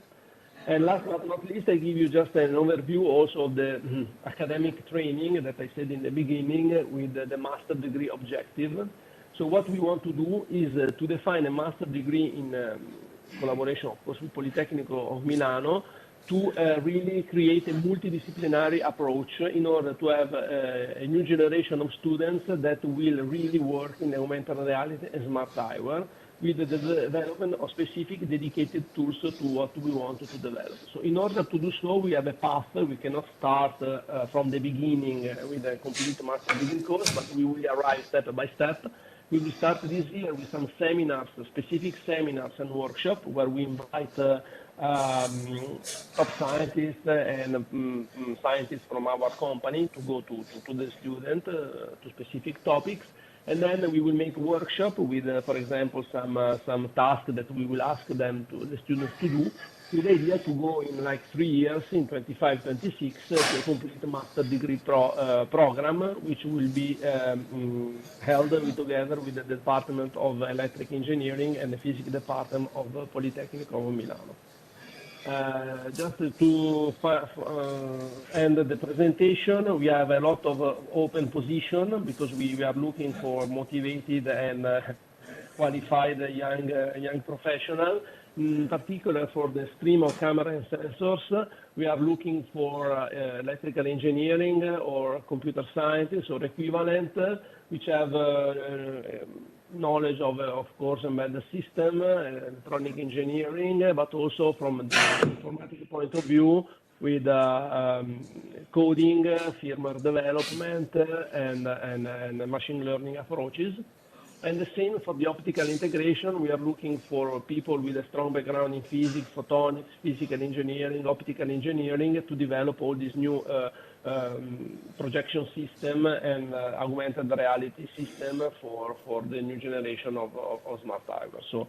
And last but not least, I give you just an overview also of the academic training that I said in the beginning with the master degree objective. So what we want to do is to define a master degree in collaboration, of course, with Politecnico of Milano, to really create a multidisciplinary approach in order to have a new generation of students that will really work in augmented reality and smart eyewear with the development of specific dedicated tools to what we want to develop. So in order to do so, we have a path. We cannot start from the beginning with a complete master degree course, but we will arrive step by step. We will start this year with some seminars, specific seminars and workshops where we invite top scientists and scientists from our company to go to the student to specific topics. And then we will make a workshop with, for example, some tasks that we will ask them the students to do, with the idea to go in like 3 years, in 25, 26, to a complete master degree program, which will be held together with the Department of Electric Engineering and the Physics Department of Politecnico of Milano. Just to end the presentation, we have a lot of open position because we are looking for motivated and qualified young professionals. In particular, for the stream of camera and sensors, we are looking for electrical engineering or computer scientists or equivalent, which have knowledge of course, embedded system, electronic engineering, but also from the informatics point of view with coding, firmware development, and machine learning approaches. And the same for the optical integration. We are looking for people with a strong background in physics, photonics, physical engineering, optical engineering to develop all these new projection system and augmented reality system for the new generation of smart eyewear. So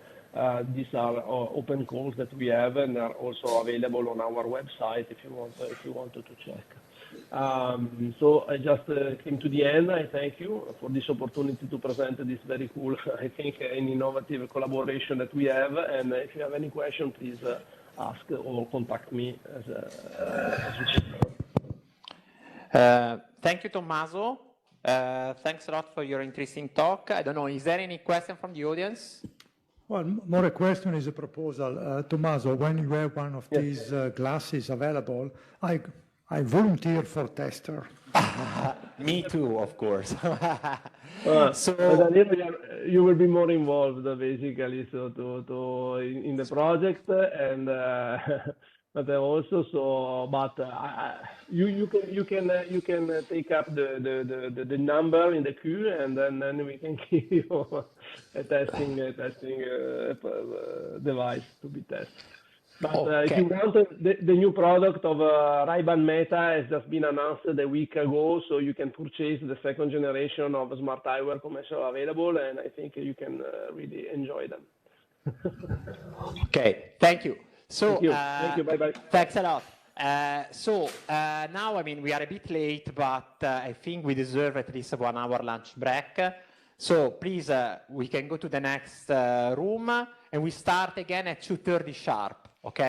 these are open calls that we have and are also available on our website if you wanted to check. So I just came to the end. I thank you for this opportunity to present this very cool, I think, an innovative collaboration that we have. And if you have any question, please ask or contact me as Thank you, Tommaso. Thanks a lot for your interesting talk. I don't know, is there any question from the audience? Well, more a question is a proposal. Tommaso, when you have one of these glasses available, I volunteer for tester. Me too, of course. You will be more involved, basically, so in the project, and but also you can take up the number in the queue, and then we can give you a testing device to be tested. But if you want, the new product of Ray-Ban Meta has just been announced a week ago, so you can purchase the second generation of smart eyewear commercially available, and I think you can really enjoy them. Okay, thank you. So, thank you. Bye-bye. Thanks a lot. Now, I mean, we are a bit late, but I think we deserve at least 1 hour lunch break. So please, we can go to the next room, and we start again at 2:30 sharp.